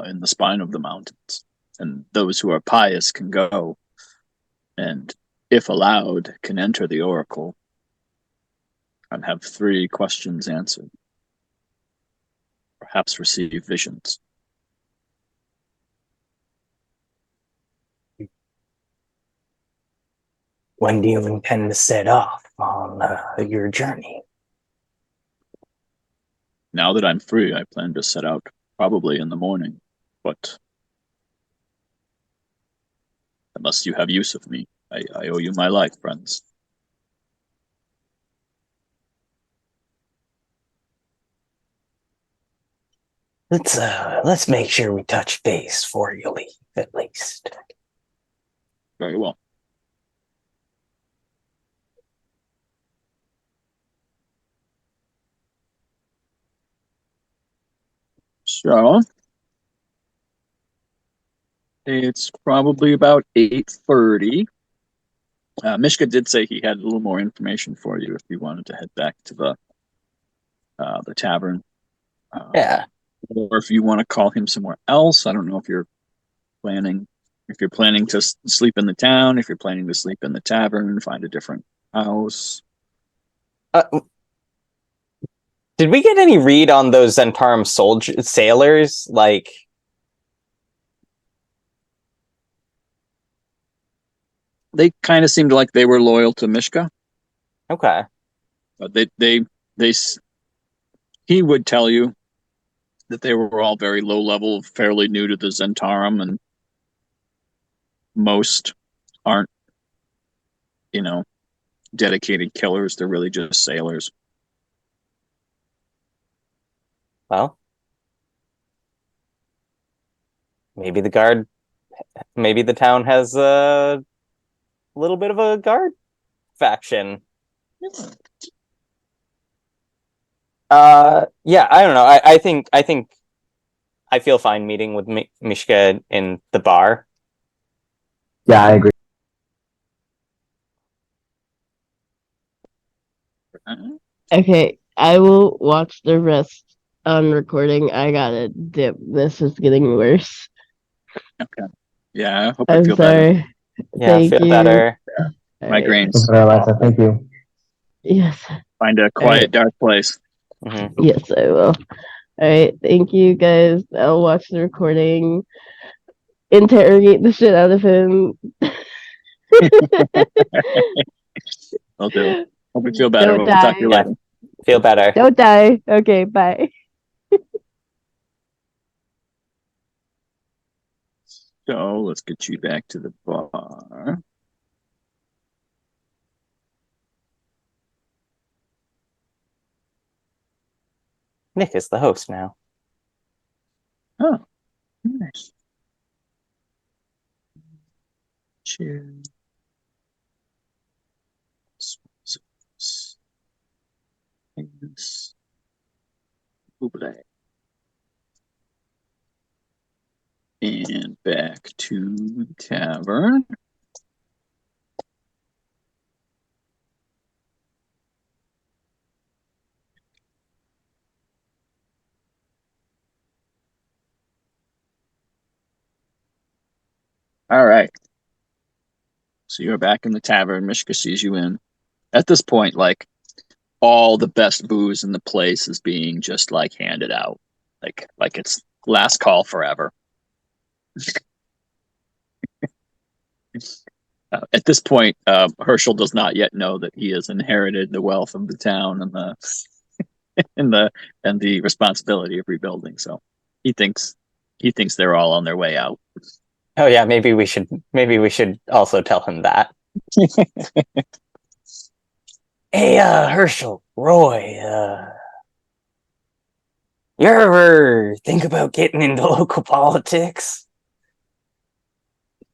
in the spine of the mountains, and those who are pious can go and, if allowed, can enter the oracle and have 3 questions answered. Perhaps receive visions. When do you intend to set off on your journey? Now that I'm free, I plan to set out probably in the morning, but unless you have use of me, I owe you my life, friends. Let's make sure we touch base before you leave, at least. Very well. So it's probably about 8:30. Mishka did say he had a little more information for you if you wanted to head back to the tavern. Yeah. Or if you want to call him somewhere else. I don't know if you're planning to sleep in the town, if you're planning to sleep in the tavern, find a different house. Did we get any read on those Zhentarim sailors? Like, They kind of seemed like they were loyal to Mishka. okay. But he would tell you that they were all very low level, fairly new to the Zhentarim, and most aren't, dedicated killers. They're really just sailors. Well, maybe the town has a little bit of a guard faction. Yeah, I don't know. I think I feel fine meeting with Mishka in the bar. Yeah, I agree. Okay, I will watch the rest on recording. I gotta dip. This is getting worse. Okay. Yeah, I hope I I'm feel better. sorry. Yeah, Thank feel you. better. All right. Migraines. Thank you. Yes. Find a quiet, dark place. Mm-hmm. Yes, I will. All right. Thank you, guys. I'll watch the recording. Interrogate the shit out of him. I'll do. Hope you feel better. Don't We'll talk to you die. later. Feel better. Don't die. Okay, bye. So let's get you back to the bar. Nick is the host now. Oh, nice. Cheers. Yes. Buble. And back to the tavern. All right. So you're back in the tavern. Mishka sees you in. At this point, like, all the best booze in the place is being just like handed out, like it's last call forever. At this point, Herschel does not yet know that he has inherited the wealth of the town and the and the responsibility of rebuilding. So he thinks they're all on their way out. Oh yeah, maybe we should also tell him that. Hey, Herschel, Roy, you ever think about getting into local politics?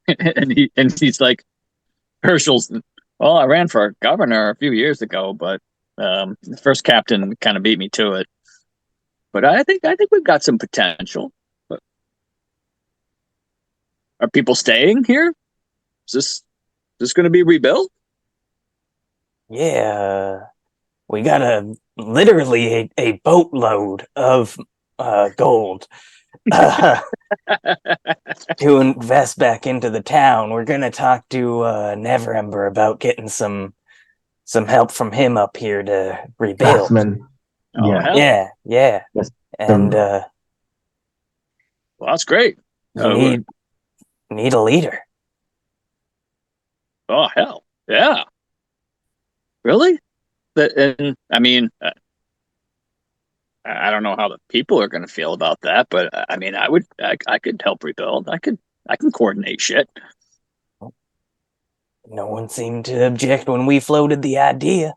and he's like, Herschel's. Well, I ran for governor a few years ago, but the first captain kind of beat me to it. But I think we've got some potential. But are people staying here? Is this going to be rebuilt? Yeah, we got literally a boatload of gold to invest back into the town. We're gonna talk to Neverember about getting some help from him up here to rebuild. Craftsman. Oh, Yeah. hell. Yeah. Yes. And Well, that's great. you need a leader. Oh, hell. Yeah. Really? And I mean, I don't know how the people are going to feel about that, but I mean, I could help rebuild. I can coordinate shit. No one seemed to object when we floated the idea.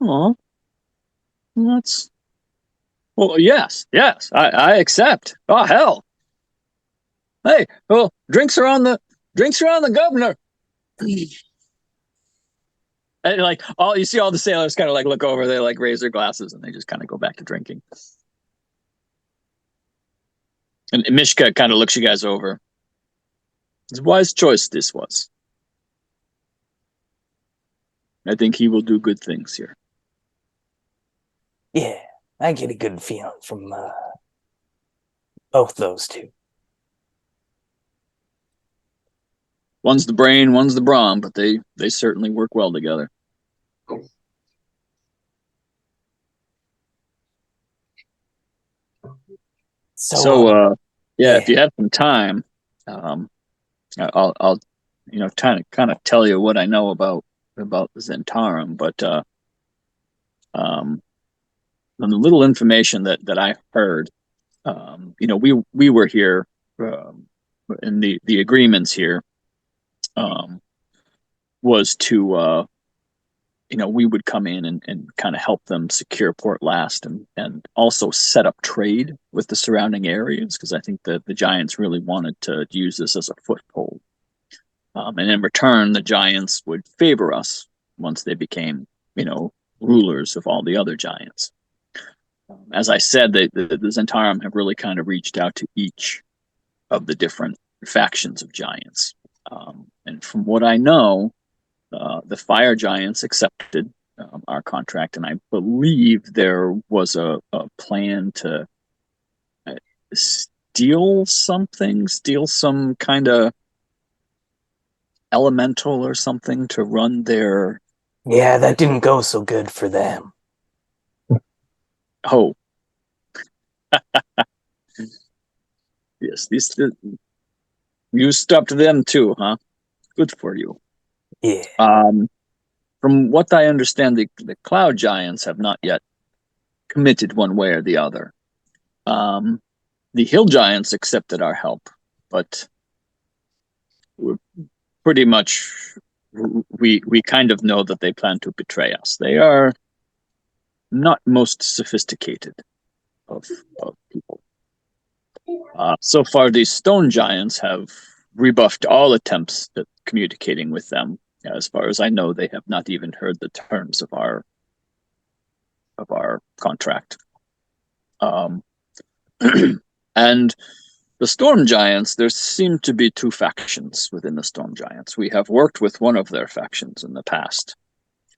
Oh, well, yes, I accept. Oh, hell. Hey, well, drinks are on the governor. And like all you see all the sailors kind of like look over, they like raise their glasses and they just kind of go back to drinking. And Mishka kind of looks you guys over. It's a wise choice this was. I think he will do good things here. Yeah, I get a good feeling from both those two. One's the brain, one's the brawn, but they certainly work well together. So yeah, if you have some time, I'll kind of tell you what I know about Zhentarim, but on the little information that I heard, we were here in the agreements here was to we would come in and kind of help them secure Port Llast and also set up trade with the surrounding areas, because I think that the giants really wanted to use this as a foothold. And in return, the giants would favor us once they became, rulers of all the other giants. As I said, the Zhentarim have really kind of reached out to each of the different factions of giants. And from what I know, the fire giants accepted our contract, and I believe there was a plan to steal some kind of elemental or something to run their... Yeah, that didn't go so good for them. Oh. Yes, you stopped them too, huh? Good for you. Yeah. From what I understand, the cloud giants have not yet committed one way or the other. The hill giants accepted our help, but we're pretty much we kind of know that they plan to betray us. They are not most sophisticated of people. So far, these stone giants have rebuffed all attempts at communicating with them. As far as I know, they have not even heard the terms of our of our contract. And the Storm Giants, there seem to be two factions within the Storm Giants. We have worked with one of their factions in the past,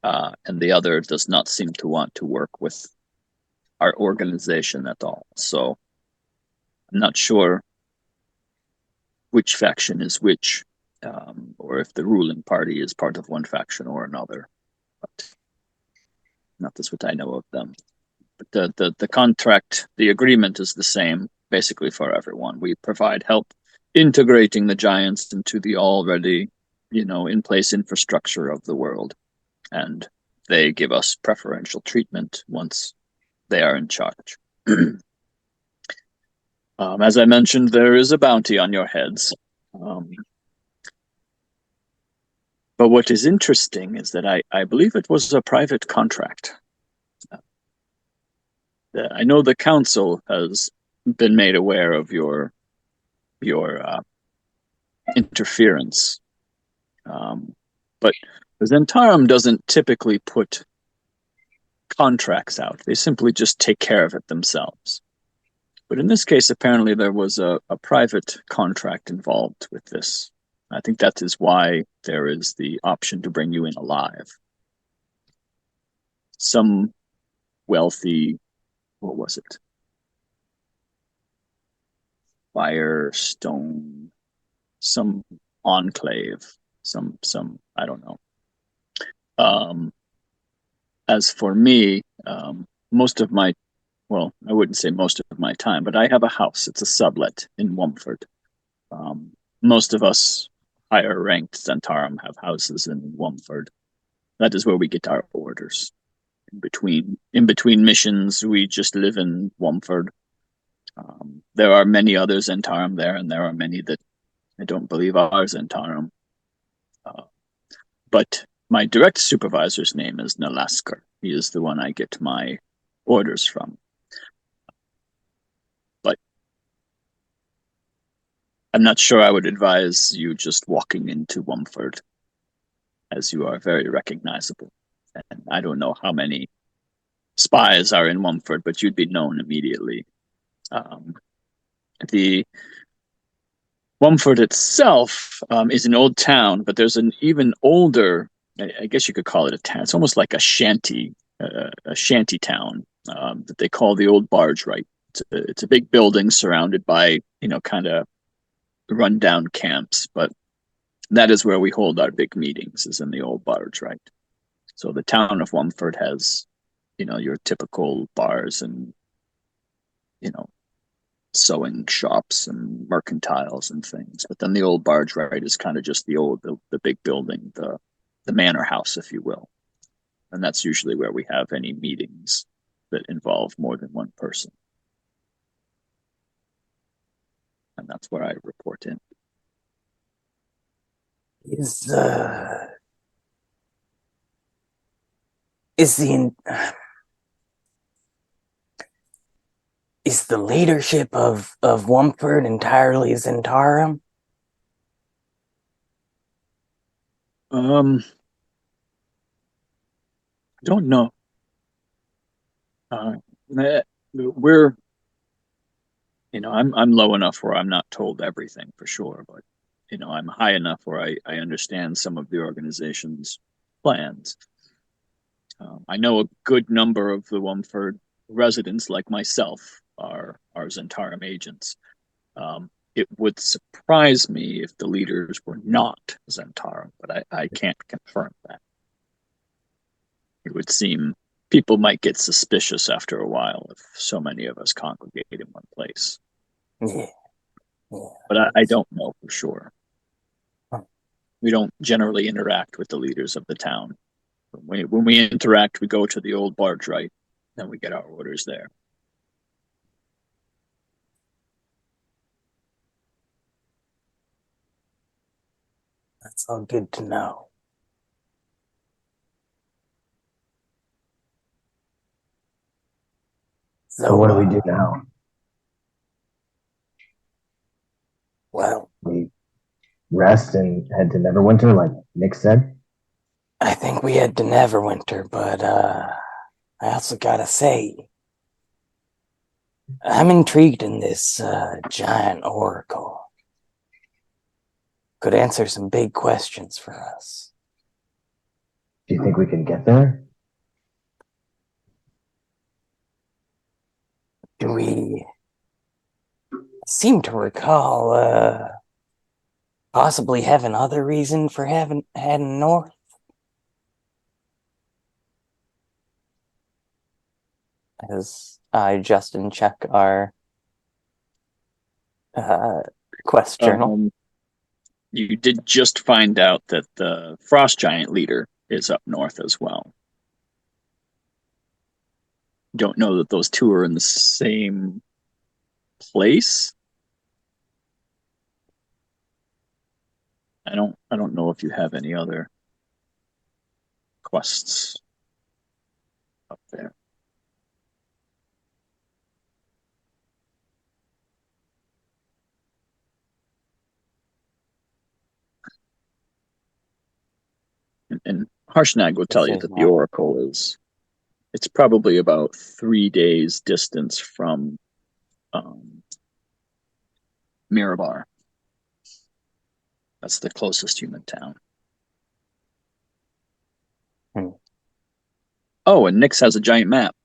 and the other does not seem to want to work with our organization at all. So I'm not sure which faction is which, or if the ruling party is part of one faction or another. But not that's what I know of them. But the contract, the agreement is the same basically for everyone. We provide help integrating the giants into the already, in place infrastructure of the world, and they give us preferential treatment once they are in charge. As I mentioned, there is a bounty on your heads. But what is interesting is that I believe it was a private contract. I know the council has been made aware of your interference, but the Zhentarim doesn't typically put contracts out. They simply just take care of it themselves. But in this case, apparently there was a private contract involved with this. I think that is why there is the option to bring you in alive. Some wealthy, what was it? Firestone, some enclave, some I don't know. As for me, most of my, well, I wouldn't say most of my time, but I have a house. It's a sublet in Wumford. Most of us higher ranked Zhentarim have houses in Wumford. That is where we get our orders. In between missions, we just live in Wumford. There are many other Zhentarim there, and there are many that I don't believe are Zhentarim. But my direct supervisor's name is Nalasker. He is the one I get my orders from. But I'm not sure I would advise you just walking into Wumford, as you are very recognizable. And I don't know how many spies are in Wumford, but you'd be known immediately. The Wumford itself is an old town, but there's an even older, I guess you could call it a town. It's almost like a shanty town that they call the Old Barge Right. It's a big building surrounded by, kind of rundown camps, but that is where we hold our big meetings, is in the Old Barge Right. So the town of Wumford has, your typical bars and, sewing shops and mercantiles and things. But then the Old Barge Right is kind of just the big building, the manor house, if you will. And that's usually where we have any meetings that involve more than one person. And that's where I report in. Is the leadership of Wumford entirely Zhentarim? I don't know. We're, I'm low enough where I'm not told everything for sure, but I'm high enough where I understand some of the organization's plans. I know a good number of the Wumford residents, like myself, are Zhentarim agents. It would surprise me if the leaders were not Zhentarim, but I can't confirm that. It would seem people might get suspicious after a while if so many of us congregate in one place. Yeah. But I don't know for sure. Huh. We don't generally interact with the leaders of the town. When we interact, we go to the Old Barge Right, and we get our orders there. That's all good to know. So what do we do now? Well, We rest and head to Neverwinter, like Nick said. I think we head to Neverwinter, but I also gotta say, I'm intrigued in this giant oracle. Could answer some big questions for us. Do you think we can get there? Do we seem to recall possibly have another reason for heading north? As I, Justin, check our quest journal. You did just find out that the frost giant leader is up north as well. Don't know that those two are in the same place. I don't know if you have any other quests up there. And Harshnag will tell you that the Oracle it's probably about 3 days distance from Mirabar. That's the closest human town. Oh, and Nyx has a giant map.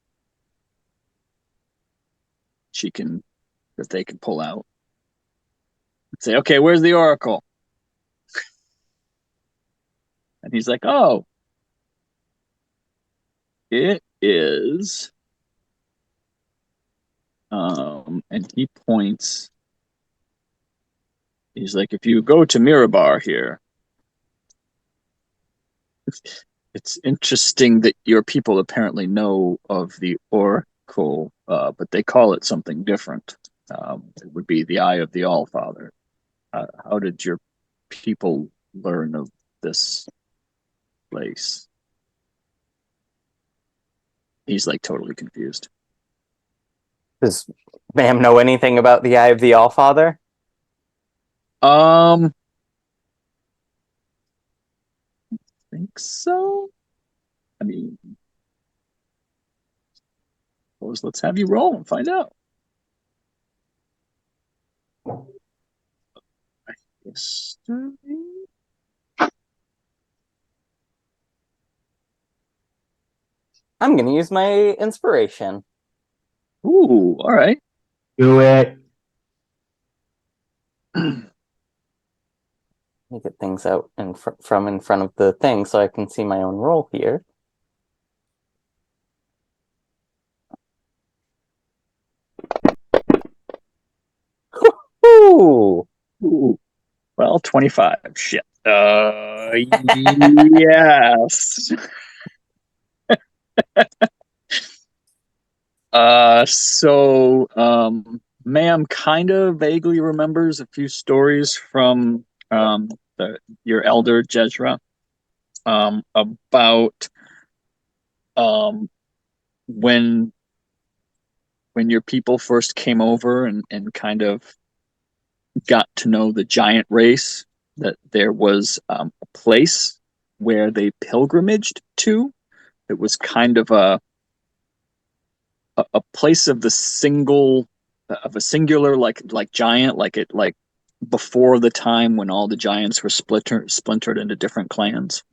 That they can pull out. Say, okay, where's the Oracle? And he's like, oh, it is. And he points. He's like, if you go to Mirabar here, it's interesting that your people apparently know of the Oracle, but they call it something different. It would be the Eye of the Allfather. How did your people learn of this place? He's like totally confused. Does ma'am know anything about the Eye of the Allfather? I think so. I mean, let's have you roll and find out. History. I'm gonna use my inspiration. Ooh, all right. Do it. Let me get things out from in front of the thing so I can see my own roll here. Ooh. Ooh. Well, 25. Shit. Yes. Ma'am kind of vaguely remembers a few stories from your elder Jezra about when your people first came over and kind of got to know the giant race, that there was a place where they pilgrimaged to. It was kind of a place of a singular like giant, like before the time when all the giants were splintered into different clans,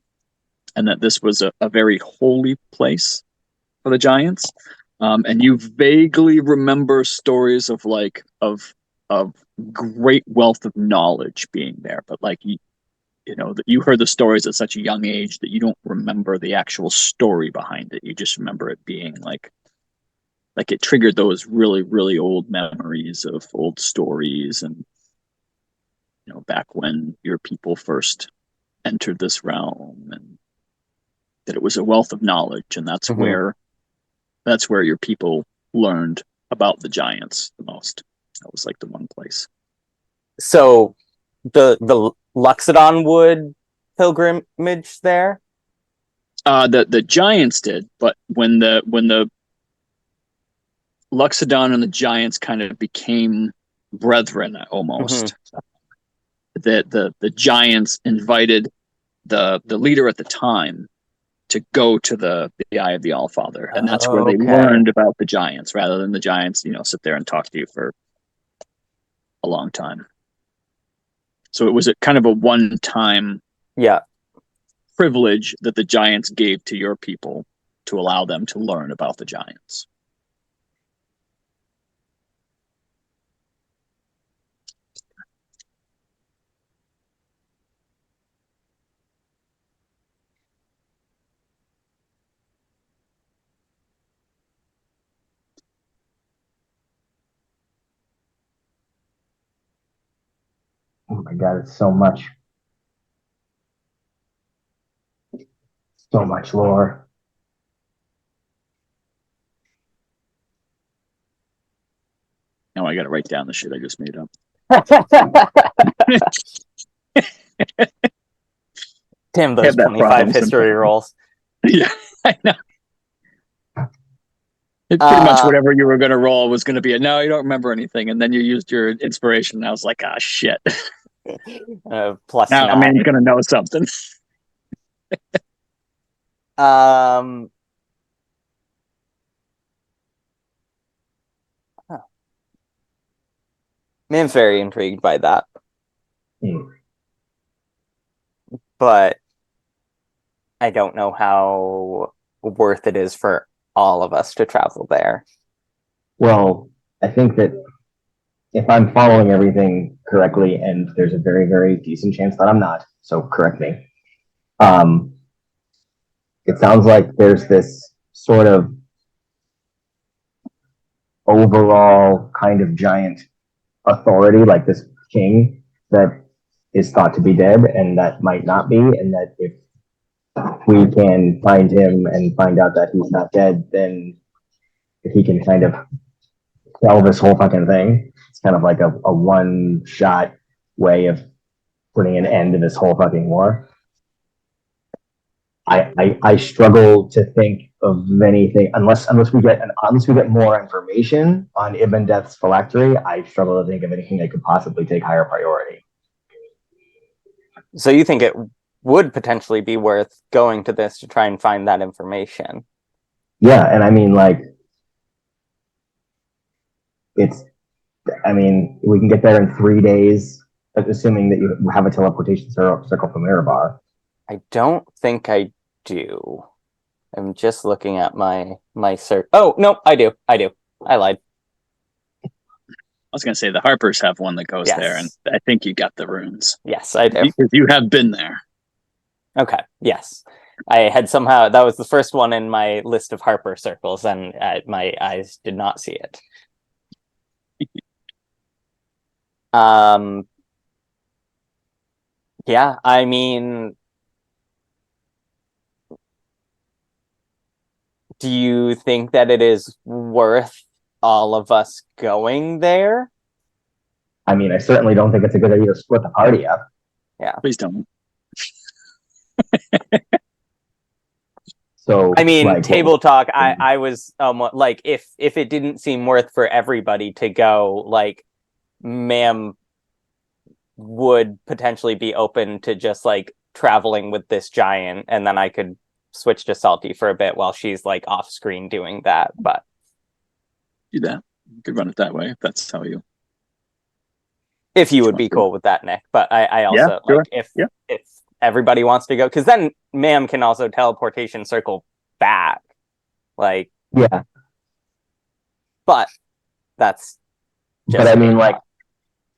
and that this was a very holy place for the giants. And you vaguely remember stories of great wealth of knowledge being there, but like you know that you heard the stories at such a young age that you don't remember the actual story behind it. You just remember it being like it triggered those really, really old memories of old stories, and you know, back when your people first entered this realm, and that it was a wealth of knowledge, and that's where your people learned about the giants the most. That was like the one place. So the Luxodon wood pilgrimage there? The giants did, but when the Luxodon and the giants kind of became brethren almost, that the giants invited the leader at the time to go to the Eye of the Allfather, and that's where they Okay. learned about the giants, rather than the giants, sit there and talk to you for a long time. So it was a kind of a one-time Yeah. privilege that the giants gave to your people to allow them to learn about the giants. Oh my god, it's so much. So much lore. Now I got to write down the shit I just made up. Damn those Have that 25 problem history sometimes. rolls. Yeah, I know. It's pretty much whatever you were going to roll was going to be a no, you don't remember anything. And then you used your inspiration. And I was like, ah, shit. Plus Now, 9. I'm going to know something. I'm very intrigued by that. Hmm. But I don't know how worth it is for all of us to travel there. Well, I think that if I'm following everything correctly, and there's a very, very decent chance that I'm not, so correct me. It sounds like there's this sort of overall kind of giant authority, like this king that is thought to be dead, and that might not be, and that if we can find him and find out that he's not dead, then he can kind of sell this whole fucking thing. It's kind of like a one-shot way of putting an end to this whole fucking war. I struggle to think of anything unless we get more information on Ibn Death's phylactery. I struggle to think of anything that could possibly take higher priority. So you think it would potentially be worth going to this to try and find that information? Yeah, and I mean, like, we can get there in 3 days, assuming that you have a teleportation circle from Erebar. I don't think I do. I'm just looking at my search. Oh, no, I do. I lied. I was going to say the Harpers have one that goes Yes. there, and I think you got the runes. Yes, I do. Because you have been there. Okay, yes. I had somehow, that was the first one in my list of Harper circles, and my eyes did not see it. Yeah, I mean, do you think that it is worth all of us going there? I mean, I certainly don't think it's a good idea to split the party up. Yeah. Please don't. So, I mean, like, table talk, I was like, if it didn't seem worth for everybody to go, like, ma'am would potentially be open to just like traveling with this giant, and then I could switch to Salty for a bit while she's like off screen doing that. But Do that. You could run it that way if that's how you. if you would be cool with that, Nick. But I also sure. like if everybody wants to go, because then ma'am can also teleportation circle back. Like, yeah. But that's just But I mean, like,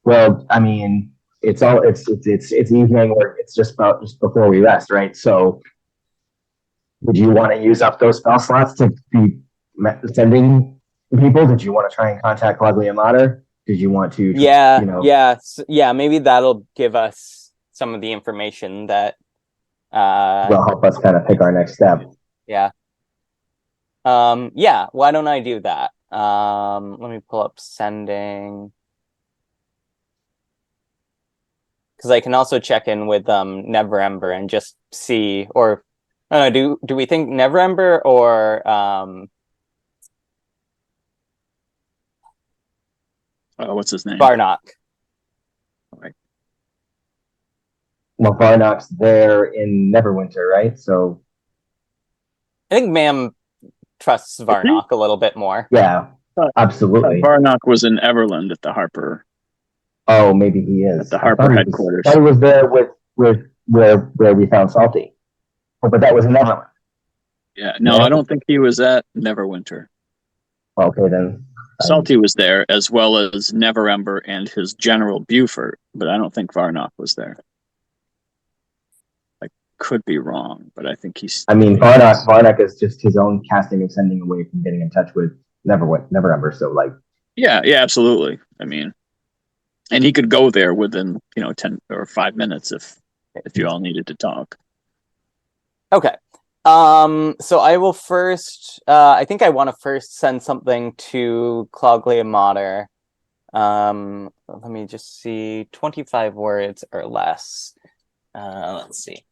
well, I mean, it's evening, or it's just before we rest, right? So, would you want to use up those spell slots to be sending people? Did you want to try and contact Clogly and Mater? Did you want to? Yeah. Maybe that'll give us some of the information that will help us kind of pick our next step. Yeah. Yeah. Why don't I do that? Let me pull up sending. Because I can also check in with Neverember and just see, or I don't know, do we think Neverember or what's his name? Barnock? Right. Well, Barnock's there in Neverwinter, right? So I think Ma'am trusts Varnock a little bit more. Yeah, absolutely. Varnock was in Everland at the Harper. Oh, maybe he is. At the I Harper thought headquarters. Thought he was there with where we found Salty. Oh, but that was in Everland. Yeah, no, I don't think he was at Neverwinter. Okay, then. Salty was there, as well as Neverember and his General Buford, but I don't think Varnock was there. I could be wrong, but I think he's. I mean, Varnock is just his own casting and sending away from getting in touch with Neverember. So, like. Yeah, absolutely. I mean, and he could go there within 10 or 5 minutes if you all needed to talk. Okay. So I will first. I think I want to first send something to Cloglia Mater. Let me just see. 25 words or less. Let's see.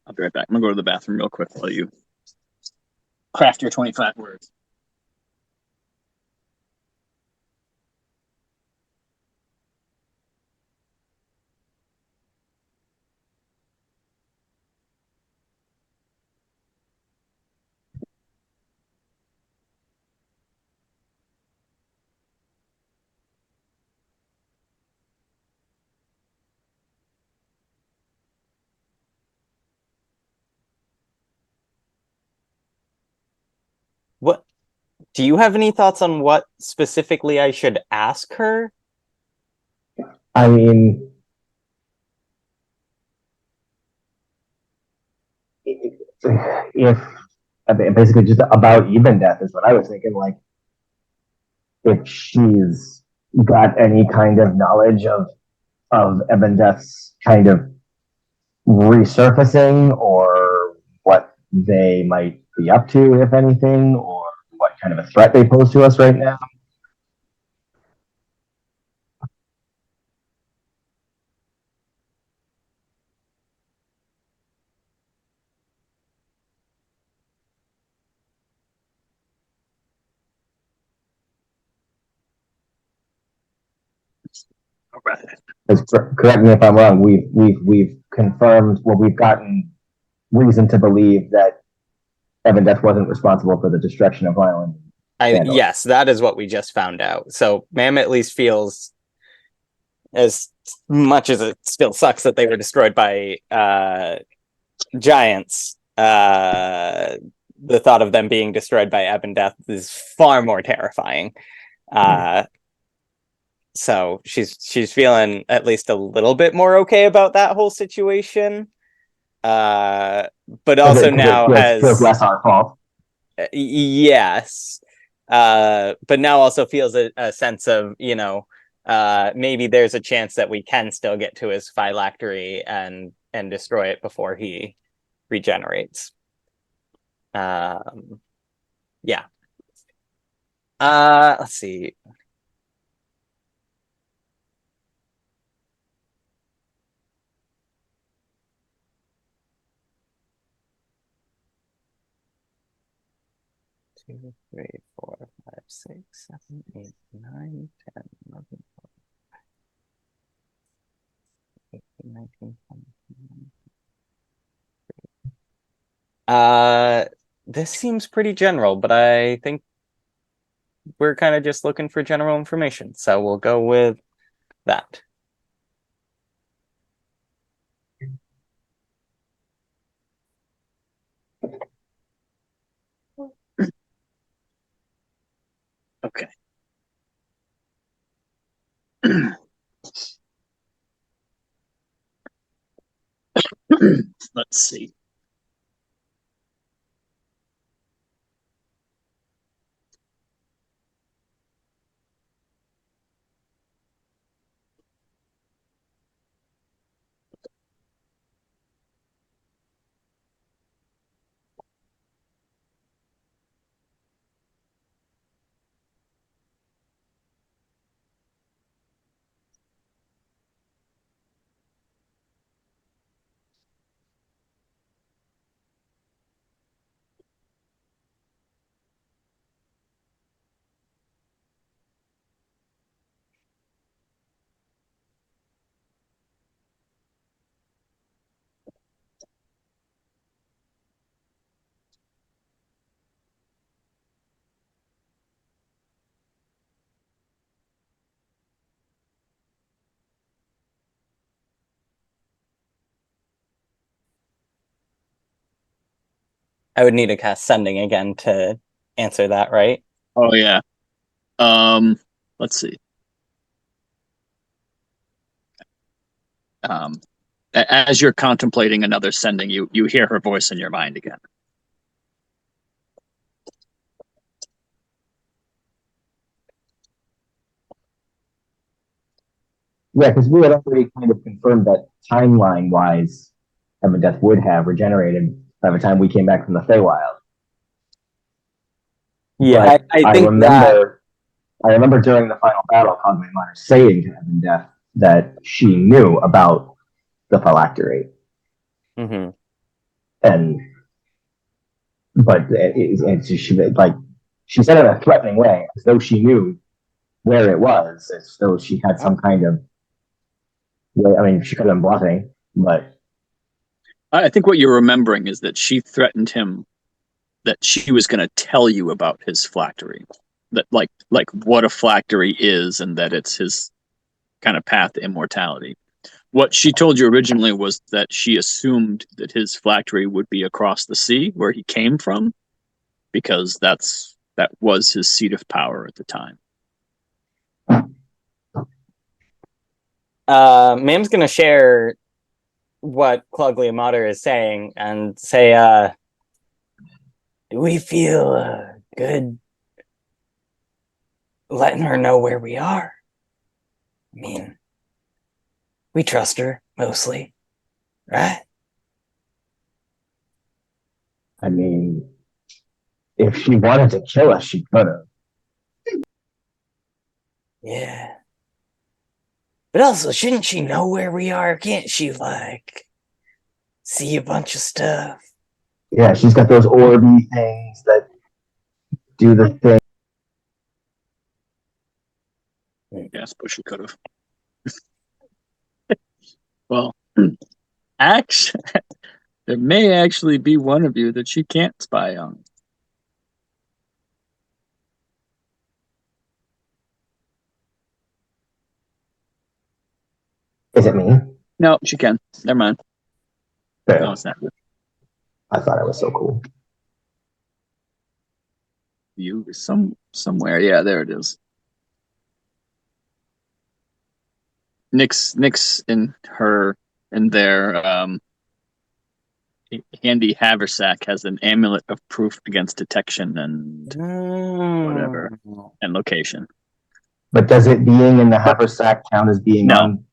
I'll be right back. I'm gonna go to the bathroom real quick while you craft your 25 words. What? Do you have any thoughts on what specifically I should ask her? I mean, if basically just about even death is what I was thinking. Like, if she's got any kind of knowledge of Eben Death's kind of resurfacing, or what they might be up to, if anything, or what kind of a threat they pose to us right now. All right. Correct me if I'm wrong. We've confirmed. Well, we've gotten reason to believe that Evan Death wasn't responsible for the destruction of Island. Yes, that is what we just found out. So Ma'am at least feels, as much as it still sucks that they were destroyed by giants, the thought of them being destroyed by Eben Death is far more terrifying. So she's feeling at least a little bit more okay about that whole situation. But also now feels less our fault. Yes. But now also feels a sense of, maybe there's a chance that we can still get to his phylactery and destroy it before he regenerates. Yeah. Let's see. Two, three, 4, 5, 6, 7, 8, 9, 10, 11, 12, 18, 19, 20. This seems pretty general, but I think we're kind of just looking for general information, so we'll go with that. Okay. Let's see. I would need to cast sending again to answer that, right? Oh yeah. Let's see. As you're contemplating another sending, you hear her voice in your mind again. Yeah, because we had already kind of confirmed that timeline-wise, Heaven Death would have regenerated by the time we came back from the Feywild. Yeah, But I think I remember during the final battle, Cogway Minor saying to Heaven Death that she knew about the phylactery. Mm-hmm. And but she said it in a threatening way, as though she knew where it was, as though she had some kind of. I mean, she could have been bluffing, but I think what you're remembering is that she threatened him that she was going to tell you about his phylactery, that like what a phylactery is, and that it's his kind of path to immortality. What she told you originally was that she assumed that his phylactery would be across the sea where he came from, because that was his seat of power at the time. Mam's gonna share what Cloglia Mater is saying and say, do we feel good letting her know where we are? I mean, we trust her mostly, right? I mean, if she wanted to kill us, she could have. Yeah. But also, shouldn't she know where we are? Can't she, like, see a bunch of stuff? Yeah, she's got those orby things that do the thing. Yes, but she could have. Well, actually, there may actually be one of you that she can't spy on. Is it me? No, she can. Never mind. Yeah. No, it's not. I thought it was so cool. You somewhere. Yeah, there it is. Nyx in their handy haversack has an amulet of proof against detection and whatever and location. But does it being in the haversack count as being on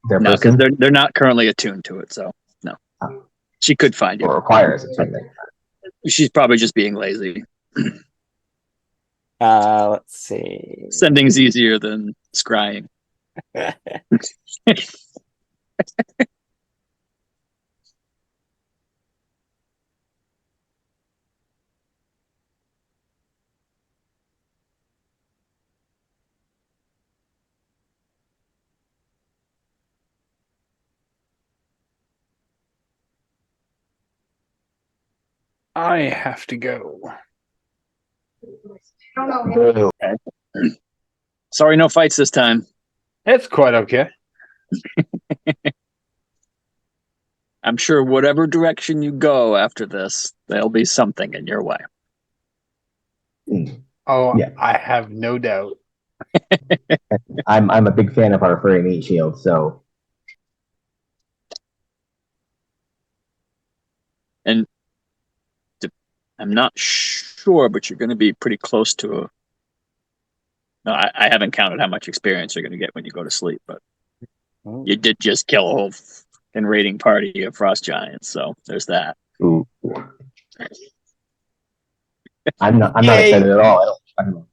their No, because person? they're not currently attuned to it, so no. She could find you. Or requires attunement? She's probably just being lazy. Let's see. Sending's easier than scrying. I have to go. Okay. Sorry, no fights this time. It's quite okay. I'm sure whatever direction you go after this, there'll be something in your way. Oh, Yeah. I have no doubt. I'm a big fan of our furry meat shield, so And I'm not sure, but you're going to be pretty close to a. No, I haven't counted how much experience you're going to get when you go to sleep, but you did just kill a whole raiding party of frost giants, so there's that. ooh. I'm not excited at all. I don't know.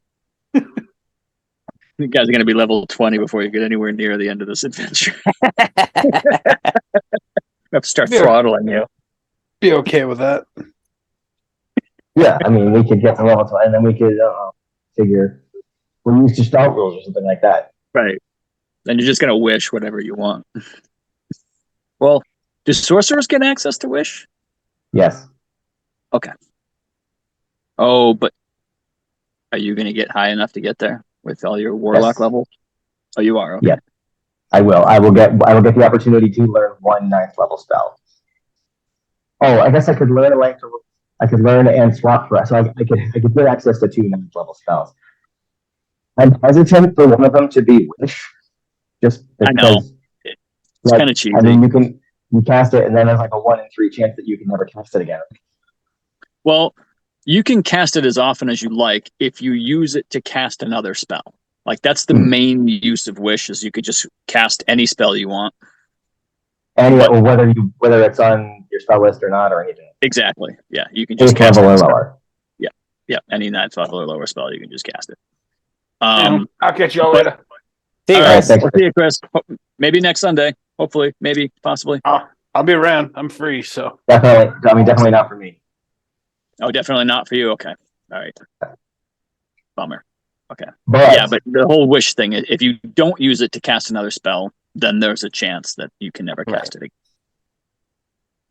You guys are going to be level 20 before you get anywhere near the end of this adventure. I have to start throttling you. Be okay with that. Yeah, I mean, we could get to level 20, and then we could figure we'll use just dog rules or something like that. Right. Then you're just going to wish whatever you want. Well, do sorcerers get access to wish? Yes. Okay. Oh, but are you going to get high enough to get there with all your warlock Yes. levels? Oh, you are. Okay. Yeah. I will. I will get the opportunity to learn one 9th level spell. Oh, I guess I could learn a I could learn and swap for, so I could get access to 2 ninth level spells. I'm hesitant for one of them to be Wish, just I know. because, It's like, kind of cheesy. I mean, you cast it, and then there's like a 1 in 3 chance that you can never cast it again. Well, you can cast it as often as you like if you use it to cast another spell. Like that's the main use of Wish, is you could just cast any spell you want. And whether it's on your spell list or not, or anything. Exactly. Yeah, you can just 8th cast level or any spell. lower. Yeah, any 9th level or lower spell, you can just cast it. I'll catch y'all but- later. See you All right, guys. thanks. we'll see you, Chris. Maybe next Sunday. Hopefully, maybe, possibly. I'll be around. I'm free, so. Definitely. I mean, definitely not for me. Oh, definitely not for you. Okay. All right. Bummer. Okay. But Yeah, but the whole Wish thing, if you don't use it to cast another spell, then there's a chance that you can never cast it again.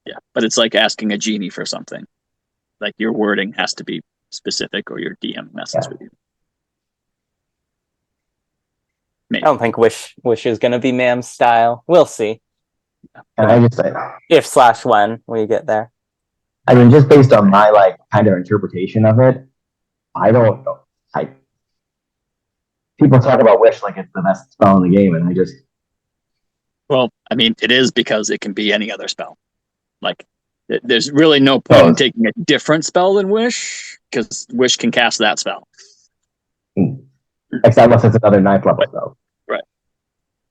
Yeah, but it's like asking a genie for something. Like your wording has to be specific, or your DM messes with you. Maybe. I don't think Wish is gonna be Mam's style. We'll see. and I just, If/when we get there. I mean, just based on my like kind of interpretation of it, I don't know. People talk about Wish like it's the best spell in the game, and I just, Well, I mean, it is because it can be any other spell. Like, there's really no point in taking a different spell than Wish, because Wish can cast that spell. except unless it's another 9th level spell. Right.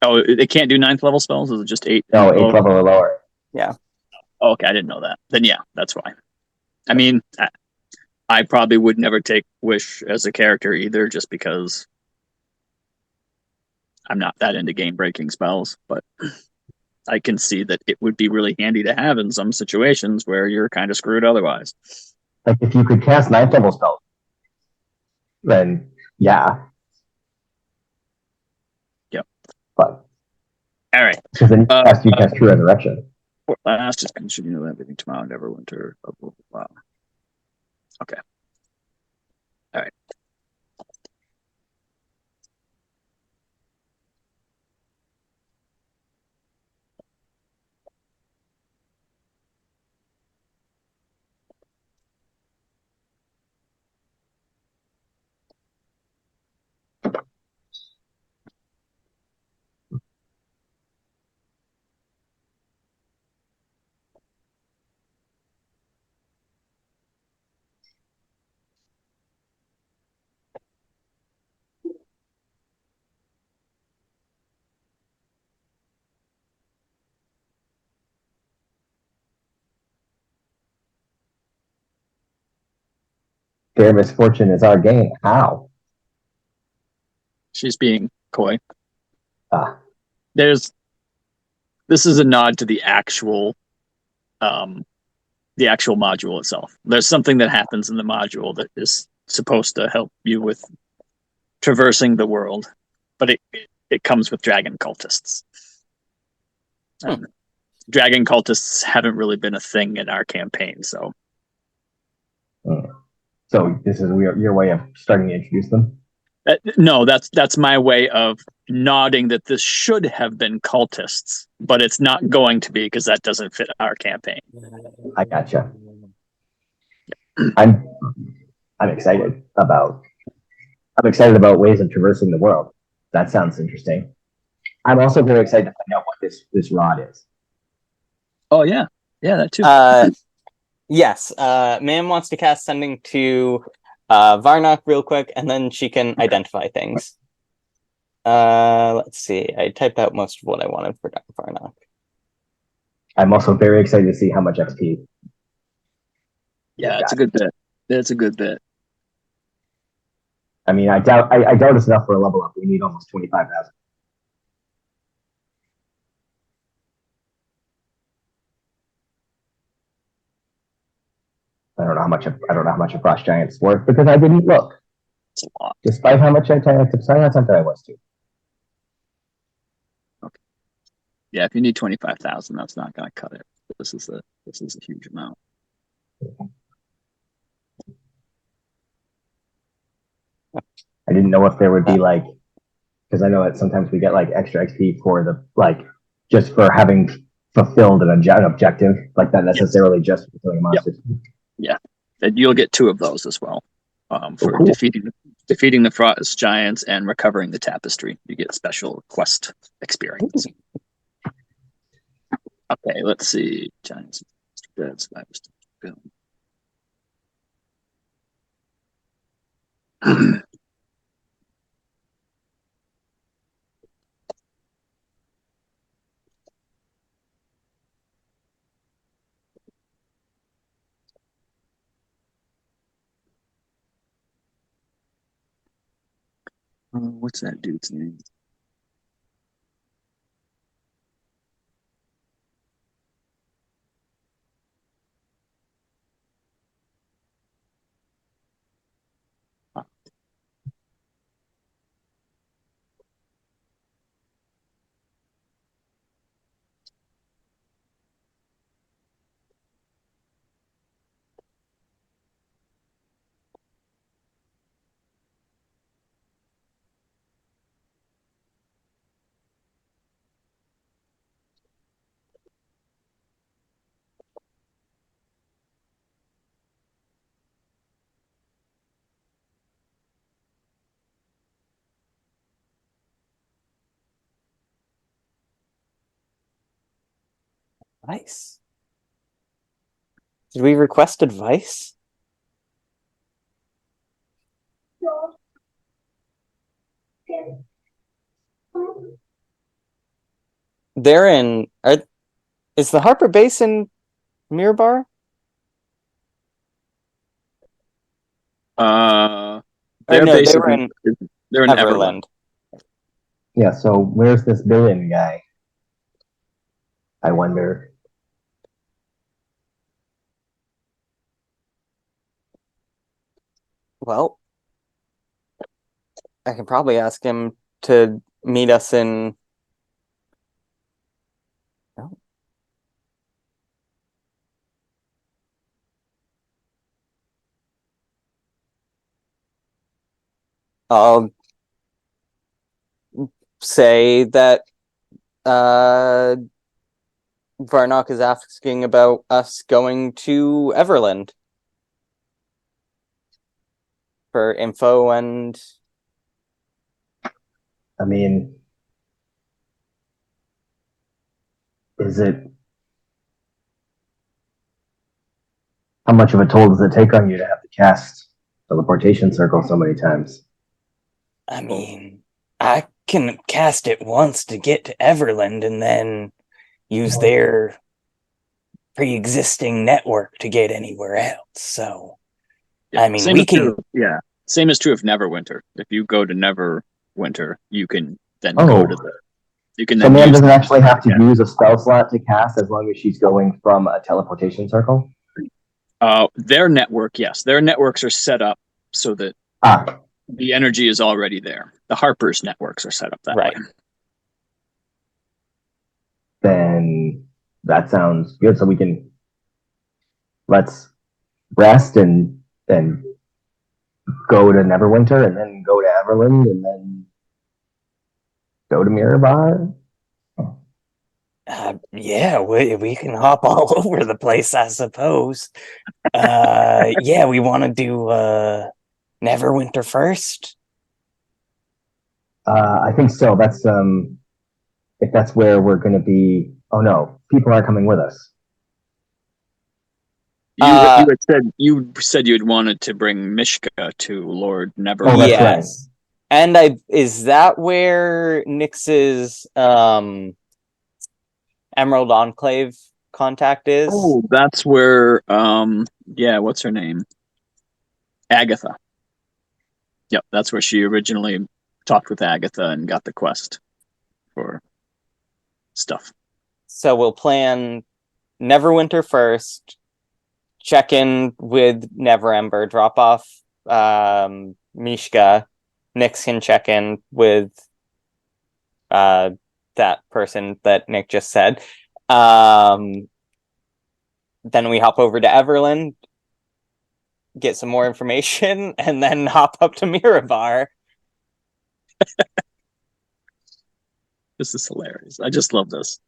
Oh, it can't do 9th level spells? Is it just 8? No, 8th level or lower. Yeah. Oh, okay, I didn't know that. Then yeah, that's fine. I mean, I probably would never take Wish as a character either, just because I'm not that into game-breaking spells, but I can see that it would be really handy to have in some situations where you're kind of screwed otherwise. Like if you could cast 9th level spells, then yeah. Yep. But all right, because then you cast True Resurrection. Port Llast is continuing everything tomorrow, never winter. Wow. Okay. All right. Their misfortune is our gain. How? She's being coy. Ah. This is a nod to the actual module itself. There's something that happens in the module that is supposed to help you with traversing the world, but it comes with dragon cultists. Dragon cultists haven't really been a thing in our campaign, so. So this is your way of starting to introduce them? No, that's my way of nodding that this should have been cultists, but it's not going to be because that doesn't fit our campaign. I gotcha. I'm excited about ways of traversing the world. That sounds interesting. I'm also very excited to find out what this rod is. Oh yeah, that too. Yes. Ma'am wants to cast sending to Varnock real quick, and then she can identify things. Let's see. I typed out most of what I wanted for Varnock. I'm also very excited to see how much XP. Yeah, it's a good bit. It's a good bit. I mean, I doubt it's enough for a level up. We need almost 25,000. I don't know how much a frost giant's worth because I didn't look. It's a lot. Despite how much I tempted I was to. Okay. Yeah, if you need 25,000, that's not going to cut it. This is a huge amount. I didn't know if there would be like, because I know that sometimes we get like extra XP for the like just for having fulfilled an objective, like not necessarily just fulfilling a monster. Yeah. And you'll get 2 of those as well for cool. defeating the frost giants and recovering the tapestry. You get special quest experience. Okay, let's see. Giants, dead survivors. What's that dude's name? Advice. Did we request advice? They're in. Is the Harper base in Mirabar? They're no, they basically were in they're in Everland. Everland. Yeah, so where's this billion guy? I wonder. Well, I can probably ask him to meet us in. Oh. I'll say that Varnock is asking about us going to Everland for info and I mean, is it? How much of a toll does it take on you to have to cast teleportation circle so many times? I mean, I can cast it once to get to Everland and then use their pre-existing network to get anywhere else. So, Yeah, I mean, same we is can. true. Yeah, same is true of Neverwinter. If you go to Neverwinter, you can then go to the. You can So then man use doesn't actually have to yeah. use a spell slot to cast as long as she's going from a teleportation circle? Their network, yes, their networks are set up so that the energy is already there. The Harper's networks are set up that right. way. Then that sounds good. So we can let's rest and go to Neverwinter and then go to Everland and then go to Mirabar. Yeah, we can hop all over the place, I suppose. Yeah, we want to do Neverwinter first. I think so. That's if that's where we're going to be. Oh no, people are coming with us. You said you had wanted to bring Mishka to Lord Never. Oh, that's right. Yes. And is that where Nyx's Emerald Enclave contact is? Oh, that's where what's her name? Agatha. Yep, that's where she originally talked with Agatha and got the quest for stuff. So we'll plan Neverwinter first, check in with Neverember, drop off Mishka. Nyx can check in with that person that Nick just said. Then we hop over to Everland, get some more information, and then hop up to Mirabar. This is hilarious. I just love this.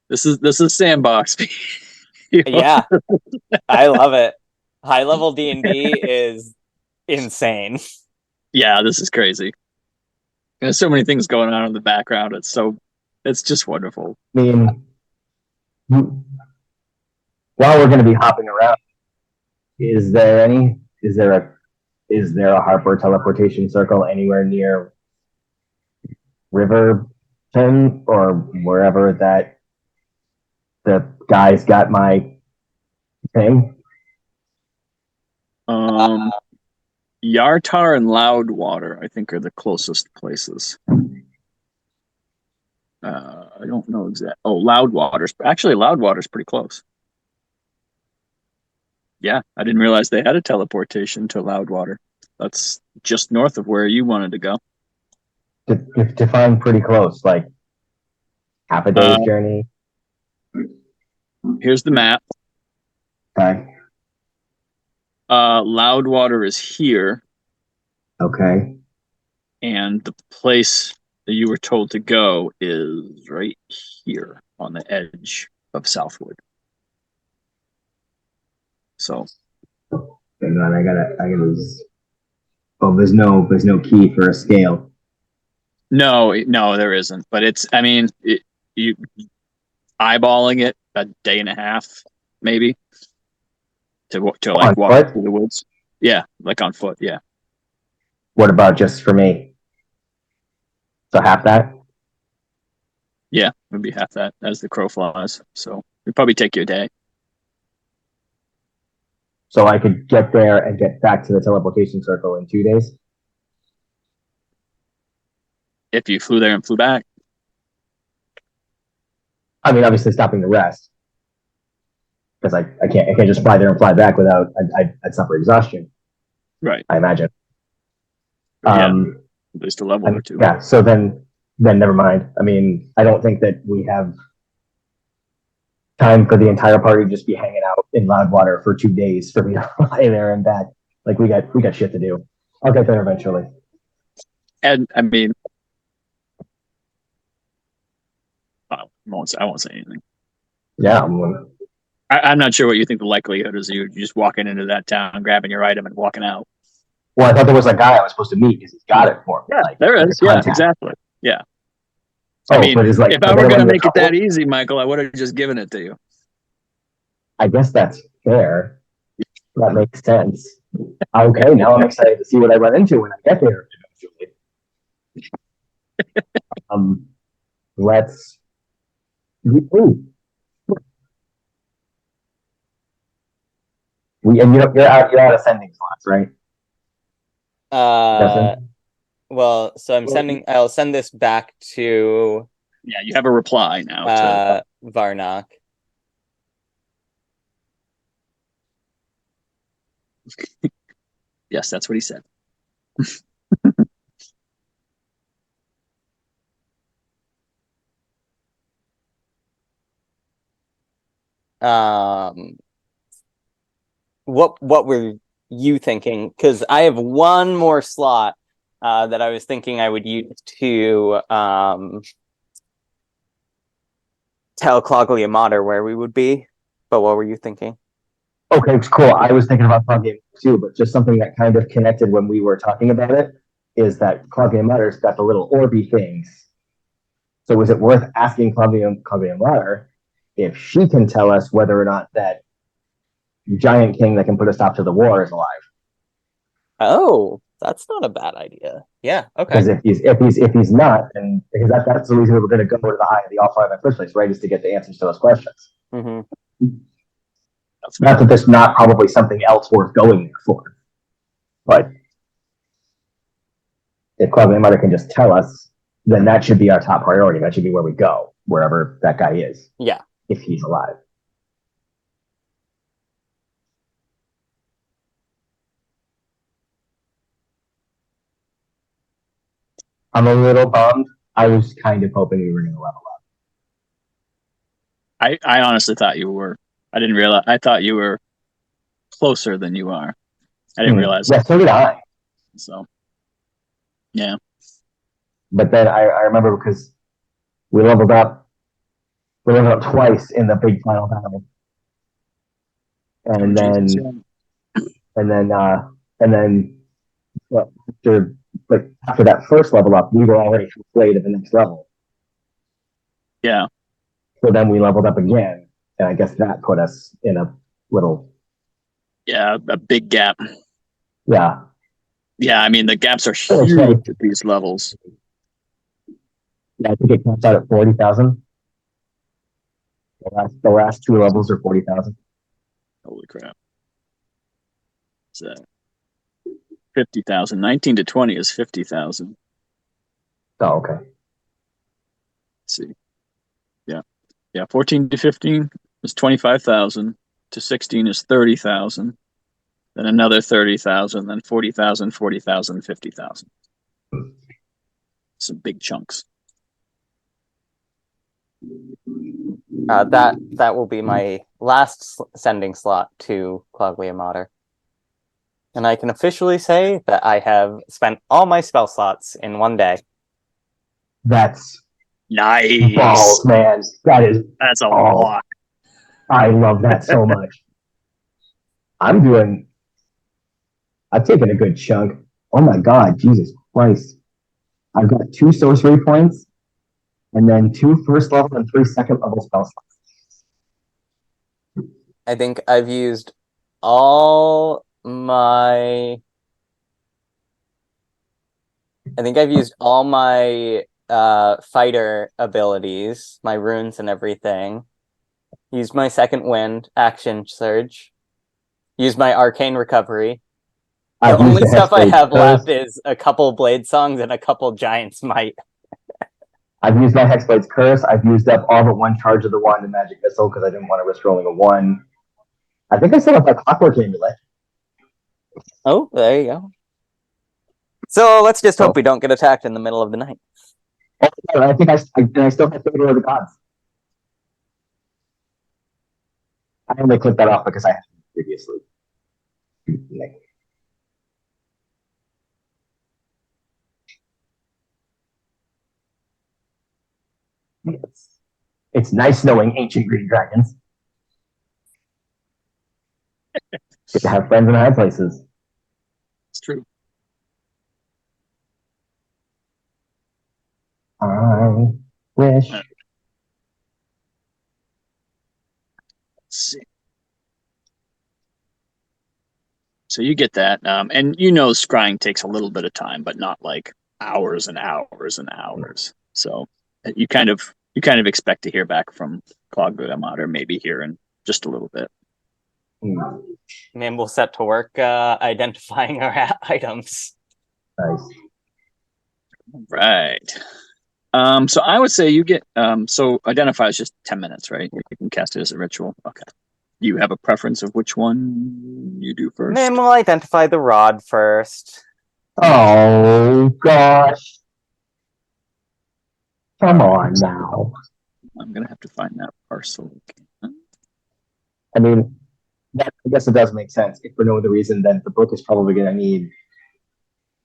This is sandbox. Yeah, I love it. High level D&D is insane. Yeah, this is crazy. There's so many things going on in the background. It's just wonderful. I mean, while we're going to be hopping around, is there a Harper teleportation circle anywhere near Riverton or wherever that the guys got my thing? Yartar and Loudwater, I think, are the closest places. I don't know exactly. Oh, Loudwater's pretty close. Yeah, I didn't realize they had a teleportation to Loudwater. That's just north of where you wanted to go. Define pretty close, like half a day's journey. Here's the map. Okay. Loudwater is here, Okay. and the place that you were told to go is right here on the edge of Southwood. So, Hang on, I gotta. Oh, there's no key for a scale. no, there isn't. But you eyeballing it a day and a half, maybe, to like walk foot? through the woods. Yeah, like on foot. Yeah. What about just for me? So half that? Yeah, would be half that as the crow flies. So it'd probably take you a day. So I could get there and get back to the teleportation circle in 2 days? If you flew there and flew back. I mean, obviously stopping to rest. Because I can't just fly there and fly back without I'd suffer exhaustion. Right. I imagine. Yeah, at least a level or two. Yeah, so then never mind. I mean, I don't think that we have time for the entire party to just be hanging out in Loudwater for 2 days for me to fly there and back. Like we got shit to do. I'll get there eventually. And I mean, I won't say anything. Yeah. I'm not sure what you think the likelihood is of you just walking into that town, grabbing your item, and walking out. Well, I thought there was a guy I was supposed to meet because he's got it for me. Yeah, like, there is. Contact. Yeah, exactly. Yeah. I mean, if I were going to make it that easy, Michael, I would have just given it to you. I guess that's fair. That makes sense. Okay, now I'm excited to see what I run into when I get there eventually. Let's. Ooh. You're out ascending slots, right? Well, so I'll send this back to. Yeah, you have a reply now to Varnock. Yes, that's what he said. What were you thinking? Because I have one more slot that I was thinking I would use to tell Cloglia Mater where we would be. But what were you thinking? Okay, it's cool. I was thinking about Cloglia too, but just something that kind of connected when we were talking about it is that Cloglia Mater's got the little orby things. So is it worth asking Cloglia Mater if she can tell us whether or not that giant king that can put a stop to the war is alive? Oh, that's not a bad idea. Yeah. Okay. Because if he's not, then because that's the reason we were going to go to the Eye of the All-Father in the first place, right? Is to get the answers to those questions. Mm-hmm. Not that there's not probably something else worth going there for, but if Cloglia Mater can just tell us, then that should be our top priority. That should be where we go, wherever that guy is. Yeah. If he's alive. I'm a little bummed. I was kind of hoping we were going to level up. I honestly thought you were. I didn't realize. I thought you were closer than you are. I didn't realize. Yeah, so did I. So, yeah. But then I remember because we leveled up twice in the big final battle. and Jesus, yeah. and then uh, and then well, after that first level up, we were already halfway to the next level. Yeah. So then we leveled up again, and I guess that put us in a little Yeah, a big gap. yeah. Yeah, I mean the gaps are It's funny. huge at these levels. Yeah, I think it comes out at 40,000. The last two levels are 40,000. Holy crap. So 50,000. 19 to 20 is 50,000. Oh, okay. Let's see. Yeah. Yeah, 14 to 15 is 25,000. To 16 is 30,000. Then another 30,000, then 40,000, 40,000, 50,000. Some big chunks. That will be my last sending slot to Cloglia Mater. And I can officially say that I have spent all my spell slots in one day. That's Nice. balls, man. That's a balls. lot. I love that so much. I've taken a good chunk. Oh my God, Jesus Christ. I've got 2 sorcery points and then 2 first level and 3 second level spell slots. I think I've used all my fighter abilities, my runes and everything. Used my second wind, action surge. Used my arcane recovery. The I've used only the stuff I Hexblade have Curse. left is a couple blade songs and a couple giant smite. I've used my Hexblade's Curse. I've used up all but 1 charge of the wand and magic missile because I didn't want to risk rolling a 1. I think I set up my clockwork amulet. Oh, there you go. So let's just hope we don't get attacked in the middle of the night. Oh, I think I still have Favor of the Gods. I only clicked that off because I had it previously. It's nice knowing ancient green dragons. Get to have friends in high places. It's true. I wish. Let's see. So you get that, and scrying takes a little bit of time, but not like hours and hours and hours. So you kind of expect to hear back from Cloglia Mater maybe here in just a little bit. And then we'll set to work identifying our items. Nice. Right. So I would say you get so identify is just 10 minutes, right? You can cast it as a ritual. Okay. You have a preference of which one you do first? Then we'll identify the rod first. Oh gosh. Come on now. I'm gonna have to find that parcel. I mean, I guess it does make sense. If for no other reason, then the book is probably going to need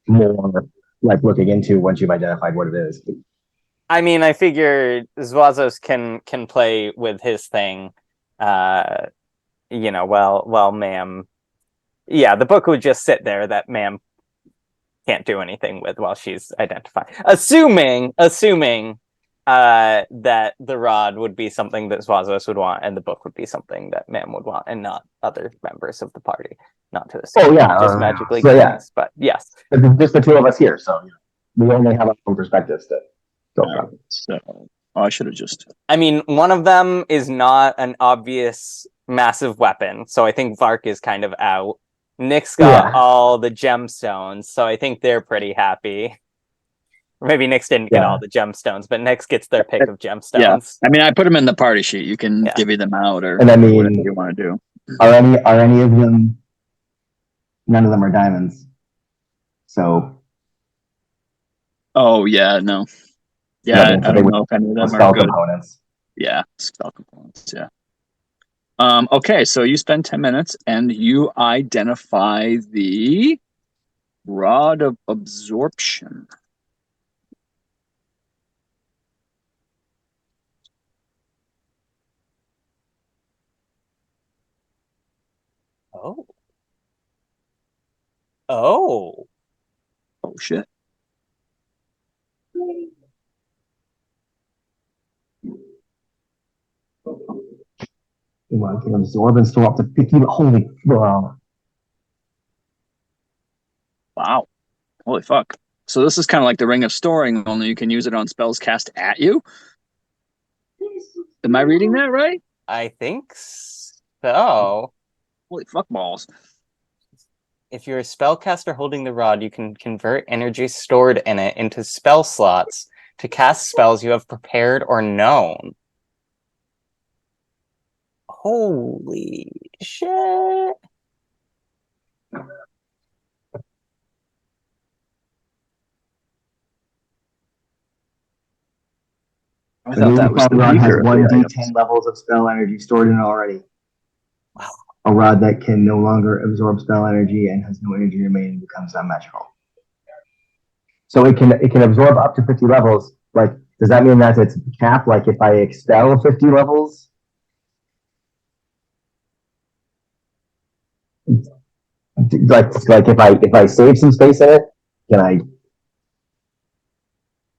more looking into once you've identified what it is. I mean, I figure Zwazos can play with his thing. Well, ma'am. Yeah, the book would just sit there that ma'am can't do anything with while she's identifying. Assuming that the rod would be something that Zwazos would want, and the book would be something that ma'am would want, and not other members of the party. Not to assume. Oh yeah, Just magically so curious, but yes. Just the 2 of us here, so we only have our own perspectives to go from. So I should have just. I mean, one of them is not an obvious massive weapon, so I think Vark is kind of out. Nick's got all the gemstones, so I think they're pretty happy. Or maybe Nyx didn't get all the gemstones, but Nyx gets their pick of gemstones. Yeah, I mean, I put them in the party sheet. You can divvy them out, or and I mean, whatever you want to do. Are any of them? None of them are diamonds. So. Oh yeah, no. Yeah, I don't know if any of them are good. Components. Yeah, spell components. Yeah. Okay, so you spend 10 minutes and you identify the rod of absorption. Oh. Oh. Oh shit. Well, I can absorb and store up to 50. Holy, well, Wow. Holy fuck. So this is kind of like the Ring of Storing, only you can use it on spells cast at you. Am I reading that right? I think so. Holy fuck balls. If you're a spellcaster holding the rod, you can convert energy stored in it into spell slots to cast spells you have prepared or known. Holy shit. I the thought new that was the rod has weaker of the 1d10 items. levels of spell energy stored in it already. Wow. A rod that can no longer absorb spell energy and has no energy remaining becomes unmagical. So it can absorb up to 50 levels. Like, does that mean that it's capped? Like, if I expel 50 levels, like if I save some space in it, can I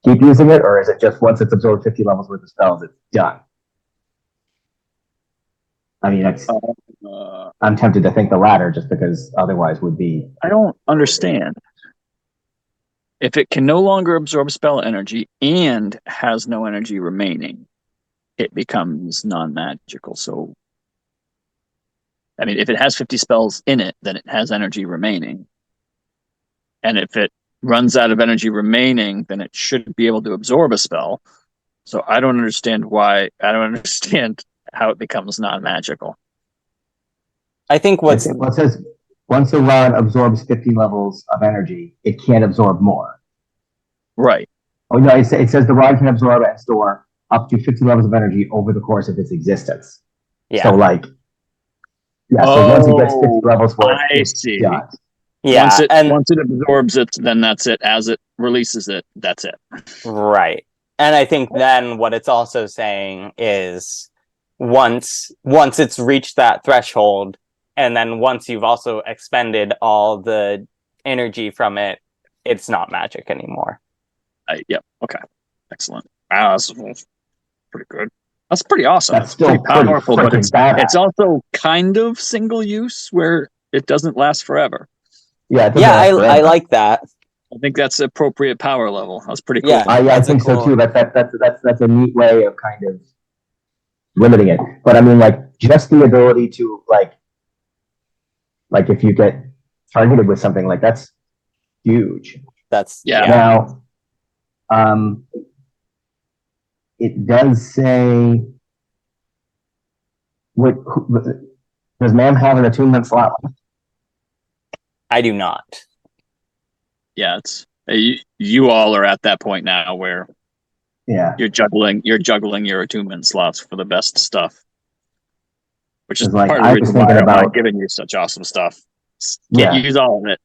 keep using it, or is it just once it's absorbed 50 levels worth of spells, it's done? I mean, I'm tempted to think the latter, just because otherwise would be. I don't understand. If it can no longer absorb spell energy and has no energy remaining, it becomes non-magical. So, I mean, if it has 50 spells in it, then it has energy remaining. And if it runs out of energy remaining, then it should be able to absorb a spell. So I don't understand how it becomes non-magical. I think what's Well, it says once a rod absorbs 50 levels of energy, it can't absorb more. Right. Oh no, it says the rod can absorb and store up to 50 levels of energy over the course of its existence. yeah. So like, yeah. So once it gets 50 levels worth, I it's see. done. Yeah, once it absorbs it, then that's it. As it releases it, that's it. right. And I think then what it's also saying is once it's reached that threshold, and then once you've also expended all the energy from it, it's not magic anymore. Yep. Okay. Excellent. Wow, that's pretty good. That's pretty awesome. That's still pretty powerful, but freaking badass. it's also kind of single use where it doesn't last forever. Yeah, I like that. I think that's appropriate power level. That's pretty cool. Yeah, I think so too. That's a neat way of kind of limiting it. But I mean, like, just the ability to like if you get targeted with something, like, that's huge. That's Yeah. Now, it does say, does Ma'am have an attunement slot? I do not. Yeah, it's you all are at that point now where Yeah, you're juggling your attunement slots for the best stuff, which is like, part of I the was reason why thinking I'm about not giving you such awesome stuff. Can't Yeah. use all of it.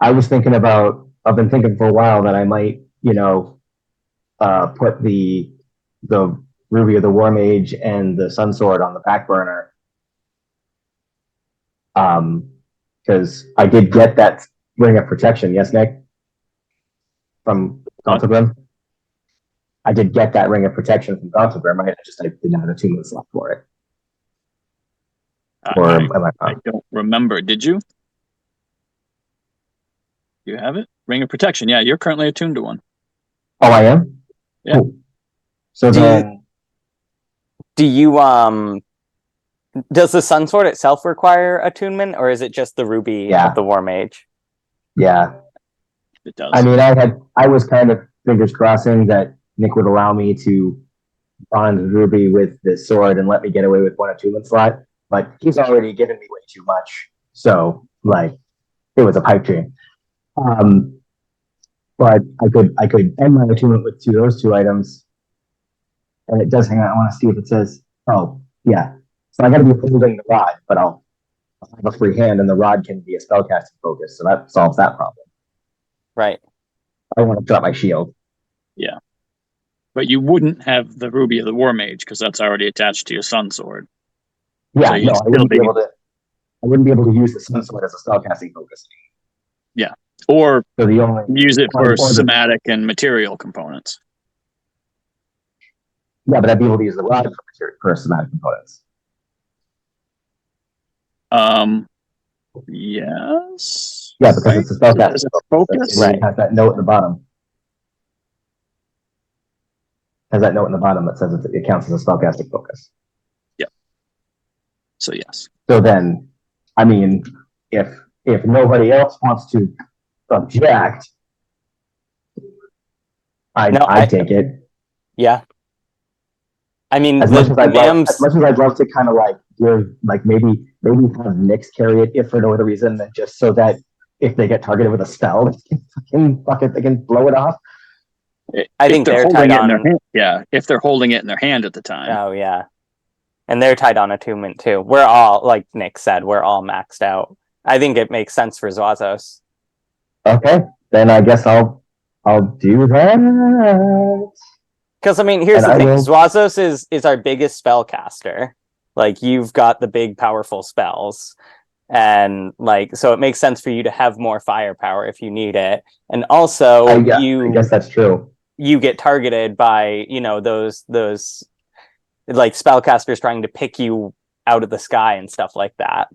I was thinking about. I've been thinking for a while that I might, put the Ruby of the War Mage and the Sun Sword on the back burner. Because I did get that ring of protection. Yes, Nick? From Gauntlegrim? I did get that ring of protection from Gauntlegrim. I didn't have the 2 minutes left for it. Or am I I wrong? don't remember. Did you? You have it? Ring of Protection. Yeah, you're currently attuned to one. Oh, I am? Yeah. Cool. So Do then... does the Sun Sword itself require attunement, or is it just the Ruby Yeah. of the War Mage? Yeah. It does. I mean, I was kind of fingers crossing that Nick would allow me to bond Ruby with this sword and let me get away with one attunement slot, but he's already given me way too much. So, like, it was a pipe dream. But I could end my attunement with those two items, and it does hang on. I want to see if it says. Oh, yeah. So I got to be holding the rod, but I'll have a free hand, and the rod can be a spellcasting focus, so that solves that problem. Right. I want to drop my shield. Yeah. But you wouldn't have the Ruby of the War Mage because that's already attached to your Sun Sword. Yeah, So no, I wouldn't be able to. wouldn't be able to use the sun sword as a spellcasting focus. Or So the only use it for or the, somatic and material components. yeah, but I'd be able to use the rod for somatic components. Yes. Yeah, because Right? it's a spellcasting As a focus. focus. It has that note at the bottom. Has that note in the bottom that says it counts as a spellcasting focus. So yes. So then, I mean, if nobody else wants to object, I'd take it. Yeah. I mean, As the much as I'd Mams. love to kind of like give, like maybe have Nyx carry it if for no other reason than just so that if they get targeted with a spell, they can blow it off. I think they're holding tied it in their on. hand. Yeah, if they're holding it in their hand at the time. Oh yeah, and they're tied on attunement too. We're all, like Nick said, we're all maxed out. I think it makes sense for Zwazos. Okay, then I guess I'll do that. Because I mean, here's And the thing: will... Zwazos is our biggest spellcaster. Like, you've got the big, powerful spells, and like, so it makes sense for you to have more firepower if you need it. And also, I guess that's true. You get targeted by those like spellcasters trying to pick you out of the sky and stuff like that.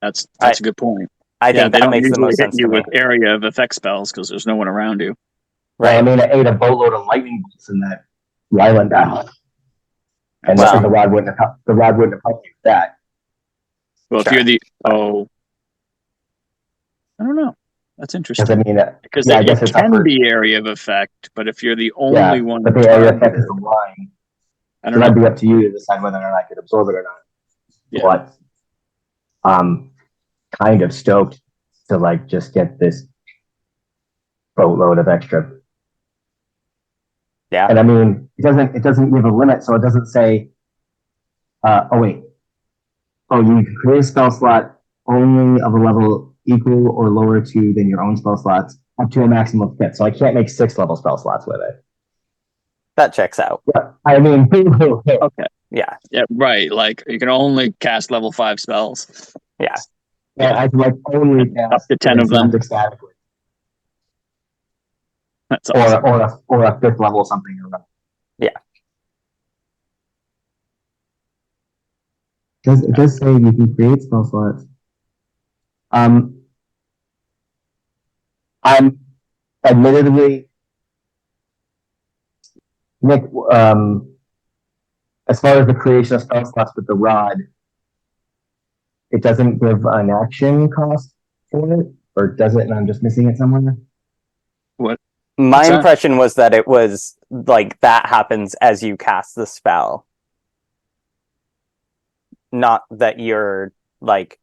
That's a good point. I think that makes the most hit sense you to me. with area of effect spells because there's no one around you. Right. Well, I mean, I ate a boatload of lightning bolts in that Ryland battle, and the rod wouldn't have helped you with that. Well, if you're the I don't know. That's interesting. Because I mean, because I it guess it's can be area of effect, but if you're the only one, but the area of effect is the line. I don't so know. That'd be up to you to decide whether or not I could absorb it or not. Yeah. But I'm kind of stoked to like just get this boatload of extra. Yeah. And I mean, it doesn't give a limit, so it doesn't say. You can create a spell slot only of a level equal or lower to than your own spell slots, up to a maximum of 5. So I can't make 6 level spell slots with it. That checks out. Yeah, I mean, okay. Yeah. Yeah, right. Like, you can only cast level 5 spells. Yeah. And I can like only cast up to 10 of them statically. That's awesome. Or a 5th level something. Yeah. It does say you can create spell slots. I'm admittedly, Nick, as far as the creation of spell slots with the rod, it doesn't give an action cost for it, or does it? And I'm just missing it somewhere. What? My impression was that it was like that happens as you cast the spell. Not that you're like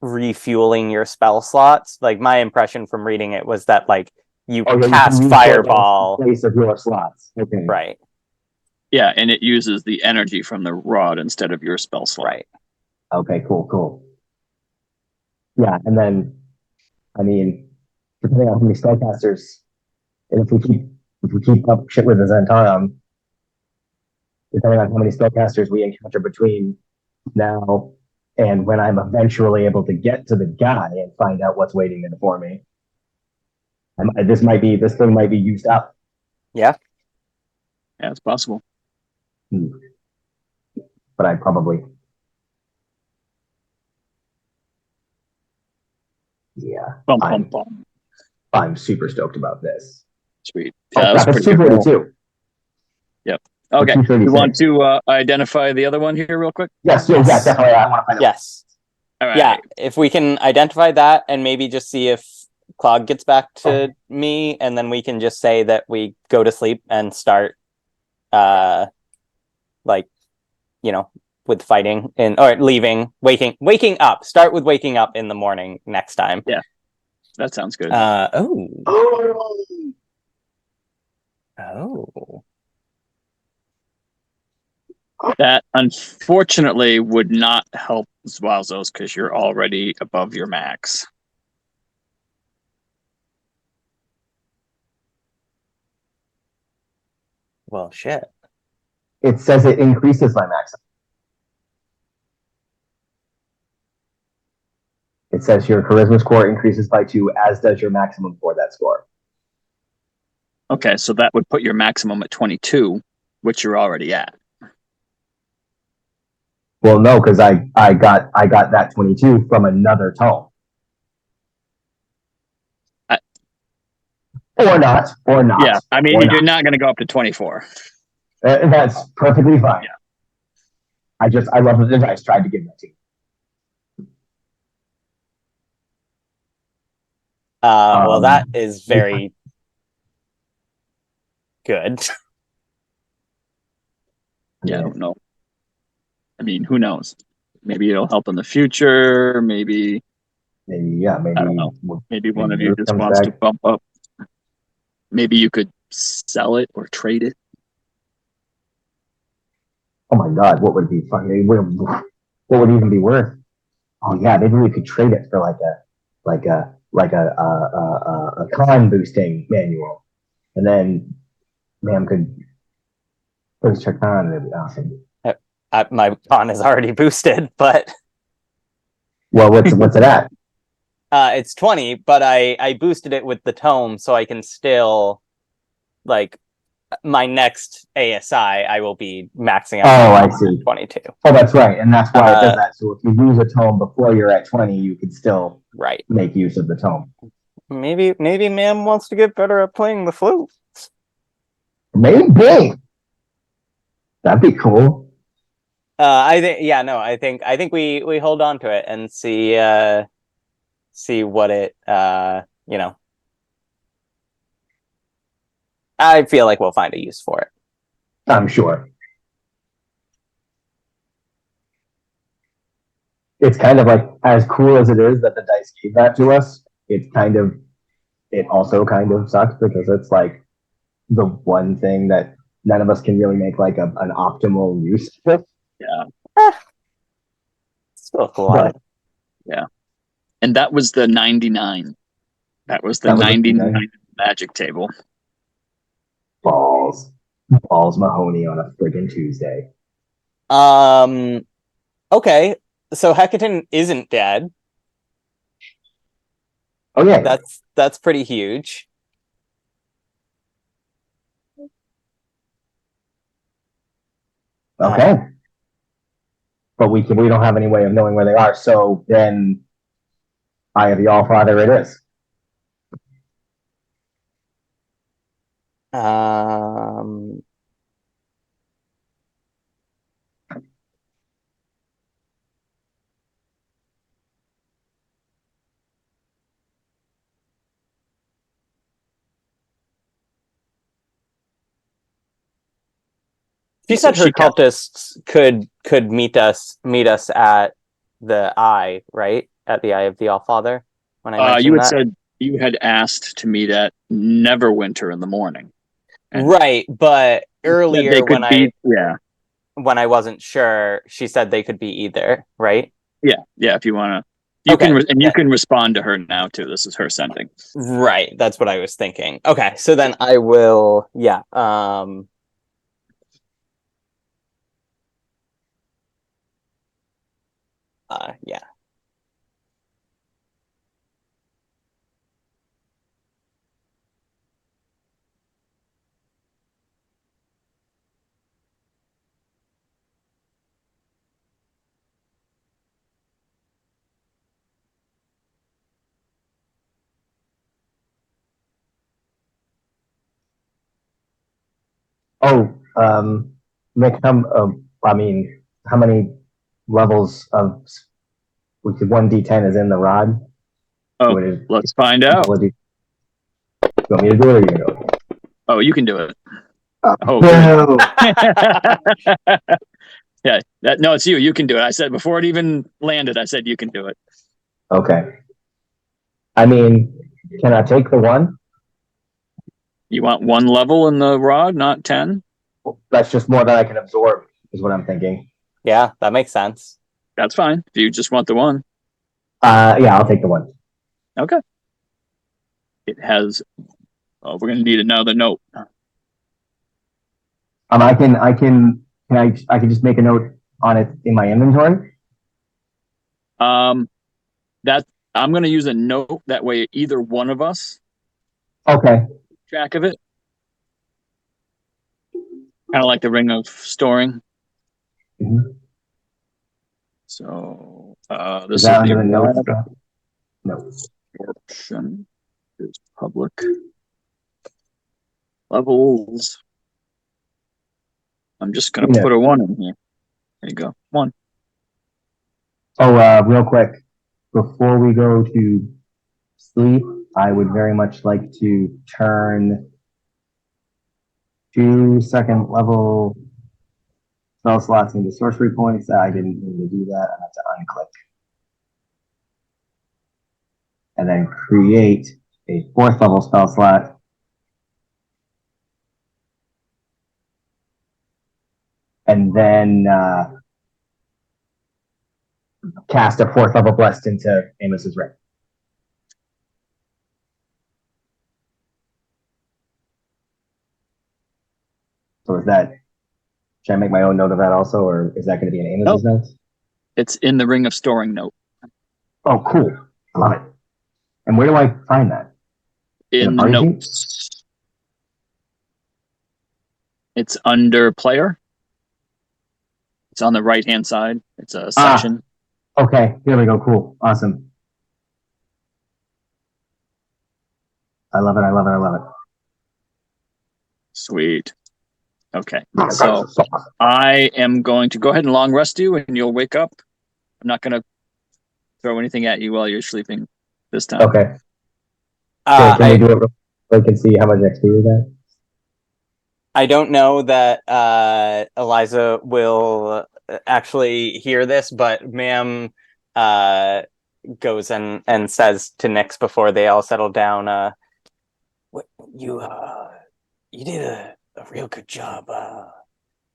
refueling your spell slots. Like, my impression from reading it was that like you cast fireball in place of your slots. Okay. Right. Yeah, and it uses the energy from the rod instead of your spell slot. Right. Okay, cool. Yeah, and then I mean, depending on how many spellcasters, and if we keep up shit with the Zhentarim, depending on how many spellcasters we encounter between now and when I'm eventually able to get to the guy and find out what's waiting there for me, this thing might be used up. Yeah. Yeah, it's possible. But I probably. Yeah. I'm super stoked about this. Sweet. Yeah, that's it's 242. Cool. Yep. Okay. You want to identify the other one here real quick? Yes. Yeah, definitely. I want to find out. Yes. All right. Yeah, if we can identify that and maybe just see if Clog gets back to me, and then we can just say that we go to sleep and start with fighting or leaving, waking up. Start with waking up in the morning next time. Yeah. That sounds good. That unfortunately would not help Zwazos because you're already above your max. Well, shit. It says it increases my max. It says your charisma score increases by 2, as does your maximum for that score. Okay, so that would put your maximum at 22, which you're already at. Well, no, because I got that 22 from another tome. Or not. Yeah, I mean, you're not going to go up to 24. That's perfectly fine. Yeah. I love the dice. Tried to give that to you. Well, that is very good. Yeah, I don't know. I mean, who knows? Maybe it'll help in the future. Maybe I don't know. Maybe one of you just wants to bump up. Maybe you could sell it or trade it. Oh my God, what would it be? What would it even be worth? Oh yeah, maybe we could trade it for a con boosting manual, and then ma'am could boost her con, and it'd be awesome. My con is already boosted, but well, what's it at? It's 20, but I boosted it with the tome, so I can still, like, my next ASI, I will be maxing out. Oh, I see. 22. Oh, that's right, and that's why it does that. So if you use a tome before you're at 20, you could still make use of the tome. Maybe ma'am wants to get better at playing the flute. Maybe. That'd be cool. I think we hold on to it and see what it I feel like we'll find a use for it. I'm sure. It's kind of like, as cool as it is that the dice gave that to us, it also kind of sucks because it's like the one thing that none of us can really make like an optimal use of. Yeah. Still cool. But, yeah. And that was the 99. That was the 99 magic table. Balls Mahoney on a friggin' Tuesday. Okay. So Hecatan isn't dead. Oh yeah. That's pretty huge. Okay. But we don't have any way of knowing where they are, so then Eye of the Allfather it is. She said her cultists could meet us at the Eye, right? At the Eye of the Allfather. When I mentioned you had asked to meet at Neverwinter in the morning. Right, but earlier when I wasn't sure, she said they could be either, right? Yeah, if you want to. You can respond to her now too. This is her sending. Right, that's what I was thinking. Okay, so then I will, yeah. Yeah. Oh, Nick, how many levels of 1d10 is in the rod? Oh, let's find out. You want me to do it or you can do it? Oh, you can do it. No. Yeah, no, it's you. You can do it. I said before it even landed, I said you can do it. Okay. I mean, can I take the one? You want one level in the rod, not 10? That's just more than I can absorb, is what I'm thinking. Yeah, that makes sense. That's fine. If you just want the one. Yeah, I'll take the one. Okay. It has. Oh, we're gonna need another note. I can just make a note on it in my inventory. That I'm going to use a note. That way, either one of us Okay. track of it. Kind of like the ring of storing. Mhm. So Is this that will be under the notes red stuff? No. absorption. There's public levels. I'm just going to Yeah. put a 1 in here. There you go. 1. Oh, real quick, before we go to sleep, I would very much like to turn 2 second level spell slots into sorcery points. I didn't mean to do that. I have to unclick. And then create a 4th level spell slot. And then cast a 4th level blessed into Amos's ring. So is that, should I make my own note of that also, or is that going to be in Amos's notes? It's in the ring of storing note. Oh, cool. I love it. And where do I find that? In the party sheet? notes. It's under player. It's on the right-hand side. It's a section. Okay, here we go. Cool. Awesome. I love it. I love it. I love it. Sweet. Okay. Oh, So so awesome. I am going to go ahead and long rest you, and you'll wake up. I'm not going to throw anything at you while you're sleeping this time. Okay. Can we do it real quick and see how much XP we got? I don't know that Eliza will actually hear this, but Ma'am goes and says to Nyx before they all settle down, you did a real good job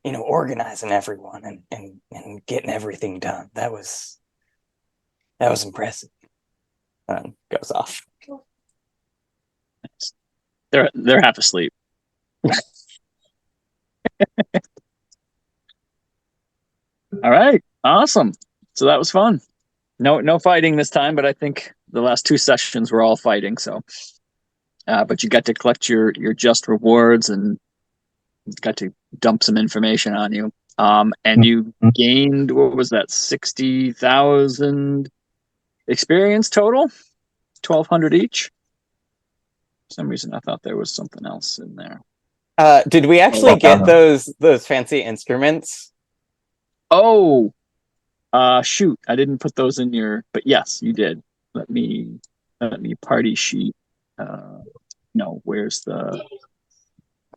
organizing everyone and getting everything done. That was impressive. And goes off. They're half asleep. All right, awesome. So that was fun. No fighting this time, but I think the last 2 sessions were all fighting. So, but you got to collect your just rewards and got to dump some information on you. And you gained, what was that, 60,000 experience total, 1,200 each. For some reason, I thought there was something else in there. Did we actually get those fancy instruments? Oh, shoot! I didn't put those in your, but yes, you did. Let me party sheet. No, where's the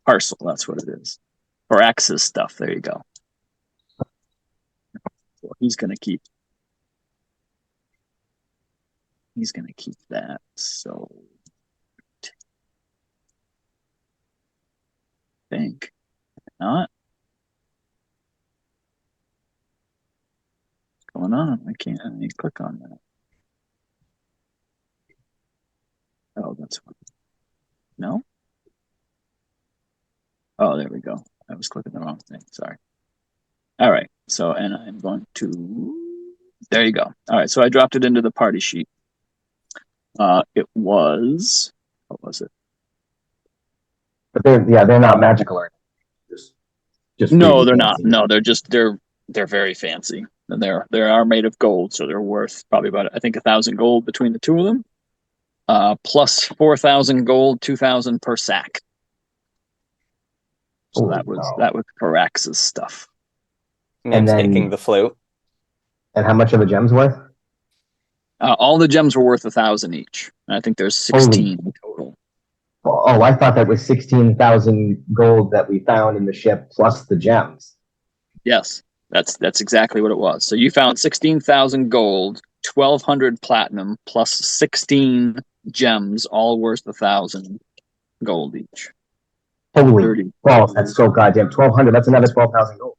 parcel? That's what it is. Or access stuff. There you go. Well, he's gonna keep that. So I think not. What's going on? I can't click on that. Oh, that's what. No. Oh, there we go. I was clicking the wrong thing. Sorry. All right. So, and I'm going to. There you go. All right. So I dropped it into the party sheet. It was. What was it? But they're not magical or just No, really they're fancy. not. No, they're very fancy. And they are made of gold, so they're worth probably about, I think, 1,000 gold between the two of them. Plus 4,000 gold, 2,000 per sack. So that was Parax's stuff. Ma'am's taking the flute. And how much are the gems worth? All the gems were worth 1,000 each. And I think there's 16 total. Oh, I thought that was 16,000 gold that we found in the ship plus the gems. Yes, that's exactly what it was. So you found 16,000 gold, 1,200 platinum, plus 16 gems, all worth 1,000 gold each. Holy balls, that's so goddamn 1,200. That's another 12,000 gold.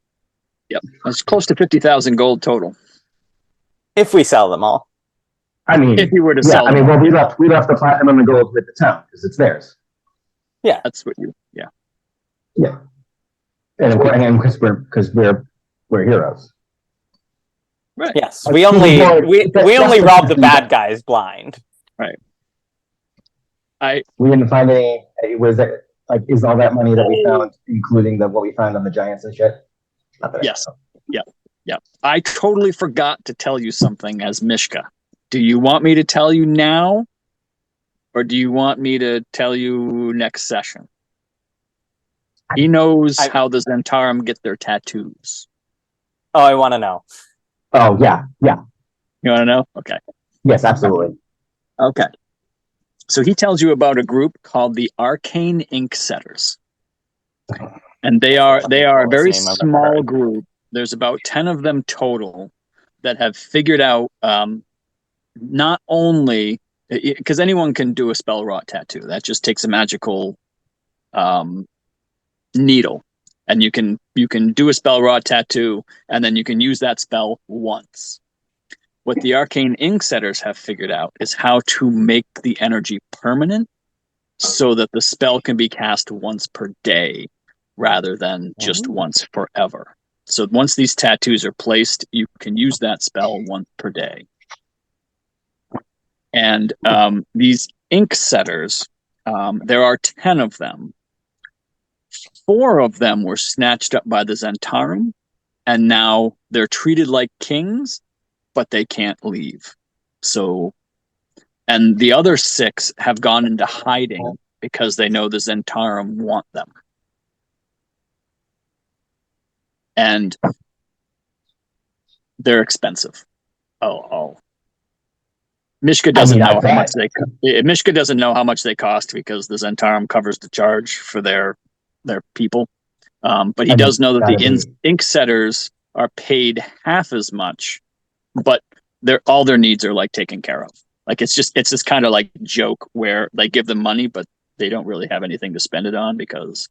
Yep, that's close to 50,000 gold total. If we sell them all. I mean, if you were to sell them, well, we left the platinum and the gold with the town because it's theirs. Yeah, that's what you. Yeah. And because we're heroes. Right. Yes, we only rob the bad guys blind. We didn't find any. Was it like is all that money that we found, including what we found on the giants and shit? Not that Yes. Yeah. I totally forgot to tell you something as Mishka. Do you want me to tell you now? Or do you want me to tell you next session? He knows how the Zhentarim get their tattoos. Oh, I want to know. Oh yeah. You want to know? Okay. Yes, absolutely. Okay. So he tells you about a group called the Arcane Ink Setters. And they are a very small group. There's about 10 of them total that have figured out not only because anyone can do a spell rot tattoo. That just takes a magical needle, and you can do a spell rot tattoo, and then you can use that spell once. What the Arcane Ink Setters have figured out is how to make the energy permanent, so that the spell can be cast once per day rather than just once forever. So once these tattoos are placed, you can use that spell once per day. And these ink setters, there are 10 of them. 4 of them were snatched up by the Zhentarim, and now they're treated like kings, but they can't leave. So, and the other 6 have gone into hiding because they know the Zhentarim want them. And they're expensive. Mishka doesn't know how much Mishka doesn't know how much they cost because the Zhentarim covers the charge for their people. But he does know that the ink setters are paid half as much, but all their needs are like taken care of. Like it's this kind of like joke where they give them money, but they don't really have anything to spend it on because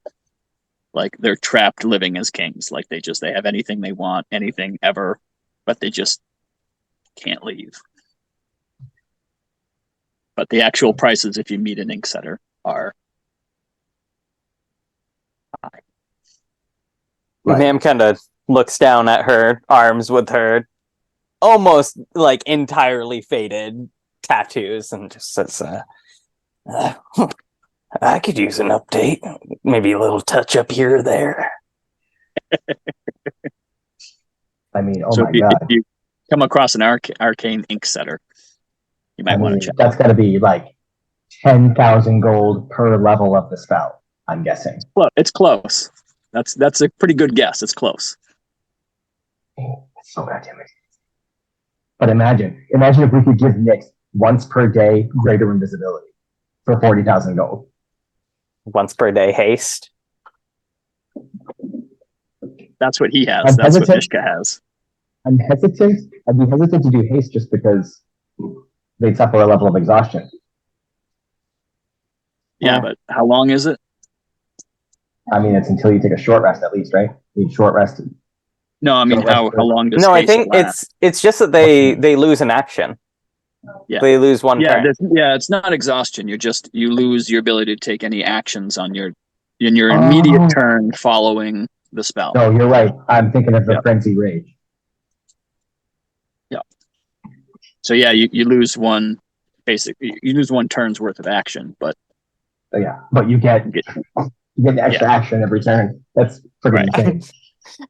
like they're trapped living as kings. Like they have anything they want, anything ever, but they just can't leave. But the actual prices, if you meet an ink setter, are high. Right. Ma'am kind of looks down at her arms with her almost like entirely faded tattoos and just says, I could use an update. Maybe a little touch up here or there. I mean, my God. If you come across an arcane ink setter, you might want to check. That's got to be like 10,000 gold per level of the spell, I'm guessing. Well, it's close. That's a pretty good guess. It's close. It's so goddamn expensive. But imagine if we could give Nyx once per day greater invisibility for 40,000 gold. Once per day haste. That's what he has. That's what Mishka has. I'd be hesitant to do haste just because they suffer a level of exhaustion. Yeah, but how long is it? I mean, it's until you take a short rest at least, right? You need short rest. No, I mean, how long does I think it's just that they lose an action. Yeah. They lose one turn. It's not exhaustion. You lose your ability to take any actions on your immediate turn following the spell. No, you're right. I'm thinking of the frenzy rage. Yeah. So yeah, you lose one turn's worth of action, but but you get the extra action every turn. That's pretty insane.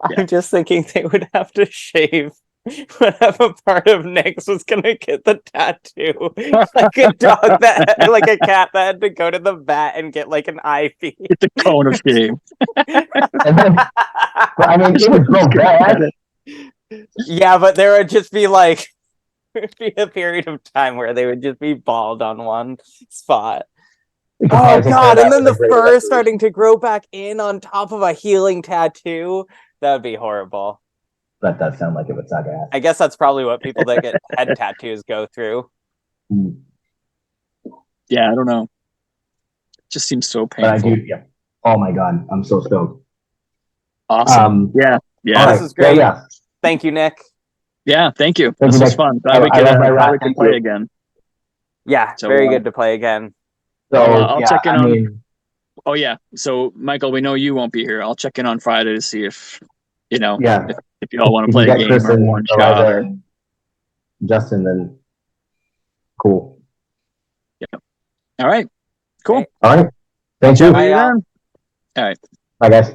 I'm just thinking they would have to shave whatever part of Nyx was gonna get the tattoo. Like a dog like a cat that had to go to the vet and get like an IV. It's a cone of shame. It would grow bad. Yeah, but there would just be like a period of time where they would just be bald on one spot. Oh God! And then the fur starting to grow back in on top of a healing tattoo. That would be horrible. That does sound like it would suck ass. I guess that's probably what people that get head tattoos go through. Yeah, I don't know. It just seems so painful. But I do. Yeah. Oh my God! I'm so stoked. Awesome. Yeah. This is great. Yeah. Thank you, Nick. Yeah, thank you. This was fun. Glad we could play again. Yeah, very good to play again. So I'll check in on. Oh yeah. So Michael, we know you won't be here. I'll check in on Friday to see if if you all want to play a game or one shot. Justin, then cool. All right. Cool. Okay. All right. Thank you. See Bye, you y'all. then. All right. Bye, guys.